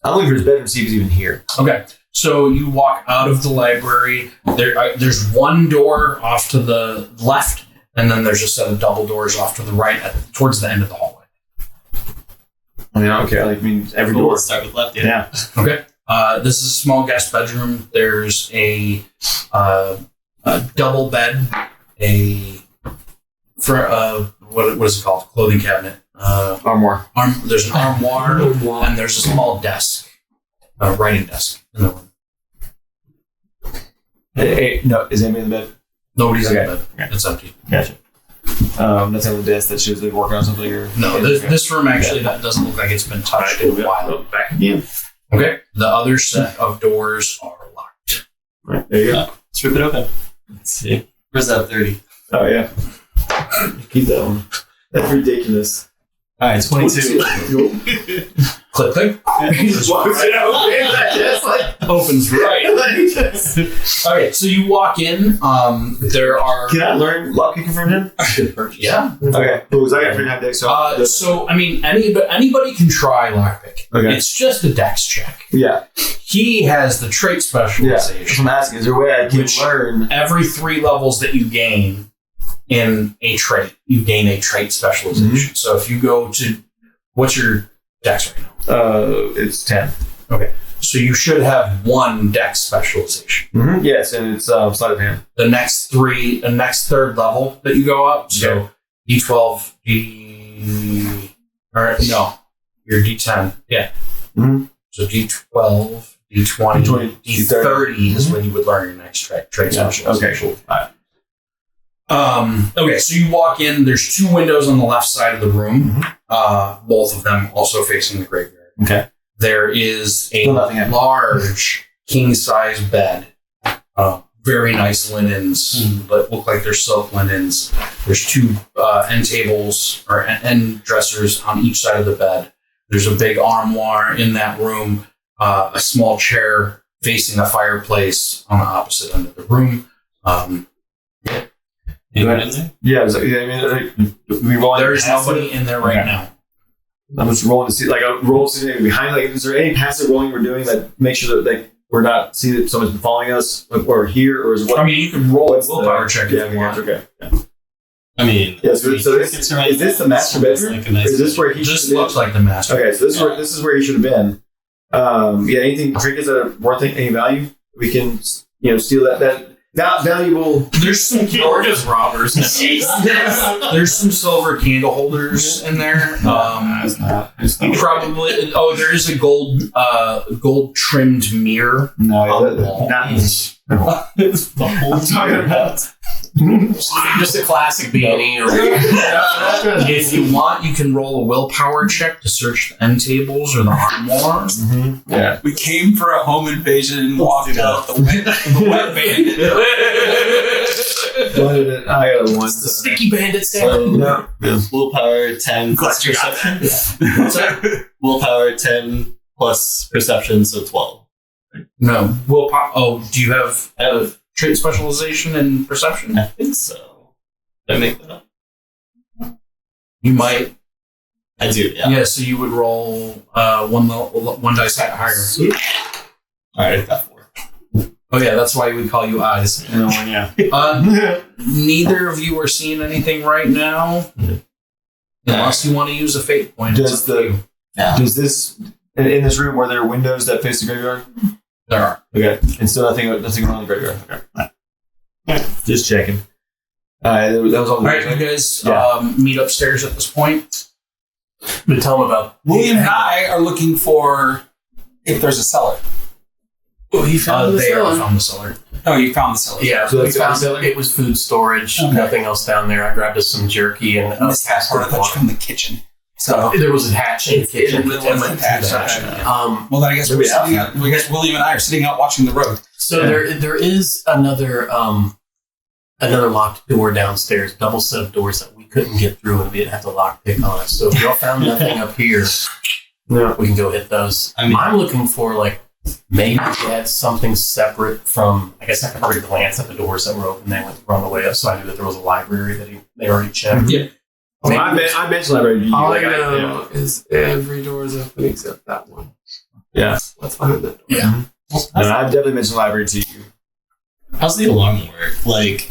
Speaker 5: I'm looking for his bedroom to see if he's even here.
Speaker 1: Okay. So you walk out of the library. There's one door off to the left, and then there's a set of double doors off to the right towards the end of the hallway.
Speaker 5: I mean, I don't care. Like, I mean, every door.
Speaker 8: Let's start with left.
Speaker 5: Yeah.
Speaker 1: Okay. This is a small guest bedroom. There's a double bed, what is it called? Clothing cabinet.
Speaker 5: Armoire.
Speaker 1: There's an armoire, and there's a small desk, writing desk in the room.
Speaker 5: No, is anybody in the bed?
Speaker 1: Nobody's in
Speaker 5: Okay.
Speaker 1: the bed.
Speaker 5: Okay.
Speaker 1: It's empty.
Speaker 5: Gotcha. Nothing on the desk that shows they're working on something or
Speaker 1: No, this room actually that doesn't look like it's been touched in a while.
Speaker 5: Back again.
Speaker 1: Okay. The other set of doors are locked.
Speaker 5: Right, there you go.
Speaker 8: Let's rip it open. Let's see. Where's that 30?
Speaker 5: Oh yeah. Keep that one. That's ridiculous.
Speaker 8: All right, 22.
Speaker 1: Click, click.
Speaker 5: Just walks it out. Just like
Speaker 1: Opens right. Okay, so you walk in. There are.
Speaker 5: Can I learn lockpicking from him?
Speaker 1: Yeah.
Speaker 5: Okay. Cool. So I got 3.5 decks.
Speaker 1: So I mean, anybody can try lockpick.
Speaker 5: Okay.
Speaker 1: It's just a dex check.
Speaker 5: Yeah.
Speaker 1: He has the trait
Speaker 5: Yeah. That's
Speaker 1: specialization.
Speaker 5: what I'm asking. Is there a way I can
Speaker 1: Which-
Speaker 5: learn?
Speaker 1: Every 3 levels that you gain in a trait, you gain a trait specialization. So if you go to, what's your dex right now?
Speaker 5: It's 10.
Speaker 1: Okay. So you should have 1 dex specialization.
Speaker 5: Mm-hmm. Yes, and it's sleight of hand.
Speaker 1: The next 3rd level that you go up. So D12, your D10. Yeah.
Speaker 5: Mm-hmm.
Speaker 1: So D12, D20, D30 is when you would learn your next trait specialization.
Speaker 5: Okay, cool. All right.
Speaker 1: Okay, so you walk in. There's 2 windows on the left side of the room. Both of them also facing the graveyard.
Speaker 5: Okay.
Speaker 1: There is a
Speaker 5: Still nothing happened.
Speaker 1: large king-size bed. Very nice linens that look like they're silk linens. There's 2 end tables or end dressers on each side of the bed. There's a big armoire in that room. A small chair facing a fireplace on the opposite end of the room.
Speaker 8: Anyone in there?
Speaker 5: Yeah, we rolling.
Speaker 2: There's nobody in there right now.
Speaker 5: I'm just rolling to see, like, a roll to see behind. Like, is there any passive rolling we're doing that makes sure that, like, we're not seeing that someone's been following us, like, or here, or is it what?
Speaker 2: I mean, you can roll a willpower check if you want.
Speaker 5: Okay.
Speaker 8: I mean,
Speaker 5: Yeah. So is this the master bedroom?
Speaker 8: Like a nice
Speaker 5: Is this where he?
Speaker 2: Just
Speaker 5: should have
Speaker 2: looks like the master.
Speaker 5: been? Okay, so this is where he should have been. Anything trinkets that are worth any value? We can, steal that valuable.
Speaker 2: There's some gorgeous robbers. There's some silver candle holders in there. Probably. Oh, there is a gold trimmed mirror.
Speaker 5: No, not this.
Speaker 8: It's the whole
Speaker 5: I'm talking about.
Speaker 6: Just a classic B&E. Or
Speaker 2: If you want, you can roll a willpower check to search the end tables or the armoire.
Speaker 5: Yeah.
Speaker 4: We came for a home invasion and walked out the wet bandit.
Speaker 5: I got a 1.
Speaker 6: the sticky bandit stand.
Speaker 5: No.
Speaker 8: willpower 10 plus perception. Willpower 10 plus perception, so 12.
Speaker 2: No, willpower. Oh, do you have trait specialization and perception?
Speaker 8: I think so. Did I make that up?
Speaker 2: You might.
Speaker 8: I do, yeah.
Speaker 2: Yeah, so you would roll one dice higher.
Speaker 8: Alright, I got 4.
Speaker 2: Oh yeah, that's why we call you eyes.
Speaker 5: Yeah.
Speaker 2: Neither of you are seeing anything right now, unless you want to use a fate point.
Speaker 5: Does does this in this room, were there windows that face the graveyard?
Speaker 2: There are.
Speaker 5: Okay, and still nothing going on in the graveyard. Okay, just checking. That was all.
Speaker 2: All right, you guys meet upstairs at this point.
Speaker 6: But tell them about
Speaker 4: William and I are looking for if there's a cellar.
Speaker 6: Oh, he found the
Speaker 2: They
Speaker 6: cellar.
Speaker 2: are from the cellar.
Speaker 4: Oh, you found the cellar.
Speaker 6: Yeah,
Speaker 5: So
Speaker 6: we
Speaker 5: that's
Speaker 6: found
Speaker 5: cellar?
Speaker 6: it was food storage.
Speaker 4: Okay.
Speaker 6: Nothing else down there. I grabbed us some jerky and a
Speaker 4: This
Speaker 6: cast
Speaker 4: part
Speaker 6: of
Speaker 4: of that's
Speaker 6: water.
Speaker 4: from the kitchen. So,
Speaker 6: There was a hatch in the kitchen.
Speaker 4: There was a hatch, okay.
Speaker 6: Um,
Speaker 4: well, then I guess
Speaker 5: Maybe
Speaker 4: William and I are sitting out watching the road.
Speaker 6: so there is another locked door downstairs, double set of doors that we couldn't get through, and we didn't have to lockpick on it. So if y'all found nothing up here, we can go hit those.
Speaker 8: I mean-
Speaker 6: I'm looking for maybe he had something separate from. I guess I could already glance at the doors that were open. They went on the way up, so I knew that there was a library that they already checked.
Speaker 2: Yeah.
Speaker 6: Maybe-
Speaker 5: I mentioned library to you.
Speaker 7: All
Speaker 5: like,
Speaker 7: I know is every door is open except that one.
Speaker 5: Yeah.
Speaker 7: What's behind that door?
Speaker 6: Yeah.
Speaker 5: No, I've definitely mentioned library to you.
Speaker 8: How's the alarm work? Like,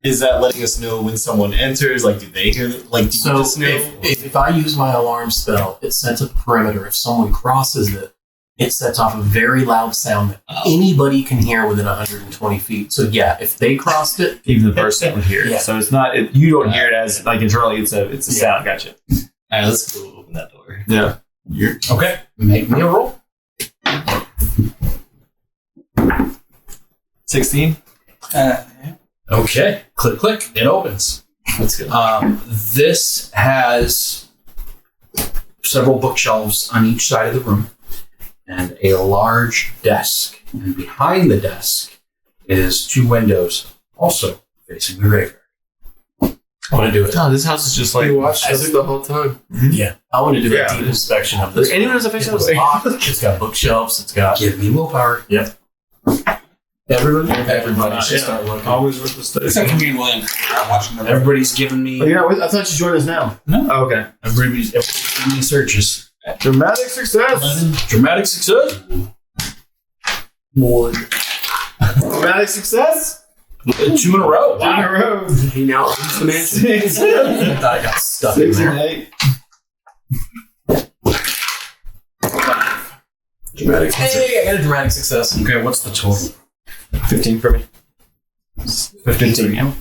Speaker 8: is that letting us know when someone enters? Like, do they hear? Like, do you
Speaker 6: So
Speaker 8: just know?
Speaker 6: if I use my alarm spell, it sets a perimeter. If someone crosses it, it sets off a very loud sound that anybody can hear within 120 feet. So yeah, if they crossed it,
Speaker 5: Even the person would hear it.
Speaker 6: Yeah.
Speaker 5: So it's not. You don't hear it as like internally. It's a sound. Gotcha.
Speaker 8: All right, let's go open that door.
Speaker 5: Yeah.
Speaker 2: Okay, make me a roll.
Speaker 5: 16.
Speaker 2: Okay, click. It opens.
Speaker 8: Let's go.
Speaker 2: This has several bookshelves on each side of the room and a large desk. And behind the desk is 2 windows, also facing the graveyard.
Speaker 6: I want to do it.
Speaker 5: Oh, this house is just like.
Speaker 7: You watched us the whole time.
Speaker 6: Yeah, I want to do
Speaker 5: Yeah.
Speaker 6: a deep inspection of this.
Speaker 5: Anyone has a face
Speaker 6: It was locked. It's got bookshelves. It's got.
Speaker 2: Give me willpower.
Speaker 6: Yep. Everybody should start looking.
Speaker 5: Always with the
Speaker 4: Except for me and William. We're watching the road.
Speaker 2: Everybody's giving me.
Speaker 5: Oh, yeah, I thought you joined us now.
Speaker 4: No.
Speaker 5: Oh, okay.
Speaker 2: Everybody's giving me searches.
Speaker 5: Dramatic success.
Speaker 2: Dramatic success.
Speaker 6: One.
Speaker 5: Dramatic success.
Speaker 2: 2 in a row.
Speaker 5: Down the road.
Speaker 7: He now owns the mansion.
Speaker 5: 6
Speaker 6: I thought I got stuck in there.
Speaker 5: and 8.
Speaker 7: Dramatic.
Speaker 6: Hey, I got a dramatic success.
Speaker 2: Okay, what's the total?
Speaker 5: 15 for me. 15.
Speaker 2: Yeah.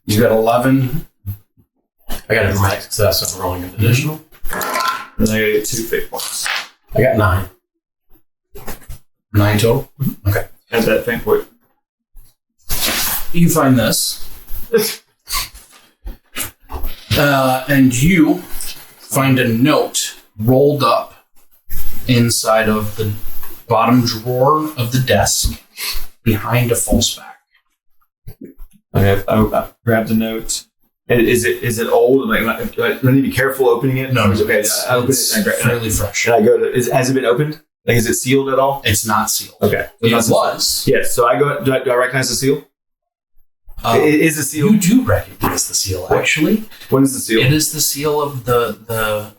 Speaker 2: You got 11.
Speaker 6: I got a dramatic success. So I'm rolling an additional.
Speaker 5: And I get 2 fake points.
Speaker 6: I got 9.
Speaker 2: 9 total. Okay.
Speaker 5: At that fake point.
Speaker 2: You find this. And you find a note rolled up inside of the bottom drawer of the desk behind a false back.
Speaker 5: Okay, I grabbed the note. Is it old? Like, do I need to be careful opening it?
Speaker 2: No,
Speaker 5: okay. I open
Speaker 2: it's
Speaker 5: it. And
Speaker 2: fairly fresh.
Speaker 5: I go to. Has it been opened? Like, is it sealed at all?
Speaker 2: It's not sealed.
Speaker 5: Okay.
Speaker 2: It was.
Speaker 5: Yes. So I go. Do I recognize the seal? It is a seal.
Speaker 2: You do recognize the seal, actually.
Speaker 5: What is the seal?
Speaker 2: It is the seal of the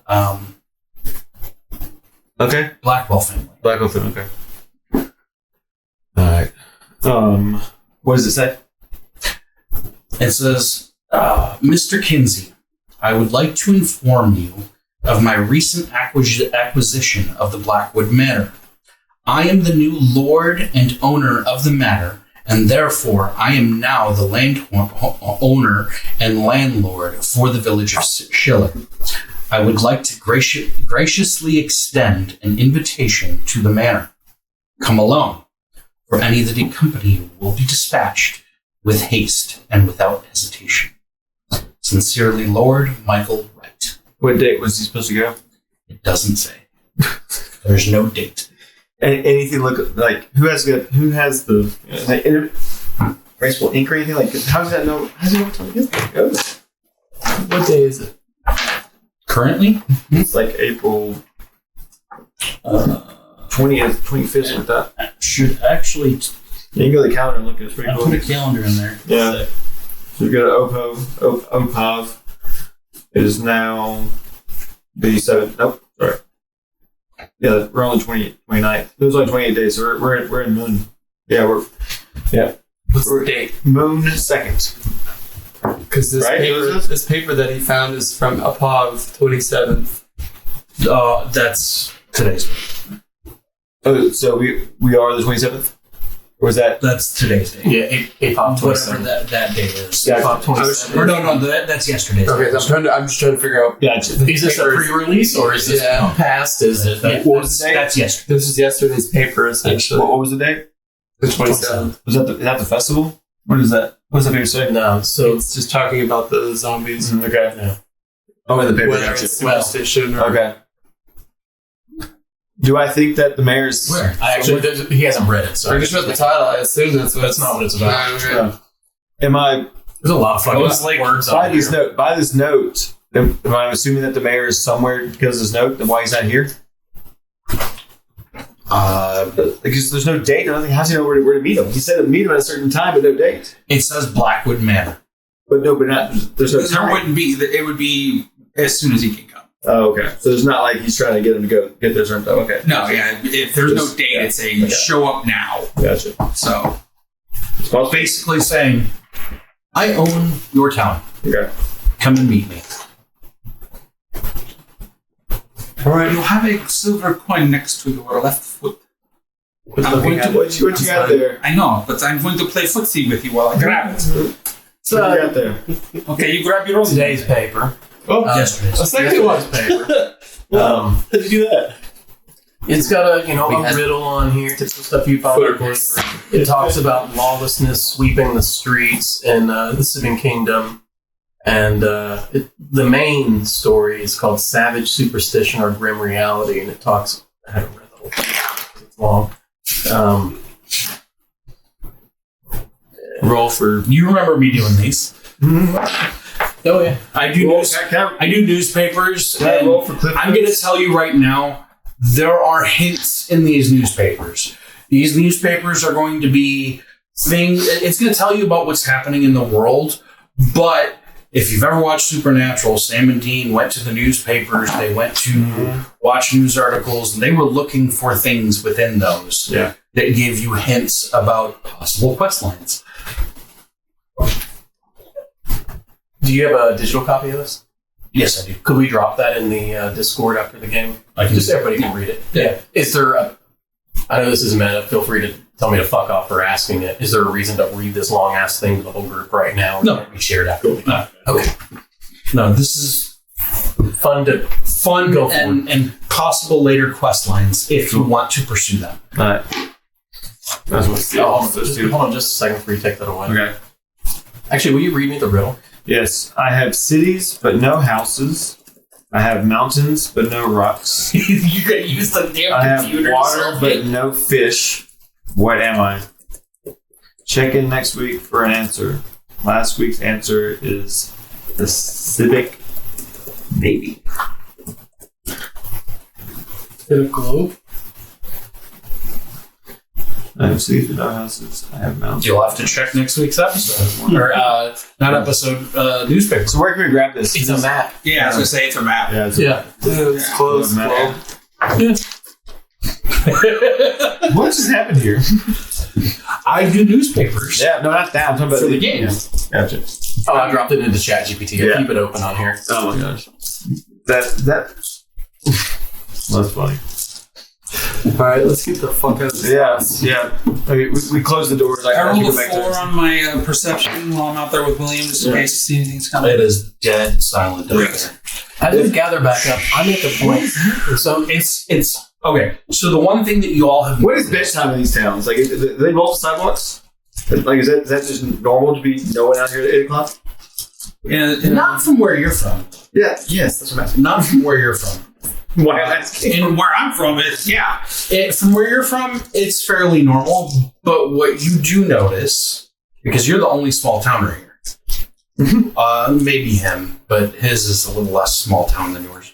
Speaker 5: Okay.
Speaker 2: Blackwell family.
Speaker 5: Black Open. Okay. All right. What does it say?
Speaker 2: It says, Mr. Kinsey, I would like to inform you of my recent acquisition of the Blackwood Manor. I am the new lord and owner of the manor, and therefore I am now the owner and landlord for the village of Schiller. I would like to graciously extend an invitation to the manor. Come alone, for any that accompany you will be dispatched with haste and without hesitation. Sincerely, Lord Michael Wright.
Speaker 5: What date was he supposed to go?
Speaker 2: It doesn't say. There's no date.
Speaker 5: Anything look like who has the graceful ink or anything like? How does that know? How does he know what time it goes?
Speaker 7: What day is it?
Speaker 2: Currently,
Speaker 5: It's like April 20th, 25th, like that.
Speaker 2: should actually
Speaker 5: You can go to the calendar and look at it. It's pretty
Speaker 2: I
Speaker 5: cool.
Speaker 2: put a calendar in there.
Speaker 5: Yeah. So we go to Opov. It is now the 7th. Nope, sorry. Yeah, we're on the 29th. It was only 28 days, so we're in Moon. Yeah,
Speaker 7: What's the date?
Speaker 5: Moon 2nd.
Speaker 7: Because this paper that he found is from Apov 27th.
Speaker 2: That's today's.
Speaker 5: Oh, so we are the 27th? Or was that?
Speaker 2: That's today's date.
Speaker 6: Yeah, Apov
Speaker 2: Whatever
Speaker 6: 27.
Speaker 2: that date is.
Speaker 5: Yeah,
Speaker 6: Apov 27.
Speaker 2: Or no, that's yesterday's.
Speaker 7: Okay,
Speaker 2: date.
Speaker 7: so I'm just trying to figure out.
Speaker 5: Yeah,
Speaker 6: Is this a pre-release or is this past? Is it?
Speaker 5: What was the date?
Speaker 2: That's yesterday.
Speaker 7: This is yesterday's paper, essentially.
Speaker 5: What was the date?
Speaker 7: The 27th.
Speaker 5: Is that the festival? What is that? What does that paper say?
Speaker 6: No, so
Speaker 7: It's just talking about the zombies.
Speaker 5: Okay.
Speaker 6: Yeah.
Speaker 5: Oh, in the paper.
Speaker 7: Whether
Speaker 5: Gotcha.
Speaker 7: it's superstition or.
Speaker 5: Okay. Do I think that the mayor's...
Speaker 2: Where?
Speaker 6: I actually he hasn't read it, so
Speaker 7: I just read the title. I assume that's
Speaker 6: not what it's about.
Speaker 7: Okay.
Speaker 5: Am I...
Speaker 6: There's a lot of fucking
Speaker 2: was like,
Speaker 6: words
Speaker 5: By
Speaker 6: on
Speaker 5: this
Speaker 6: here.
Speaker 5: note, am I assuming that the mayor is somewhere because of this note, then why he's not here? Because there's no date or nothing. How does he know where to meet him? He said to meet him at a certain time, but no date.
Speaker 2: It says Blackwood Manor.
Speaker 5: But not. There's no
Speaker 4: There
Speaker 5: time.
Speaker 4: wouldn't be. It would be as soon as he can come.
Speaker 5: Oh, okay. So it's not like he's trying to get him to go get there certain time. Okay.
Speaker 4: No, yeah. If there's no date, it's a show up now.
Speaker 5: Gotcha.
Speaker 4: So
Speaker 2: Basically saying, I own your town.
Speaker 5: Okay.
Speaker 2: Come and meet me.
Speaker 4: all right, you'll have a silver coin next to your left foot. I'm going to,
Speaker 5: What you got there?
Speaker 4: I know, but I'm going to play footsie with you while I grab it.
Speaker 5: What you got there?
Speaker 4: Okay, you grab your own.
Speaker 6: Today's paper.
Speaker 7: Oh,
Speaker 2: Yesterday's.
Speaker 7: a second one.
Speaker 6: Paper.
Speaker 9: How did you do that?
Speaker 6: It's got a riddle on here. Typical stuff you find.
Speaker 7: Footer
Speaker 6: on
Speaker 7: course.
Speaker 6: paper. It talks about lawlessness sweeping the streets in the Seven Kingdom, and the main story is called Savage Superstition or Grim Reality, and it talks. I haven't read the whole thing. It's long.
Speaker 2: Roll for. You remember me doing these?
Speaker 6: Oh yeah.
Speaker 2: I do. I do newspapers.
Speaker 5: Can I
Speaker 2: and
Speaker 5: roll for Cliff
Speaker 2: I'm going to tell you right now. There are hints in these newspapers. These newspapers are going to be things. It's going to tell you about what's happening in the world. But if you've ever watched Supernatural, Sam and Dean went to the newspapers. They went to watch news articles, and they were looking for things within those that gave you hints about possible quest lines.
Speaker 6: Do you have a digital copy of this?
Speaker 2: Yes, I do.
Speaker 6: Could we drop that in the Discord after the game? Just everybody can read it.
Speaker 2: Yeah.
Speaker 6: Is there I know this isn't meant. Feel free to tell me to fuck off for asking it. Is there a reason to read this long ass thing to the whole group right now? Or
Speaker 2: No.
Speaker 6: can it be shared after.
Speaker 2: Okay. No, this is
Speaker 6: Fun
Speaker 2: go
Speaker 6: Go
Speaker 2: and possible later quest lines if you want to pursue them.
Speaker 5: Alright. That's what's
Speaker 6: hold on just a second before you take that away.
Speaker 5: Okay.
Speaker 6: Actually, will you read me the riddle?
Speaker 5: Yes. I have cities, but no houses. I have mountains, but no rocks.
Speaker 2: You're going to use the damn
Speaker 5: I have
Speaker 2: computer.
Speaker 5: water, but no fish. What am I? Check in next week for an answer. Last week's answer is the Civic Navy.
Speaker 7: In a globe.
Speaker 5: I I've seen no houses. I have mountains.
Speaker 2: You'll have to check next week's episode. Or, not episode, newspaper.
Speaker 5: So where can we grab this?
Speaker 6: It's a map.
Speaker 4: Yeah, I was gonna say it's a map.
Speaker 5: Yeah,
Speaker 7: It's close.
Speaker 5: map.
Speaker 8: What just happened here?
Speaker 2: I do newspapers.
Speaker 5: Yeah, no, not that. I'm talking about
Speaker 2: For the game.
Speaker 5: Gotcha.
Speaker 6: Oh, I dropped it into ChatGPT.
Speaker 5: Yeah.
Speaker 6: I keep it open on here.
Speaker 5: Oh my gosh. That's funny.
Speaker 7: All right, let's get the fuck out of this.
Speaker 5: Yeah. Okay, we close the doors. Like,
Speaker 4: I rolled
Speaker 5: go
Speaker 4: a
Speaker 5: back
Speaker 4: 4 on my perception while I'm out there with William, just in case to see anything's coming.
Speaker 2: It is dead silent over there.
Speaker 6: As we gather back up, I'm at the point. So
Speaker 2: It's okay. So the one thing that you all have
Speaker 5: What is bedtime in these towns? Like, do they multiple sidewalks? Like, is that just normal to be no one out here at 8 o'clock?
Speaker 2: not from where you're from.
Speaker 5: Yeah. Yes, that's what I'm asking.
Speaker 2: Not from where you're from.
Speaker 5: Why I'm asking?
Speaker 4: And where I'm from, yeah.
Speaker 2: From where you're from, it's fairly normal. But what you do notice, because you're the only small towner here, maybe him, but his is a little less small town than yours.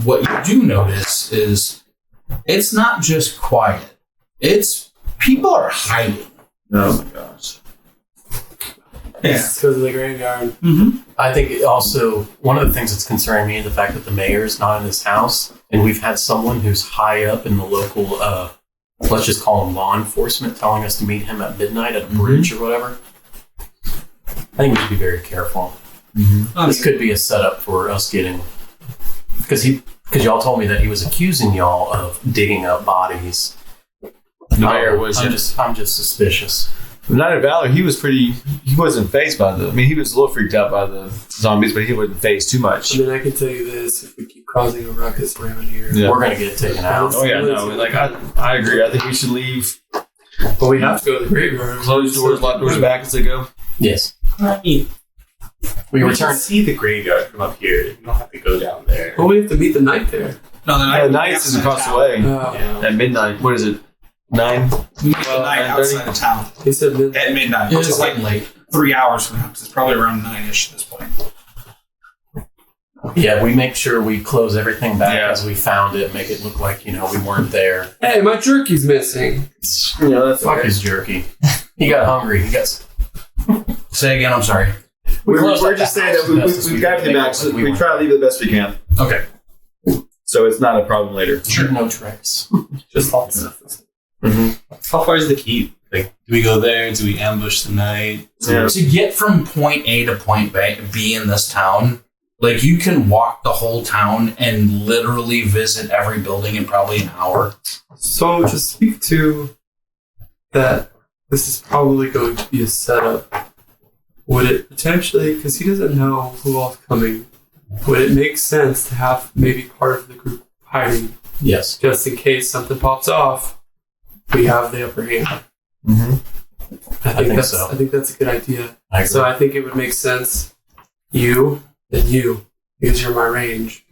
Speaker 2: What you do notice is it's not just quiet. It's people are hiding.
Speaker 5: Oh my gosh.
Speaker 7: Yeah. It's because of the graveyard.
Speaker 6: I think it also, one of the things that's concerning me is the fact that the mayor is not in his house, and we've had someone who's high up in the local, let's just call him law enforcement, telling us to meet him at midnight at a bridge or whatever. I think we should be very careful. This could be a setup for us getting, because y'all told me that he was accusing y'all of digging up bodies.
Speaker 5: The mayor was.
Speaker 6: I'm just suspicious.
Speaker 5: Night of Valor, he wasn't phased by he was a little freaked out by the zombies, but he wasn't phased too much.
Speaker 7: I mean, I can tell you this: if we keep causing a ruckus around here,
Speaker 6: We're gonna get taken out.
Speaker 5: Oh yeah, no, like I agree. I think we should leave.
Speaker 7: but we have to go to the graveyard.
Speaker 5: Close doors, lock doors back as they go.
Speaker 6: Yes.
Speaker 9: We
Speaker 6: We
Speaker 9: can
Speaker 6: return.
Speaker 9: see the graveyard from up here. You don't have to go down there.
Speaker 7: Well, we have to meet the night there.
Speaker 4: No, the
Speaker 5: The Knights is across the way
Speaker 7: Oh.
Speaker 5: at midnight. What is it? 9?
Speaker 4: We meet the night outside of town
Speaker 7: He said midnight.
Speaker 4: at midnight,
Speaker 2: Yeah,
Speaker 4: which is
Speaker 2: it's
Speaker 4: like
Speaker 2: getting late.
Speaker 4: 3 hours from now, 'cause it's probably around 9-ish at this point.
Speaker 6: Yeah, we make sure we close everything back
Speaker 5: Yeah.
Speaker 6: as we found it, make it look like, we weren't there.
Speaker 7: Hey, my jerky's missing.
Speaker 5: Yeah, that's
Speaker 6: Fuck his jerky. He got hungry.
Speaker 2: Say again, I'm sorry.
Speaker 5: We're just saying that we've got everything back, so we try to leave it the best we can.
Speaker 2: Okay.
Speaker 5: So it's not a problem later.
Speaker 6: Sure, no tricks.
Speaker 7: Just all stuff.
Speaker 9: How far is the keep? Like, do we go there? Do we ambush the night?
Speaker 5: Yeah.
Speaker 2: To get from point A to point B in this town, like you can walk the whole town and literally visit every building in probably an hour.
Speaker 7: So to speak to that, this is probably going to be a setup. Would it potentially, because he doesn't know who else coming, would it make sense to have maybe part of the group hiding
Speaker 6: Yes.
Speaker 7: just in case something pops off? We have the upper hand. I think
Speaker 6: think so.
Speaker 7: I think that's a good idea.
Speaker 6: I agree.
Speaker 7: So I think it would make sense. You and you, because you're my range.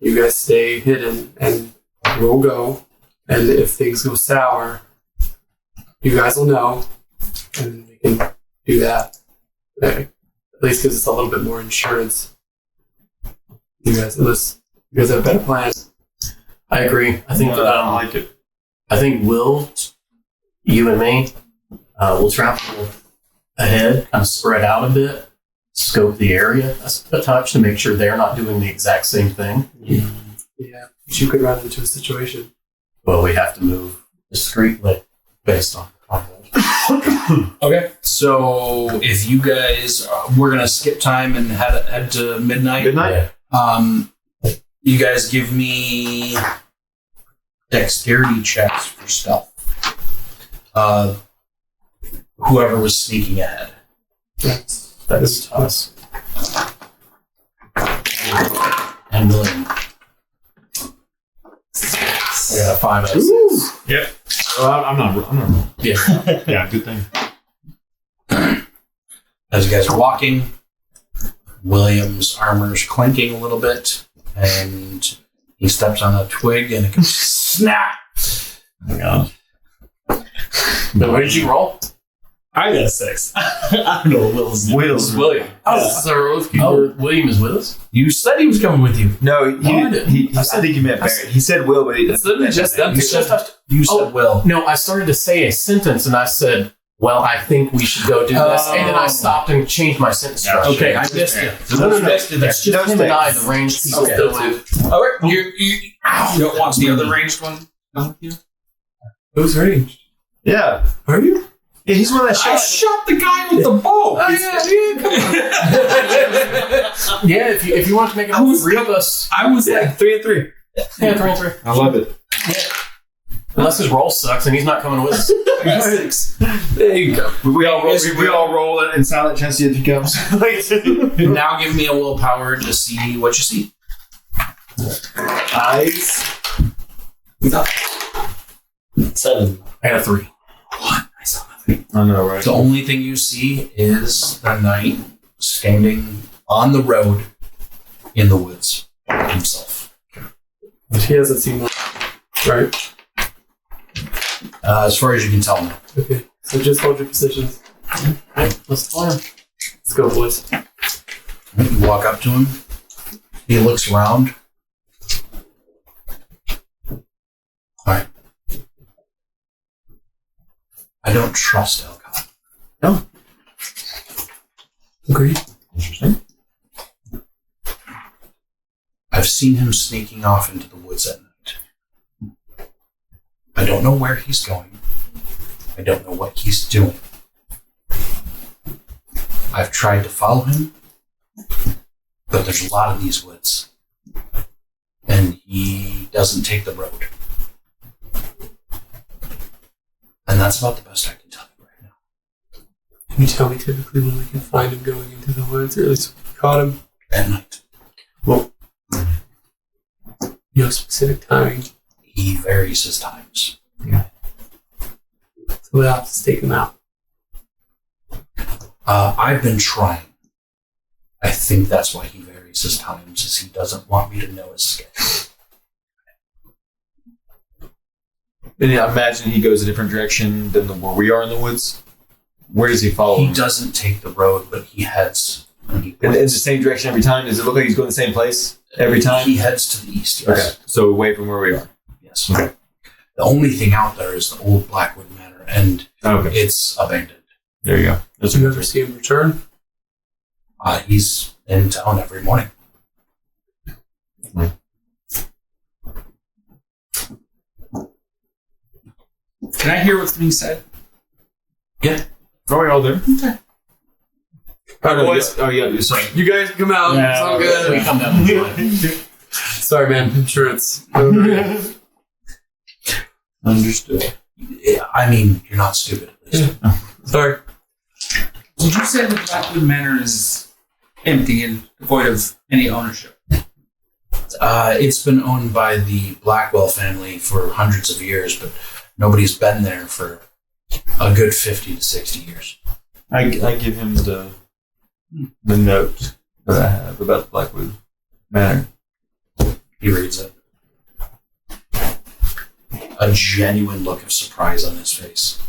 Speaker 7: You guys stay hidden, and we'll go. And if things go sour, you guys will know, and we can do that. At least because it's a little bit more insurance. You guys, unless you guys have a better plan.
Speaker 6: I agree. I think
Speaker 5: I like it.
Speaker 6: I think Will, you and me, will travel ahead, kind of spread out a bit, scope the area a touch to make sure they're not doing the exact same thing.
Speaker 7: Yeah, you could run into a situation.
Speaker 6: Well, we have to move discreetly based on
Speaker 2: Okay. So if you guys, we're gonna skip time and head to midnight.
Speaker 5: Midnight?
Speaker 2: You guys give me dexterity checks for stealth. Whoever was sneaking ahead.
Speaker 6: That's us. And William. Yeah, 5 out of 6.
Speaker 5: Yep. I'm not.
Speaker 6: Yeah.
Speaker 5: Yeah, good thing.
Speaker 2: As you guys are walking, William's armor's clinking a little bit, and he steps on a twig and it goes snap.
Speaker 6: Oh my God. But what did you roll?
Speaker 8: I got a 6. I don't know what Will's
Speaker 9: Will's
Speaker 2: William.
Speaker 6: Oh, so William is with us?
Speaker 2: You said he was coming with you.
Speaker 5: No,
Speaker 6: I
Speaker 5: think you meant Barrett. He said Will, but he
Speaker 7: It's literally just them.
Speaker 2: You said Will.
Speaker 6: No, I started to say a sentence and I said, well, I think we should go do this. And then I stopped and changed my sentence structure.
Speaker 2: Okay, I missed it.
Speaker 6: No. It's just him and I, the ranged people.
Speaker 7: Okay,
Speaker 3: All right, you don't want the other ranged one done with you?
Speaker 7: Who's ranged?
Speaker 5: Yeah.
Speaker 7: Are you?
Speaker 5: Yeah, he's one that
Speaker 3: I shot the guy with the bow.
Speaker 6: Yeah, if you want to make it three of us.
Speaker 3: I was like
Speaker 7: 3 and 3.
Speaker 6: Yeah, 3 and 3.
Speaker 5: I love it.
Speaker 6: Unless his roll sucks and he's not coming with us.
Speaker 3: 6.
Speaker 7: There you go.
Speaker 5: We all roll in silent chance if he comes.
Speaker 2: Now give me a willpower to see what you see.
Speaker 9: Eyes. 7.
Speaker 6: I got a 3.
Speaker 2: What? I saw nothing.
Speaker 5: I know, right?
Speaker 2: The only thing you see is the knight standing on the road in the woods himself.
Speaker 7: But he hasn't seen that. Right?
Speaker 2: As far as you can tell now.
Speaker 7: Okay. So just hold your positions.
Speaker 6: Alright, let's play him.
Speaker 7: Let's go, boys.
Speaker 2: You walk up to him. He looks around. Alright. I don't trust Elcott.
Speaker 7: No. Agreed.
Speaker 2: Interesting. I've seen him sneaking off into the woods at night. I don't know where he's going. I don't know what he's doing. I've tried to follow him, but there's a lot in these woods. And he doesn't take the road. And that's about the best I can tell you right now.
Speaker 7: Can you tell me typically when we can find him going into the woods, or at least we caught him?
Speaker 2: At night.
Speaker 7: Well, no specific timing.
Speaker 2: He varies his times.
Speaker 7: So we'll have to stake him out.
Speaker 2: I've been trying. I think that's why he varies his times, is he doesn't want me to know his schedule.
Speaker 5: And I imagine he goes a different direction than where we are in the woods. Where does he follow?
Speaker 2: He doesn't take the road, but he heads.
Speaker 5: And it's the same direction every time? Does it look like he's going the same place every time?
Speaker 2: He heads to the east, yes.
Speaker 5: Okay, so away from where we are.
Speaker 2: Yes. Okay. The only thing out there is the old Blackwood Manor, and
Speaker 5: Okay.
Speaker 2: it's abandoned.
Speaker 5: There you go.
Speaker 7: Did you ever see him return?
Speaker 2: He's in town every morning.
Speaker 3: Can I hear what's being said?
Speaker 2: Yeah.
Speaker 5: Are we all there?
Speaker 7: All right, boys.
Speaker 5: Oh, yeah. You're sorry.
Speaker 7: You guys come out. It's all good.
Speaker 6: We come down the line.
Speaker 7: Sorry, man. Insurance.
Speaker 5: Understood.
Speaker 2: I mean, you're not stupid, at least.
Speaker 7: Sorry.
Speaker 3: Did you say that Blackwood Manor is empty and devoid of any ownership?
Speaker 2: It's been owned by the Blackwell family for hundreds of years, but nobody's been there for a good 50 to 60 years.
Speaker 5: I give him the note that I have about the Blackwood Manor.
Speaker 2: He reads it. A genuine look of surprise on his face.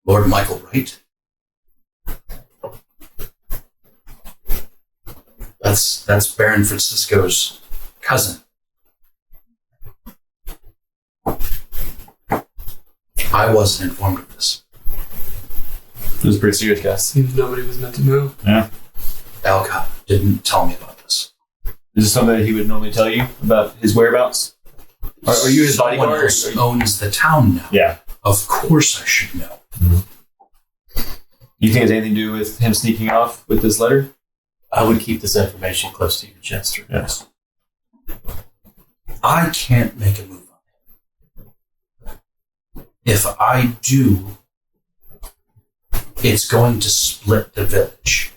Speaker 2: Lord Michael Wright? That's Baron Francisco's cousin. I wasn't informed of this.
Speaker 5: It was a pretty serious guess.
Speaker 7: Seems nobody was meant to know.
Speaker 5: Yeah.
Speaker 2: Alcott didn't tell me about this.
Speaker 5: Is this something that he would normally tell you about his whereabouts? Are you his
Speaker 2: Someone
Speaker 5: bodyguard?
Speaker 2: else owns the town now.
Speaker 5: Yeah.
Speaker 2: Of course I should know.
Speaker 5: You think it has anything to do with him sneaking off with this letter?
Speaker 6: I would keep this information close to your chest.
Speaker 5: Yes.
Speaker 2: I can't make a move on it. If I do, it's going to split the village,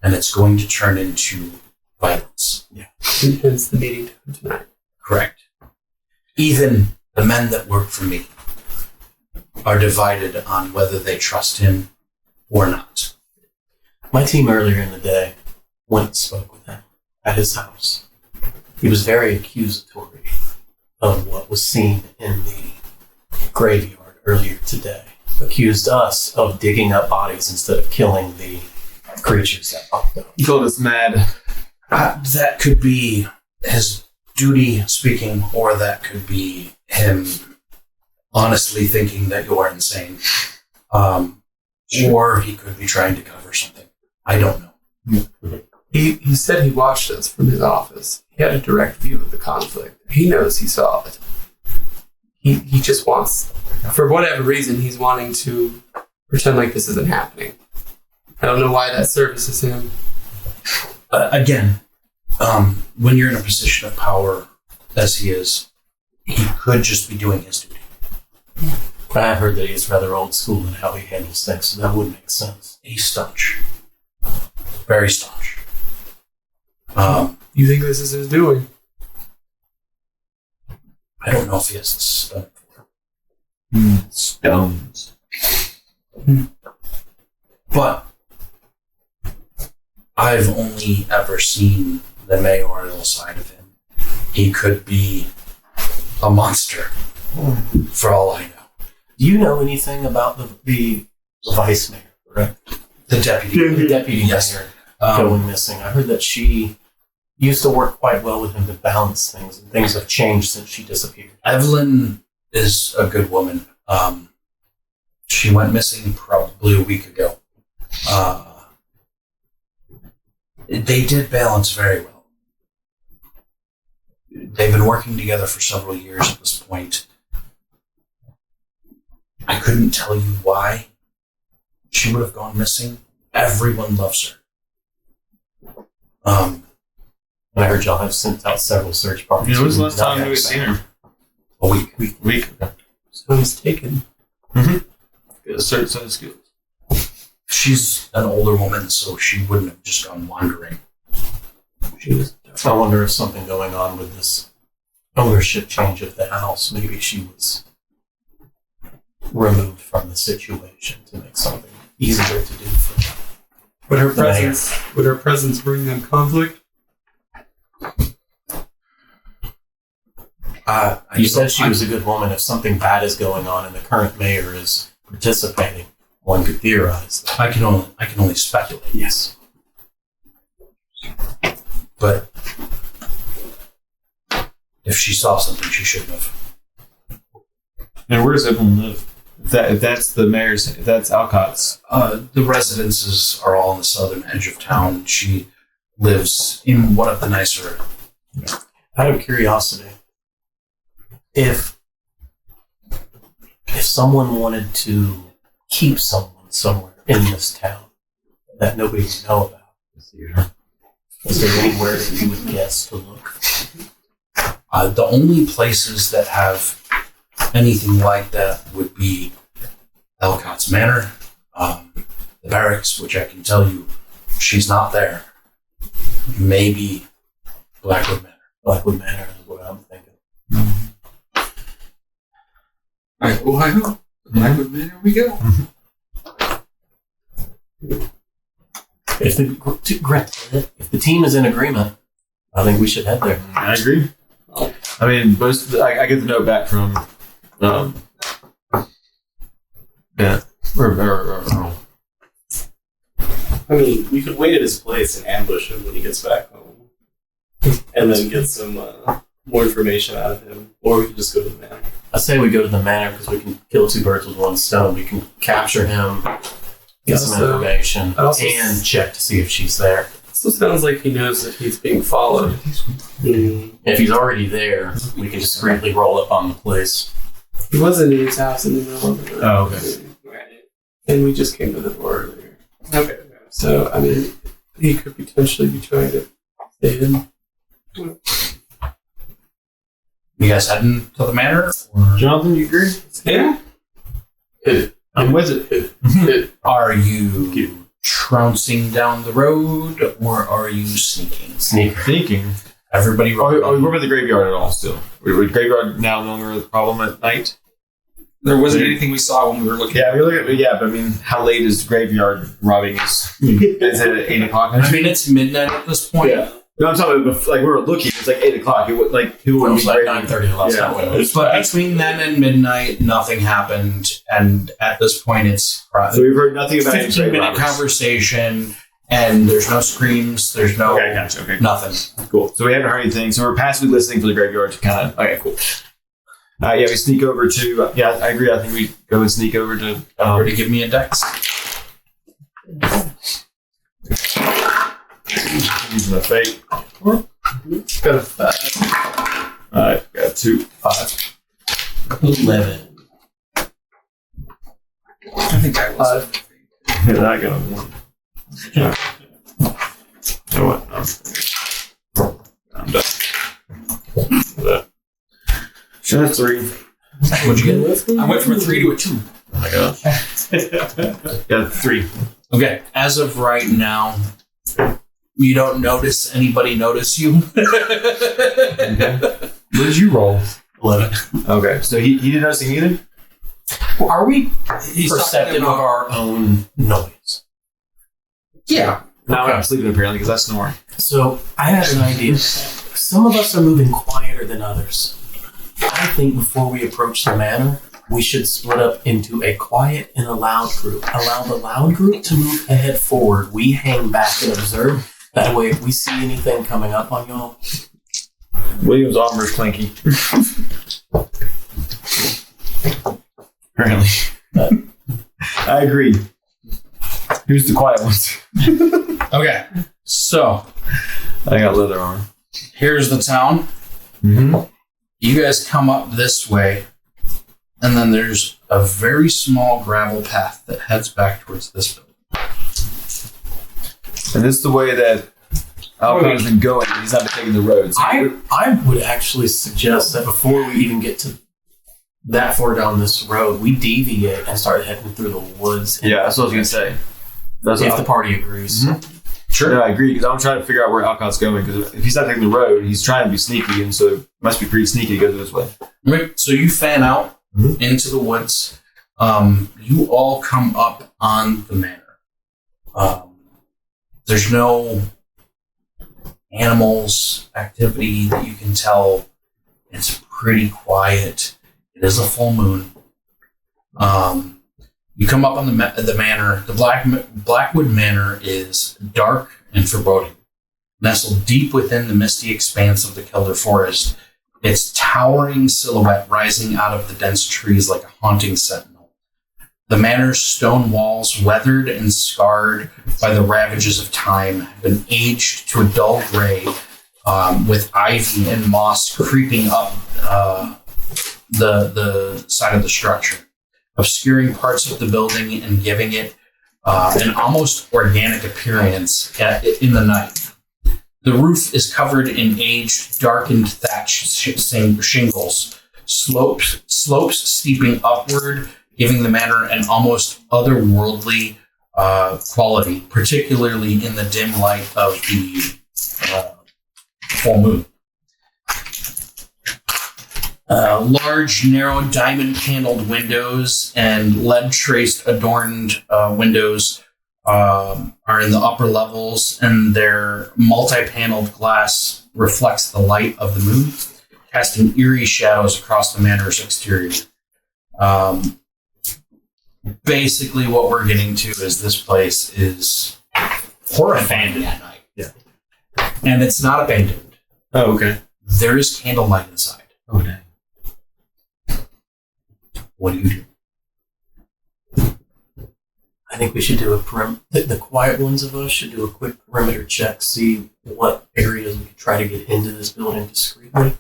Speaker 2: and it's going to turn into violence.
Speaker 7: Yeah. Hence the meeting tonight.
Speaker 2: Correct. Even the men that work for me are divided on whether they trust him or not.
Speaker 6: My team earlier in the day went and spoke with him at his house. He was very accusatory of what was seen in the graveyard earlier today. accused us of digging up bodies instead of killing the creatures that popped up.
Speaker 4: He called us mad.
Speaker 1: That could be his duty speaking, or that could be him honestly thinking that you are insane. Or he could be trying to cover something. I don't know.
Speaker 7: He said he watched us from his office. He had a direct view of the conflict. He knows he saw it. He just wants, for whatever reason, he's wanting to pretend like this isn't happening. I don't know why that services him.
Speaker 1: Again, when you're in a position of power, as he is, he could just be doing his duty.
Speaker 6: I've heard that he's rather old school in how he handles things, so that would make sense.
Speaker 1: He's staunch. Very staunch.
Speaker 7: You think this is his doing?
Speaker 1: I don't know if he has the stomach for it.
Speaker 8: Stones.
Speaker 1: But I've only ever seen the mayoral side of him. He could be a monster, for all I know.
Speaker 6: Do you know anything about the vice mayor, right?
Speaker 1: The deputy.
Speaker 6: The deputy
Speaker 1: Yes.
Speaker 6: mayor going missing. I heard that she used to work quite well with him to balance things, and things have changed since she disappeared.
Speaker 1: Evelyn is a good woman. She went missing probably a week ago. They did balance very well. They've been working together for several years at this point. I couldn't tell you why she would have gone missing. Everyone loves her.
Speaker 6: And I heard y'all have sent out several search parties.
Speaker 4: When was the last time we've seen her?
Speaker 1: A week.
Speaker 4: Week.
Speaker 7: Sounds taken.
Speaker 4: A certain set of skills.
Speaker 1: She's an older woman, so she wouldn't have just gone wandering.
Speaker 6: I wonder if something going on with this ownership change of the house. Maybe she was removed from the situation to make something easier to do for them.
Speaker 7: Would her presence bring them conflict?
Speaker 6: You said she was a good woman. If something bad is going on and the current mayor is participating, one could theorize that.
Speaker 1: I can only speculate.
Speaker 6: Yes.
Speaker 1: But if she saw something, she shouldn't have.
Speaker 8: And where does everyone live? If that's the mayor's, if that's Alcott's.
Speaker 1: The residences are all on the southern edge of town. She lives in one of the nicer.
Speaker 6: Out of curiosity, if someone wanted to keep someone somewhere in this town that nobody would know about, is there anywhere that you would guess to look?
Speaker 1: The only places that have anything like that would be Elcott's Manor, the barracks, which I can tell you she's not there. Maybe Blackwood Manor.
Speaker 6: Blackwood Manor is what I'm thinking.
Speaker 4: All right, Ohio. Blackwood Manor we go.
Speaker 6: If the team is in agreement, I think we should head there.
Speaker 8: I agree. I mean, I get the note back from, yeah, or
Speaker 9: I mean, we could wait at his place and ambush him when he gets back home, and then get some more information out of him, or we could just go to the manor.
Speaker 6: I say we go to the manor because we can kill two birds with one stone. We can capture him, get some information, and check to see if she's there.
Speaker 7: Still sounds like he knows that he's being followed.
Speaker 6: If he's already there, we can discreetly roll up on the place.
Speaker 7: He wasn't in his house in the middle of the night.
Speaker 8: Oh, okay.
Speaker 7: Right. And we just came to the door earlier. Okay. So, I mean, he could potentially be trying to stay in.
Speaker 1: You guys heading to the manor? Or?
Speaker 8: Jonathan, you agree?
Speaker 7: Yeah.
Speaker 8: I'm with it.
Speaker 1: Are you trouncing down the road, or are you sneaking?
Speaker 8: Thinking.
Speaker 1: Everybody
Speaker 8: Are we over the graveyard at all still? Would graveyard now no longer a problem at night?
Speaker 4: There wasn't anything we saw when we were looking.
Speaker 8: Yeah, we look at, yeah, but I mean, how late is graveyard robbing? Is it at 8 o'clock?
Speaker 1: I mean, it's midnight at this point.
Speaker 8: Yeah.
Speaker 5: No, I'm talking about like we were looking. It's like 8 o'clock. It would like people
Speaker 6: It
Speaker 5: would
Speaker 6: was
Speaker 5: be
Speaker 6: like
Speaker 5: ready.
Speaker 6: 9:30 the last time I went.
Speaker 2: But between then and midnight, nothing happened. And at this point, it's
Speaker 5: So we've heard nothing about
Speaker 2: 15-minute conversation, and there's no screams. There's no
Speaker 5: Okay, gotcha. Okay,
Speaker 2: nothing.
Speaker 5: cool. So we haven't heard anything. So we're passively listening for the graveyard to kind of. Okay, cool. Yeah, we sneak over to. Yeah, I agree. I think we go and sneak over to.
Speaker 2: Already give me a dex.
Speaker 5: Using the fate.
Speaker 7: Got a 5.
Speaker 5: Alright, got 2, 5.
Speaker 6: 11.
Speaker 3: I think I was.
Speaker 5: And I got a 1. Yeah. You know what? I'm done. Should have 3.
Speaker 2: What'd you get with?
Speaker 3: I went from a 3 to a 2.
Speaker 5: Oh my gosh. Got 3.
Speaker 2: Okay, as of right now, you don't notice anybody notice you.
Speaker 5: What did you roll?
Speaker 6: 11.
Speaker 5: Okay, so he didn't notice him either?
Speaker 6: Are we
Speaker 3: He's
Speaker 6: perceptive of our own noise?
Speaker 2: Yeah.
Speaker 5: No,
Speaker 6: Okay.
Speaker 5: I'm sleeping apparently because I snore.
Speaker 6: So I had an idea. Some of us are moving quieter than others. I think before we approach the manor, we should split up into a quiet and a loud group. Allow the loud group to move ahead forward. We hang back and observe. That way, if we see anything coming up on y'all,
Speaker 5: William's armor is clanky. Apparently. I agree. Who's the quiet ones?
Speaker 2: Okay, so
Speaker 5: I got leather armor.
Speaker 2: here's the town.
Speaker 5: Mm-hmm.
Speaker 2: You guys come up this way, and then there's a very small gravel path that heads back towards this building.
Speaker 5: And this is the way that Alcon's been going. He's not been taking the road. So
Speaker 6: I would actually suggest that before we even get to that far down this road, we deviate and start heading through the woods.
Speaker 5: yeah, that's what I was going to say. That's
Speaker 6: If
Speaker 5: what
Speaker 6: the party agrees.
Speaker 5: Sure. Yeah, I agree, because I'm trying to figure out where Alcon's going, because if he's not taking the road, he's trying to be sneaky, and so it must be pretty sneaky to go this way.
Speaker 2: Right. So you fan out into the woods. You all come up on the manor. There's no animals activity that you can tell. It's pretty quiet. It is a full moon. You come up on the manor. The Blackwood Manor is dark and foreboding. Nestled deep within the misty expanse of the Kildare Forest, its towering silhouette rising out of the dense trees like a haunting sentinel. The manor's stone walls, weathered and scarred by the ravages of time, have been aged to a dull gray, with ivy and moss creeping up the side of the structure, obscuring parts of the building and giving it an almost organic appearance in the night. The roof is covered in aged, darkened thatch shingles, slopes steeping upward, giving the manor an almost otherworldly quality, particularly in the dim light of the full moon. Large, narrow, diamond-paneled windows and lead-traced adorned windows are in the upper levels, and their multi-paneled glass reflects the light of the moon, casting eerie shadows across the manor's exterior. Basically, what we're getting to is this place is abandoned at night.
Speaker 5: Yeah.
Speaker 2: And it's not abandoned.
Speaker 5: Oh, okay.
Speaker 2: There is candlelight inside.
Speaker 5: Oh, dang.
Speaker 2: What do you do?
Speaker 6: I think we should do the quiet ones of us should do a quick perimeter check, see what areas we could try to get into this building discreetly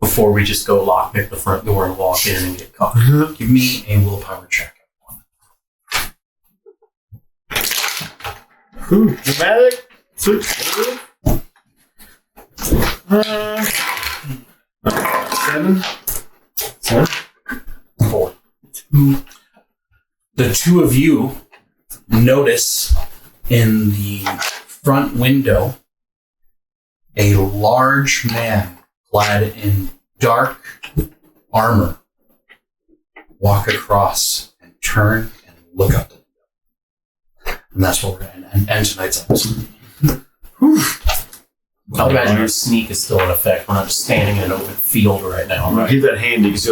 Speaker 6: before we just go lockpick the front door and walk in and get caught.
Speaker 2: Give me a willpower check.
Speaker 5: Dramatic. 7.
Speaker 6: 4.
Speaker 2: The two of you notice in the front window a large man clad in dark armor walk across and turn and look up. And that's what we're going to end tonight's episode.
Speaker 6: I'll imagine your sneak is still in effect. We're not just standing in an open field right now.
Speaker 5: Right. Keep that handy because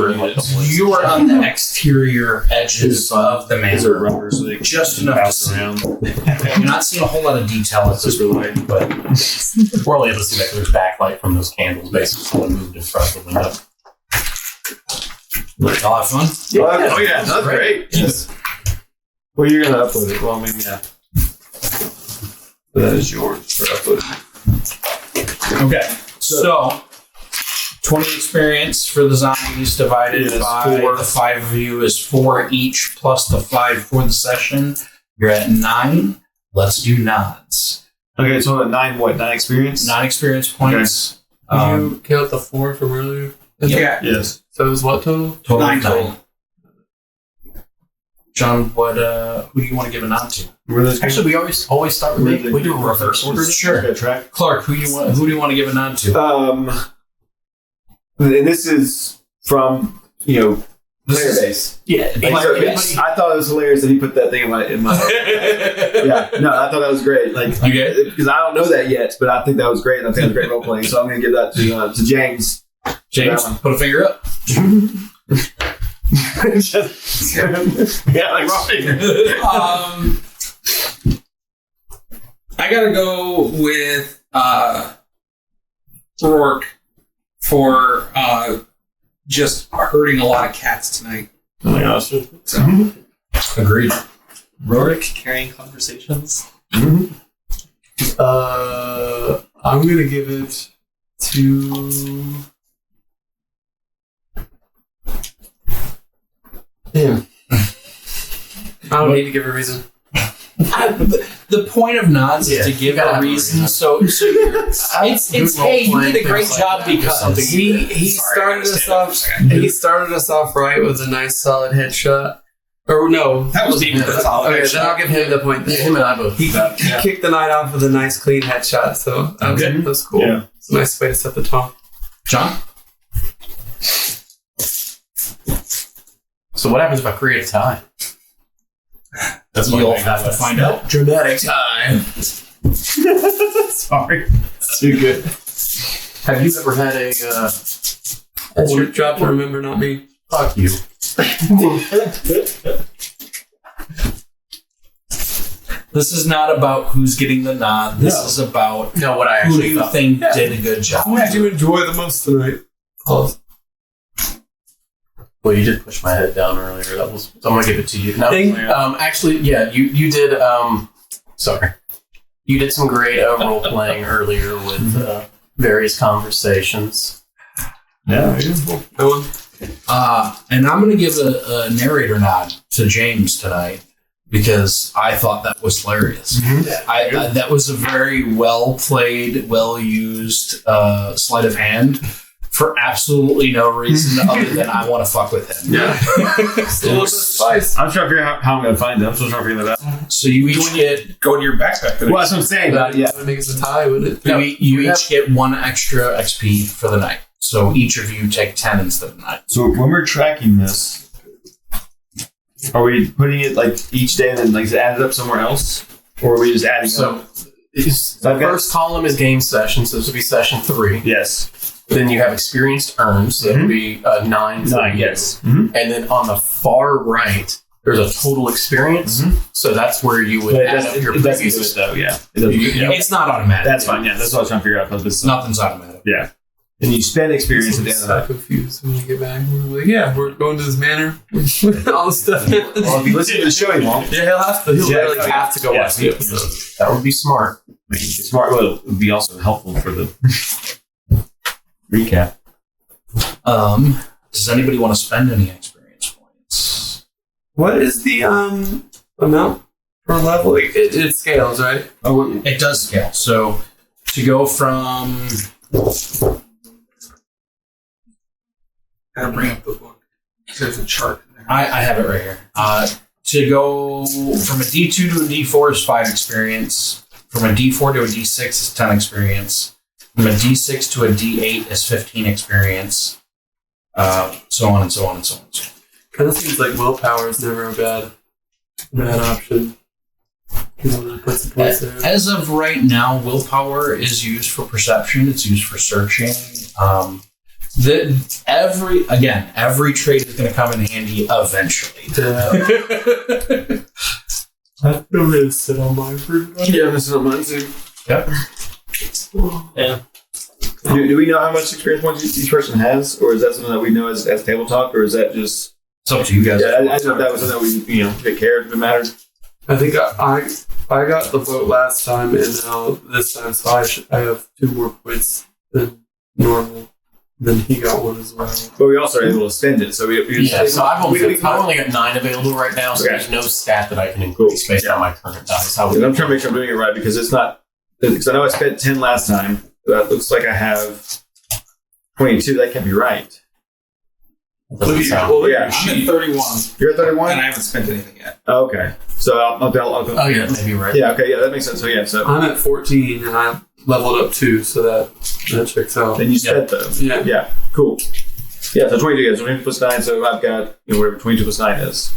Speaker 1: You are on the exterior edges of the manor, just enough to see. You're not seeing a whole lot of detail at this point, but
Speaker 6: We're only able to see that there's backlight from those candles basically when moved in front of the window.
Speaker 1: I'll have fun.
Speaker 5: Oh yeah, that's great. Yes. Well, you're gonna upload it. Well, I mean, yeah. But that is yours for uploading.
Speaker 1: Okay, so 20 experience for the zombies divided by 4. The 5 of you is 4 each plus the 5 for the session. You're at 9. Let's do nods.
Speaker 5: Okay, so 9 what? 9 experience?
Speaker 1: 9 experience points.
Speaker 7: Did you count the 4 from earlier?
Speaker 1: Yeah.
Speaker 5: Yes.
Speaker 7: So it was what total?
Speaker 1: Total
Speaker 5: 9
Speaker 1: total. John, who do you want to give a nod to?
Speaker 6: Actually, we always start with we do a reverse order.
Speaker 1: Sure.
Speaker 5: Okay, track.
Speaker 1: Clark, who do you want to give a nod to?
Speaker 5: And this is from player base.
Speaker 6: Yeah,
Speaker 5: Player base. I thought it was hilarious that he put that thing in my. Yeah, no, I thought that was great. Because I don't know that yet, but I think that was great, and I think it was great role playing. So I'm going to give that to James.
Speaker 1: James, put a finger up.
Speaker 5: Yeah, like Robin.
Speaker 4: I gotta go with Rourke for just hurting a lot of cats tonight.
Speaker 5: Oh my gosh.
Speaker 4: So,
Speaker 1: Agreed.
Speaker 9: Rorik carrying conversations.
Speaker 7: I'm gonna give it to him. I don't need to give a reason.
Speaker 1: The point of nods is to give a reason. So it's hey, you did a great job because
Speaker 7: He started us off. He started us off right with a nice solid headshot. Or no,
Speaker 4: that was even a solid
Speaker 7: okay.
Speaker 4: headshot.
Speaker 7: Then I'll give him the point.
Speaker 6: him and I both.
Speaker 7: He kicked the night off with a nice clean headshot. So that's cool.
Speaker 5: Yeah.
Speaker 7: It's a nice way to set the tone.
Speaker 1: John.
Speaker 6: So what happens if I create a tie?
Speaker 1: That's what you'll have to find out.
Speaker 6: Dramatic time.
Speaker 1: Sorry.
Speaker 5: Too good.
Speaker 6: Have you ever had a?
Speaker 7: That's your job to remember, not me.
Speaker 6: Fuck you.
Speaker 1: This is not about who's getting the nod. This is about
Speaker 6: what I
Speaker 1: who
Speaker 6: actually
Speaker 1: do you think did a good job.
Speaker 7: Who did you enjoy the most tonight?
Speaker 6: Well, you did push my head down earlier. So I'm gonna give it to you. No, actually, yeah, you did. Sorry, you did some great role playing earlier with various conversations.
Speaker 5: Yeah.
Speaker 1: And I'm going to give a narrator nod to James tonight because I thought that was hilarious.
Speaker 5: Mm-hmm.
Speaker 1: That was a very well played, well used sleight of hand for absolutely no reason other than I want to fuck with him.
Speaker 5: Yeah. A little bit of spice. I'm trying to figure out how I'm going to find them. I'm still trying to figure that out.
Speaker 1: So you each get
Speaker 4: go to your backpack.
Speaker 5: Well, that's what I'm saying. But yeah,
Speaker 7: I think it's a tie, wouldn't it?
Speaker 1: you each get 1 extra XP for the night. So each of you take 10 instead of 9.
Speaker 5: So when we're tracking this, are we putting it like each day and then add it up somewhere else, or are we just adding?
Speaker 6: So the first column is game session. So this will be session 3.
Speaker 5: Yes.
Speaker 6: Then you have experienced earned. So that would be 9.
Speaker 5: 9. Yes. Mm-hmm.
Speaker 6: And then on the far right, there's a total experience. Mm-hmm. So that's where you would add up your previous.
Speaker 5: Though, yeah.
Speaker 1: It's not automatic.
Speaker 5: That's fine. Yeah, that's what I was trying to figure out.
Speaker 1: Nothing's automatic.
Speaker 5: Yeah. And you spend experience at the end of that.
Speaker 7: Confused when we get back. We're like, yeah, we're going to this manor. All this stuff.
Speaker 5: Well, if you listen to the show, he won't.
Speaker 7: Yeah, he'll have to. He'll literally have to go watch the episode.
Speaker 6: That would be smart.
Speaker 5: Smart, but it would be also helpful for the recap.
Speaker 1: Does anybody want to spend any experience points?
Speaker 7: What is the amount per level? It scales, right?
Speaker 1: Oh, it does scale. So to go from
Speaker 4: Gotta bring up the book. There's a chart in there.
Speaker 1: I have it right here. To go from a D2 to a D4 is 5 experience. From a D4 to a D6 is 10 experience. From a D6 to a D8 is 15 experience. So on and so on and so on and so on.
Speaker 7: Kind of seems like willpower is never a bad option. You want to put some points there?
Speaker 2: As of right now, willpower is used for perception. It's used for searching. Every trait is going to come in handy eventually.
Speaker 7: I'm going to sit on mine for
Speaker 5: Yeah, this is on mine too.
Speaker 2: Yep.
Speaker 9: Yeah.
Speaker 5: Do we know how much experience points each person has, or is that something that we know as tabletop, or is that just?
Speaker 2: It's up to you guys.
Speaker 5: Yeah, I know if that was something that we take care of if it mattered.
Speaker 7: I think I got the vote last time, and now this time, so I have 2 more points than normal. Then he got 1 as well.
Speaker 5: But we also are able to spend it, so
Speaker 6: So I've only got 9 available right now, so
Speaker 5: Okay.
Speaker 6: there's no stat that I can increase based on my current dice.
Speaker 5: I'm trying to make sure I'm doing it right because it's not. Because I know I spent 10 last time. That looks like I have 22. That can't be right.
Speaker 6: Doesn't sound.
Speaker 7: Well,
Speaker 5: Yeah.
Speaker 4: I'm at 31,
Speaker 5: You're at 31.
Speaker 4: and I haven't spent anything yet.
Speaker 5: Okay, so I'll go.
Speaker 6: Oh yeah, maybe right.
Speaker 5: Yeah. Okay. Yeah, that makes sense. So yeah. So
Speaker 7: I'm at 14, and I leveled up 2, so that checks out.
Speaker 5: then you spent those.
Speaker 7: Yeah.
Speaker 5: Yeah. Cool. Yeah. So 22. Yeah. So 22 plus 9. So I've got whatever 22 plus 9 is.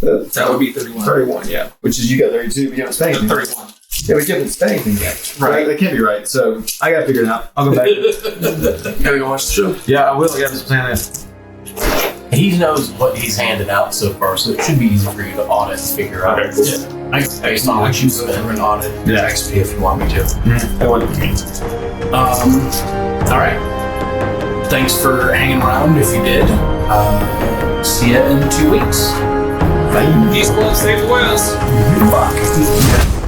Speaker 4: That would be 31.
Speaker 5: 31. Yeah. Which is you got 32, but you haven't spent anything.
Speaker 4: 31.
Speaker 5: Yeah, we haven't spent anything yet. Right. That can't be right. So I gotta figure it out. I'll go back.
Speaker 7: Gotta go watch the show.
Speaker 5: Yeah, I will. I got this plan.
Speaker 6: He knows what he's handed out so far, so it should be easy for you to audit and figure out.
Speaker 5: Okay, cool.
Speaker 6: Based on what you
Speaker 2: Go through an
Speaker 6: spent.
Speaker 2: audit
Speaker 5: Yeah.
Speaker 2: XP if you want me to.
Speaker 5: I want
Speaker 2: All right. Thanks for hanging around. If you did, see you in 2 weeks.
Speaker 4: Peace, well, stay with us.
Speaker 2: Fuck.